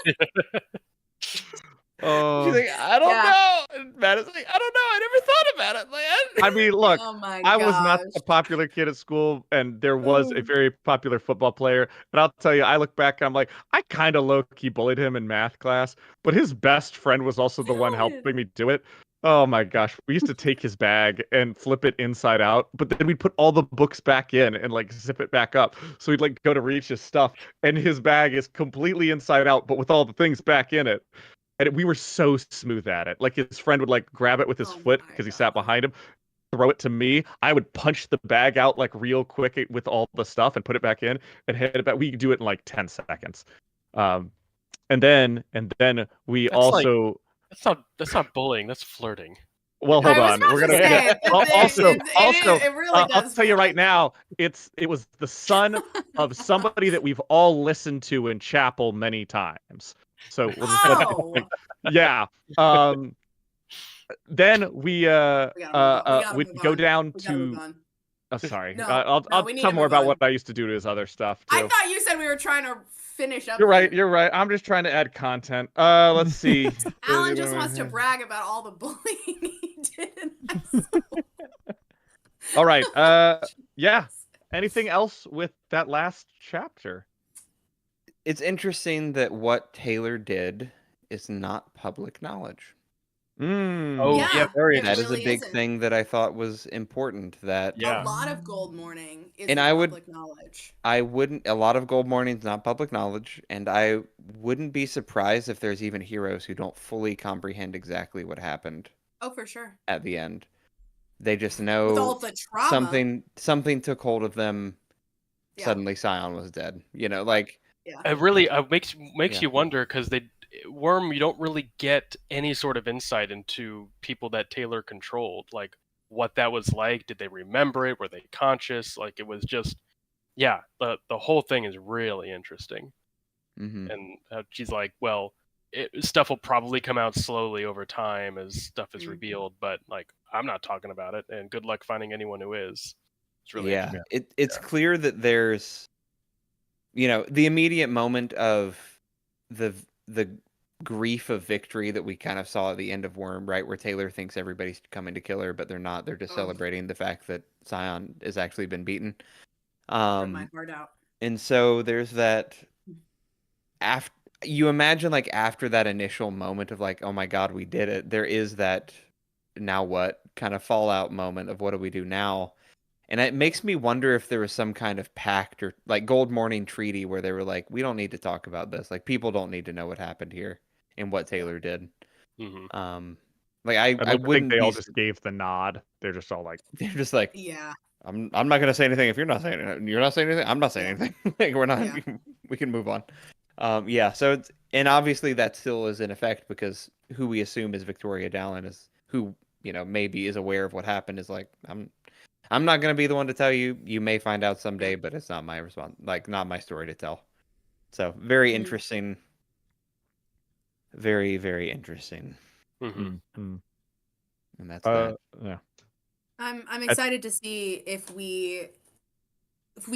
She's like, "I don't Yeah. know." And Madison's like, "I don't know. I never thought about it." Like, I mean, look, Oh my I was not gosh. a popular kid at school, and there was a Oh. very popular football player. And I'll tell you, I look back, I'm like, I kind of low-key bullied him in math class, but his best friend was also the one Good. helping me do it. Oh my gosh, we used to take his bag and flip it inside out, but then we'd put all the books back in and like zip it back up. So we'd like go to reach his stuff, and his bag is completely inside out, but with all the things back in it. And we were so smooth at it. Like his friend would like grab it with his Oh foot my because he sat God. behind him, throw it to me. I would punch the bag out like real quick with all the stuff and put it back in and hand it back. We could do it in like 10 seconds. And then we That's also that's not bullying. That's flirting. well, hold I was on. about We're to gonna say it. also It really I'll does tell you feel right like now, it was the son of somebody that we've all listened to in chapel many times. So we'll just Oh. yeah. Then We gotta move on. we'd go down We gotta move to on. sorry. No, I'll we need tell to more move about on. what I used to do to his other stuff I too. thought you said we were trying to finish up. You're right. here. You're right. I'm just trying to add content. Let's see. Alan just wants to brag about all the bullying he did in high school. All right. Yeah. Anything else with that last chapter? it's interesting that what Taylor did is not public knowledge. Oh, yeah, very it That is really a big isn't. thing that I thought was important. That Yeah. A lot of Gold Morning is And I would- public knowledge. I wouldn't. A lot of Gold Morning's not public knowledge, and I wouldn't be surprised if there's even heroes who don't fully comprehend exactly what happened Oh, for sure. at the end. They just With all know the trauma. something took hold of them. Yeah. Suddenly, Scion was dead. Like Yeah. It really makes Yeah. you wonder because Worm, you don't really get any sort of insight into people that Taylor controlled, like what that was like. Did they remember it? Were they conscious? Like it was just, yeah. The whole thing is really interesting, mhm. and she's like, well, stuff will probably come out slowly over time as stuff is Mhm. revealed, but like I'm not talking about it, and good luck finding anyone who is. It's really Yeah, interesting. it's clear that there's, the immediate moment of the grief of victory that we kind of saw at the end of Worm, right, where Taylor thinks everybody's coming to kill her, but they're not. They're just Oh. celebrating the fact that Scion has actually been beaten. Rip my heart out. And so there's that. After you imagine, like after that initial moment of like, oh my God, we did it. There is that now what kind of fallout moment of what do we do now? And it makes me wonder if there was some kind of pact or like Gold Morning Treaty where they were like, we don't need to talk about this. Like people don't need to know what happened here and what Taylor did. Like I'd I like to think wouldn't they all be. just gave the nod. They're just all like, They're just like, Yeah. I'm not gonna say anything if you're not saying anything. You're not saying anything. I'm not saying Yeah. anything. Like we're not. Yeah. We can move on. Yeah. So it's, and obviously that still is in effect because who we assume is Victoria Dallin is who maybe is aware of what happened is like I'm not gonna be the one to tell you. You may find out someday, but it's not my response. Like not my story to tell. So very Mhm. interesting. Very very interesting. mm, mm. And that's that. Yeah. I'm excited to see if we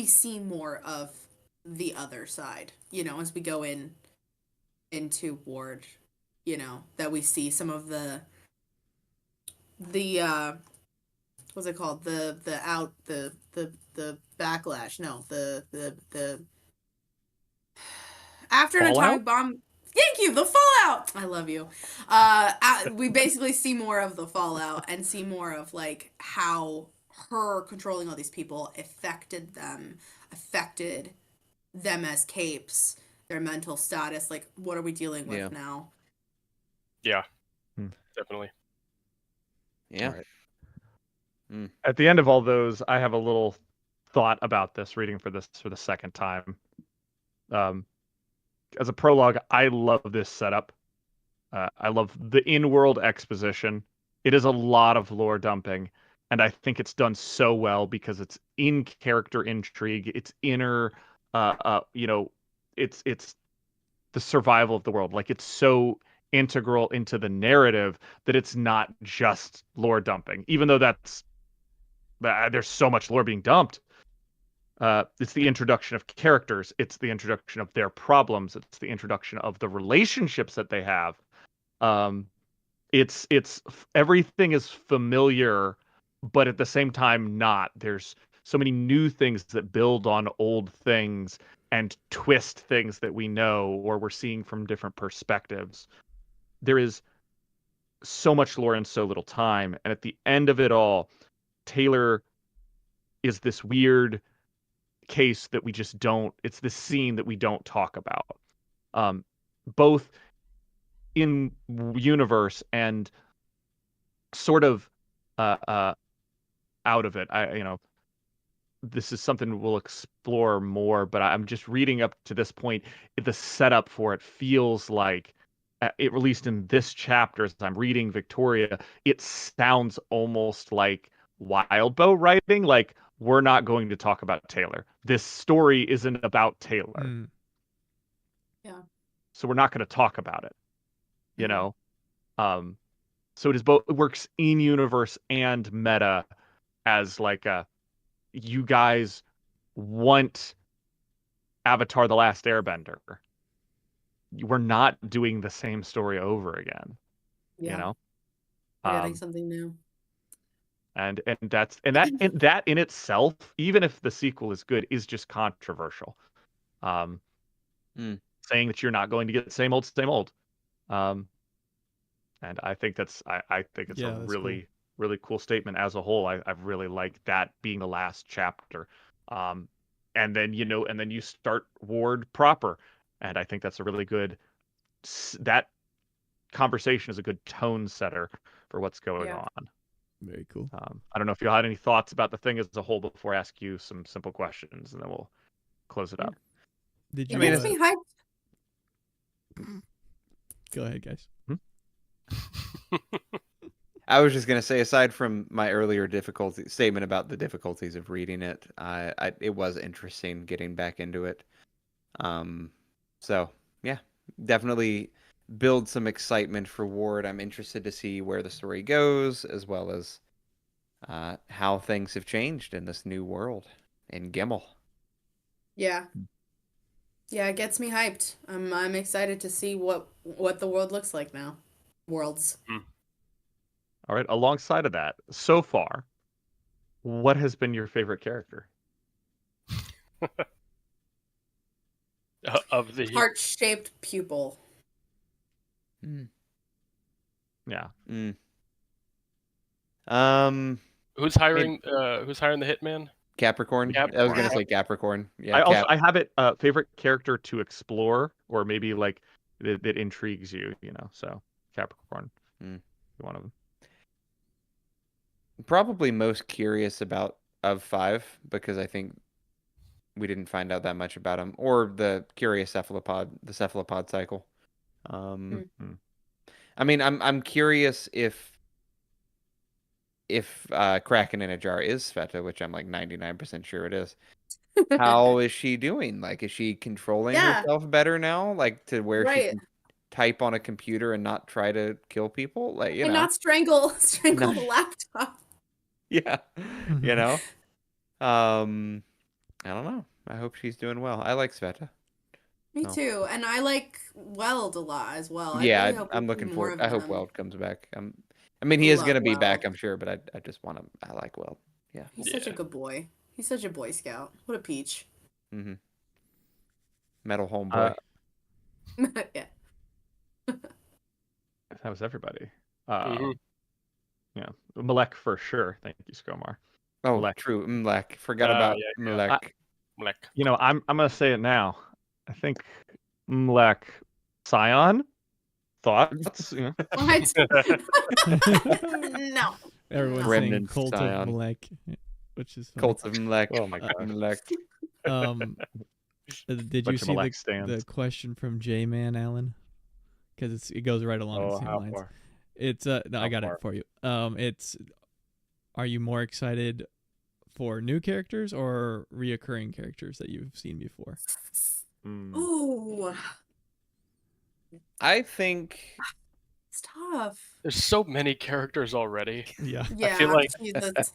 see more of the other side, as we go into Ward, that we see some of the what's it called? The backlash. No, the after an Fallout? atomic bomb. Thank you, the fallout. I love you. We basically see more of the fallout and see more of like how her controlling all these people affected them as capes, their mental status. Like, what are we dealing with Yeah. now? Yeah, Hmm. definitely. Yeah. All right. At the end of all those, I have a little thought about this reading for this for the second time. As a prologue, I love this setup. I love the in-world exposition. It is a lot of lore dumping, and I think it's done so well because it's in character intrigue. It's inner, it's the survival of the world. Like it's so integral into the narrative that it's not just lore dumping, even though there's so much lore being dumped. It's the introduction of characters. It's the introduction of their problems. It's the introduction of the relationships that they have. It's everything is familiar, but at the same time not. There's so many new things that build on old things and twist things that we know or we're seeing from different perspectives. There is so much lore in so little time, and at the end of it all, Taylor is this weird case that we just don't. It's this scene that we don't talk about, both in universe and sort of out of it. This is something we'll explore more, but I'm just reading up to this point. The setup for it feels like it released in this chapter. As I'm reading Victoria, it sounds almost like Wildbow writing. Like we're not going to talk about Taylor. This story isn't about Taylor. Yeah. So we're not going to talk about it. So it is both. It works in universe and meta as like you guys want Avatar: The Last Airbender. We're not doing the same story over again. Yeah. We're getting something new. And that in itself, even if the sequel is good, is just controversial. Saying that you're not going to get the same old, same old. And I think I think it's a really, really cool statement as a whole. I've really liked that being the last chapter. And then you start Ward proper. And I think that's a really good that conversation is a good tone setter for what's going on. Very cool. I don't know if you had any thoughts about the thing as a whole before I ask you some simple questions, and then we'll close it up. Did you? It makes me hyped. Go ahead, guys. I was just gonna say, aside from my earlier statement about the difficulties of reading it, it was interesting getting back into it. So yeah, definitely build some excitement for Ward. I'm interested to see where the story goes, as well as how things have changed in this new world in Gimel. Yeah. Yeah, it gets me hyped. I'm excited to see what the world looks like now. Worlds. All right. Alongside of that, so far, what has been your favorite character? Of the heart-shaped pupil. Yeah. Who's hiring? Who's hiring the hitman? Capricorn. I was Capricorn. gonna Yeah. say Capricorn. Yeah, I also Cap. I have it favorite character to explore, or maybe like that intrigues you, you know. So Capricorn, one of them. Probably most curious about of 5 because I think we didn't find out that much about him, or the curious cephalopod, the cephalopod cycle. Mhm. I mean, I'm curious if Kraken in a jar is Sveta, which I'm like 99% sure it is. How is she doing? Like, is she controlling Yeah. herself better now? Like, to where she Right. can type on a computer and not try to kill people? Like, you And know. not strangle No. the laptop. Yeah. You know? I don't know. I hope she's doing well. I like Sveta. Me Oh. too. And I like Weld a lot as well. I Yeah, really hope I'm we see looking more forward. of I hope them. Weld comes back. I mean, he is Love gonna be back, Weld. I'm sure, but I just want to. I like Weld. Yeah. He's such a good boy. He's such a Boy Scout. What a peach. Mm-hmm. Metal homeboy. Yeah. That was everybody. Mhm. Yeah, Malek for sure. Thank you, Skomar. Oh, Malek. true. Mlek. Forgot about yeah. Mlek. Black. You know, I'm gonna say it now. I think Malek Scion. Thoughts? You know? What? No. Everyone's saying Remnant Cult Scion. of Malek, which is funny. Cult of Mlek. Oh my gosh. Mlek. Did you Bunch of see Malek the stands. question from J-Man, Alan? Because it goes right along the same how lines. far? It's no, I How got far? it for you. It's, are you more excited for new characters or reoccurring characters that you've seen before? Ooh, I think. it's tough. There's so many characters already. Yeah. Yeah. feel like- Jesus.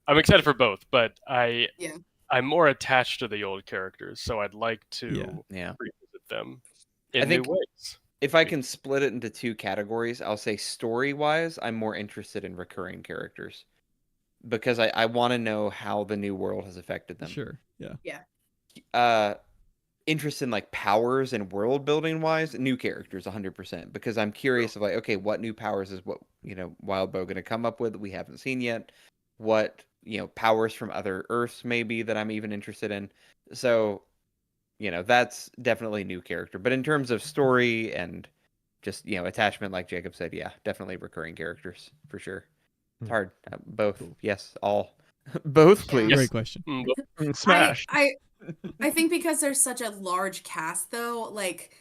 I'm excited for both, but Yeah. I'm more attached to the old characters, so I'd like to Yeah. revisit them I in new think- ways. If I can split it into 2 categories, I'll say story-wise, I'm more interested in recurring characters because I want to know how the new world has affected them. Sure. Yeah. Interest in like powers and world building wise, new characters 100% because I'm curious of like, okay, what new powers is what, Wildbow going to come up with that we haven't seen yet? What, powers from other Earths maybe that I'm even interested in. So, that's definitely a new character. But in terms of story and just, attachment, like Jacob said, yeah, definitely recurring characters for sure. It's hard. Both. Yes, all. Both, please. Great question. Smash. I think because there's such a large cast, though, like,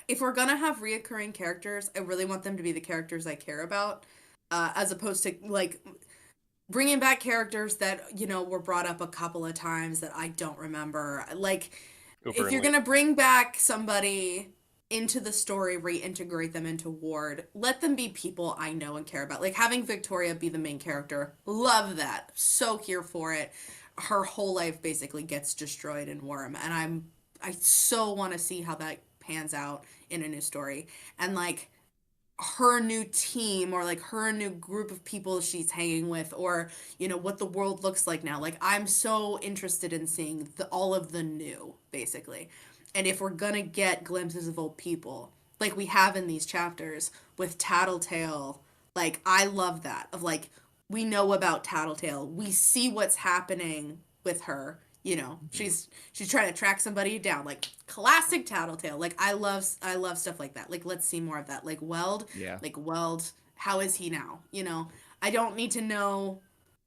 if we're gonna have reoccurring characters, I really want them to be the characters I care about, as opposed to, like, bringing back characters that, were brought up a couple of times that I don't remember. Like, if you're gonna bring back somebody into the story, reintegrate them into Ward, let them be people I know and care about. Like, having Victoria be the main character, love that. So here for it. Her whole life basically gets destroyed in Worm, and I so want to see how that pans out in a new story. And like her new team, or like her new group of people she's hanging with, or what the world looks like now. Like, I'm so interested in seeing all of the new, basically. And if we're gonna get glimpses of old people like we have in these chapters with Tattletale, like, I love that, of like, we know about Tattletale, we see what's happening with her, she's trying to track somebody down, like, classic Tattletale. Like, I love stuff like that. Like, let's see more of that. Like Weld, how is he now? I don't need to know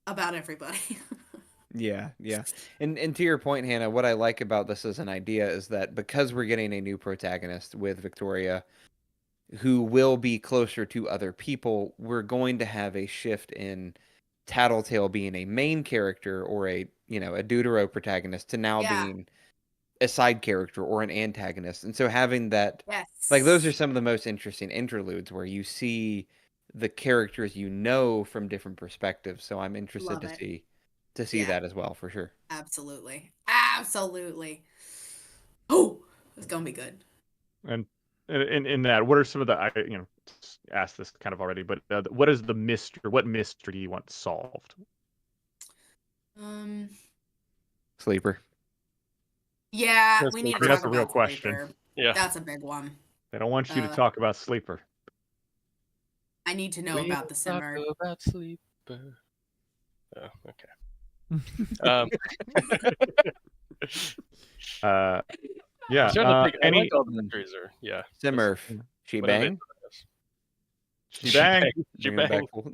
about everybody. Yeah. And to your point, Hannah, what I like about this as an idea is that because we're getting a new protagonist with Victoria who will be closer to other people, we're going to have a shift in Tattletale being a main character or a Deutero protagonist to now being a side character or an antagonist. And so having that, like, those are some of the most interesting interludes where you see the characters from different perspectives. So I'm interested to see that as well, for sure. Absolutely. Oh, it's gonna be good. And in that, what are some of the, I asked this kind of already, but what is the mystery? What mystery do you want solved? Sleeper. Yeah, That's we need to Sleeper. talk That's a real about question. Sleeper. Yeah. That's a big one. They don't want you to talk about Sleeper. I need to know We about the don't simmer. talk about sleeper. Oh, okay. Um, Yeah. I was trying to think. I Any liked all the entries. Or yeah, Simmer. She what are they? bang. she bang. Bring it back full.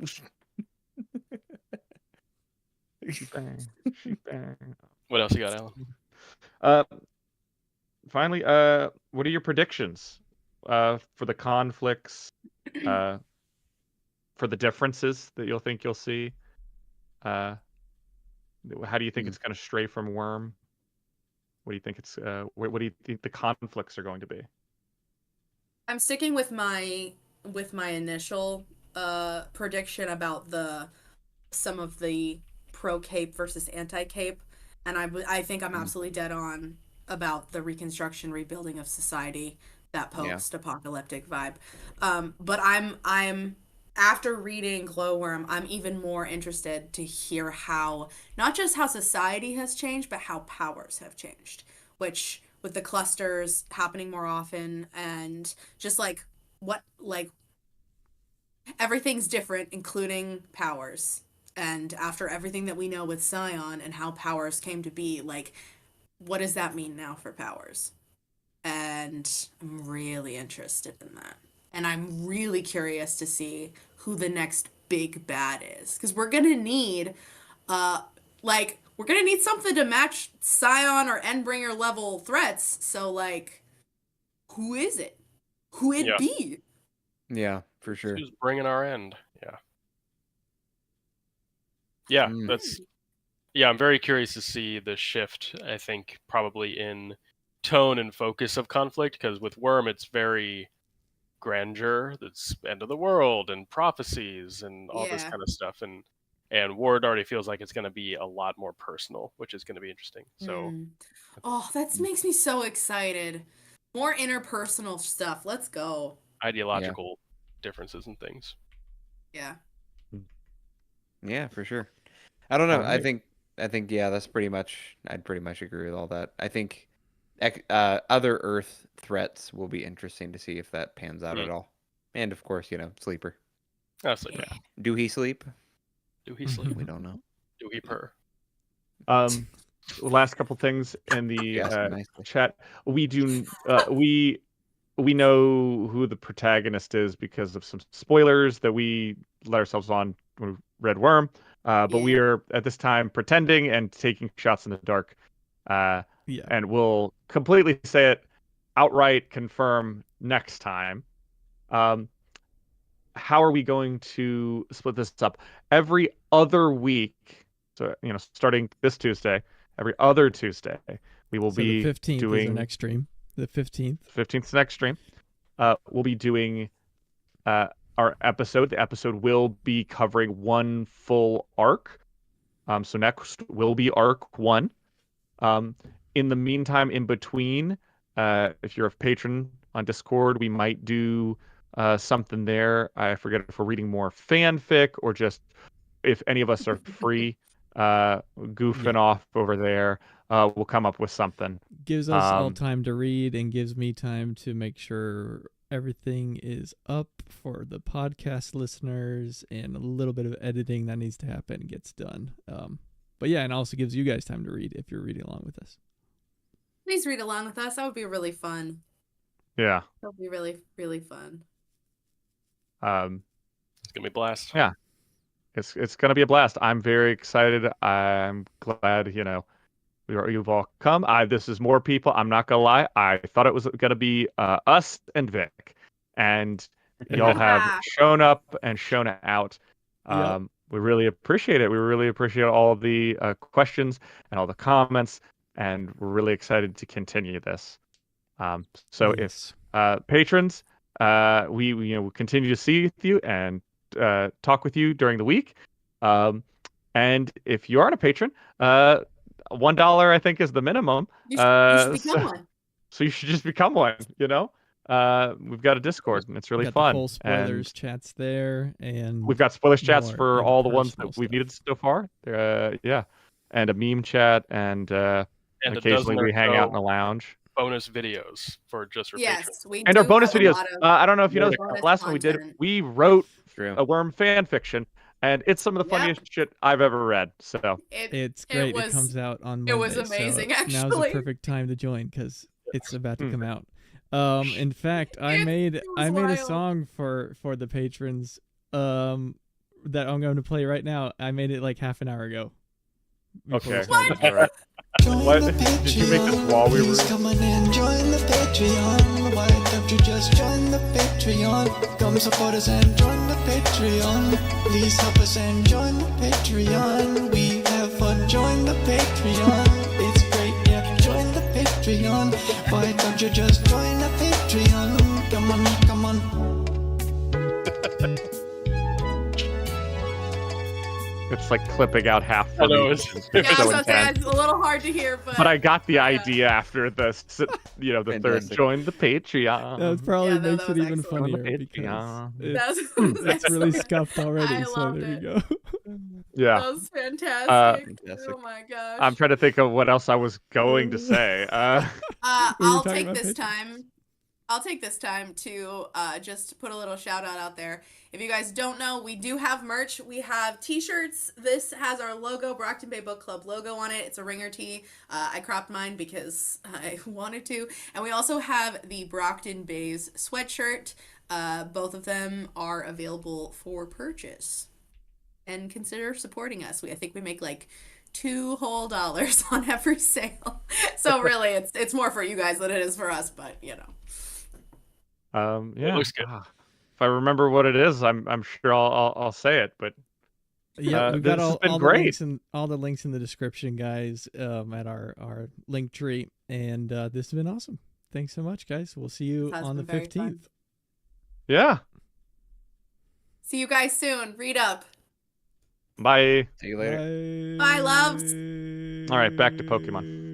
She bang. She bang. What else you got, Alan? Finally, what are your predictions for the conflicts, for the differences that you'll think you'll see? How do you think it's going to stray from Worm? What do you think it's what do you think the conflicts are going to be? I'm sticking with my initial prediction about some of the pro cape versus anti cape, and I think I'm absolutely dead on about the reconstruction rebuilding of society, that post apocalyptic vibe. But I'm after reading Glowworm, I'm even more interested to hear how not just how society has changed, but how powers have changed, which with the clusters happening more often and just like what like everything's different, including powers. And after everything that we know with Scion and how powers came to be, like, what does that mean now for powers? And I'm really interested in that. And I'm really curious to see who the next big bad is. Because we're gonna need we're gonna need something to match Scion or Endbringer level threats. So like, who is it? Who it be? Yeah, for sure. Who's bringing our end? Yeah, I'm very curious to see the shift. I think probably in tone and focus of conflict, because with Worm it's very grandeur, that's end of the world and prophecies and all this kind of stuff, and Ward already feels like it's going to be a lot more personal, which is going to be interesting. So oh, that makes me so excited. More interpersonal stuff. Let's go. Ideological differences and things. Yeah, for sure. I don't know. Right. I think yeah, that's pretty much. I'd pretty much agree with all that. I think other Earth threats will be interesting to see if that pans out at all. And of course, Sleeper. Oh, Sleeper. Yeah. Do he sleep? Do he sleep? We don't know. Do he purr? Last couple things in the nicely. chat. We do we know who the protagonist is because of some spoilers that we let ourselves on when we read Worm. But we are at this time pretending and taking shots in the dark. And we'll completely say it outright, confirm next time. How are we going to split this up? Every other week, so starting this Tuesday, every other Tuesday, we will be the 15th doing is our next stream. The 15th. 15th is the next stream. We'll be doing our episode. The episode will be covering one full arc. So next will be arc 1. In the meantime, in between, if you're a patron on Discord, we might do something there. I forget if we're reading more fanfic or just if any of us are free goofing off over there. We'll come up with something. Gives us all time to read and gives me time to make sure everything is up for the podcast listeners, and a little bit of editing that needs to happen gets done. But yeah, and also gives you guys time to read if you're reading along with us. Please read along with us. That would be really fun. Yeah. That would be really, really fun. It's gonna be a blast. Yeah. It's gonna be a blast. I'm very excited. I'm glad, you've all come. This is more people. I'm not gonna lie. I thought it was gonna be us and Vic, and y'all have shown up and shown out. We really appreciate it. We really appreciate all of the questions and all the comments, and we're really excited to continue this. If patrons, we we'll continue to see with you and talk with you during the week. And if you aren't a patron, $1 I think is the minimum. You should become one. So you should just become one. We've got a Discord and it's really fun. The whole spoilers chats there, and we've got spoilers chats for all the ones that we've needed so far. And a meme chat, and occasionally we hang out in the lounge. bonus videos for patrons. Yes, we And our do bonus have a videos. lot of I don't know if you know this. bonus Last one we did, content. we wrote True. a worm fan fiction, and it's some of the Yep. funniest shit I've ever read. So It's great. It was- comes out on Monday. it was amazing, so now's the actually. perfect time to join because it's about to Hmm. come out. In fact, I made a wild. song for the patrons that I'm going to play right now. I made it like half an hour ago. before we Okay. started. All right. What? Did you make this while we were? Please come on and join the Patreon. Why don't you just join the Patreon? Come support us and join the Patreon. Please help us and join the Patreon. We have fun, join the Patreon. It's great, yeah, join the Patreon. Why don't you just join the Patreon? Come on, come on. It's like clipping out half. I know, me. it's- It's Yeah, so so intense. it's a little hard to hear, but But I got the Yeah. idea after the third Fantastic. join the Patreon. That probably Yeah, makes that it was even excellent. funnier because Patreon. it's really excellent. scuffed already. I So loved there you it. go. Yeah. That was fantastic. Fantastic. Oh my gosh. I'm trying to think of what else I was going to say. We were I'll talking take about this Patreon. time. I'll take this time to just put a little shout out there. If you guys don't know, we do have merch. We have t-shirts. This has our logo, Brockton Bay Book Club logo on it. It's a ringer tee. I cropped mine because I wanted to. And we also have the Brockton Bays sweatshirt. Both of them are available for purchase. And consider supporting us. I think we make like $2 whole on every sale. So really, it's more for you guys than it is for us. But you know. Yeah. looks good. If I remember what it is, I'm sure I'll say it. But Yeah, we've got this has all been the great. links and all the links in the description, guys, at our link tree. And this has been awesome. Thanks so much, guys. We'll see you Has on the been very fun. 15th. yeah. See you guys soon. Read up. Bye. See you later. Bye, Bye, loves. All right, back to Pokemon.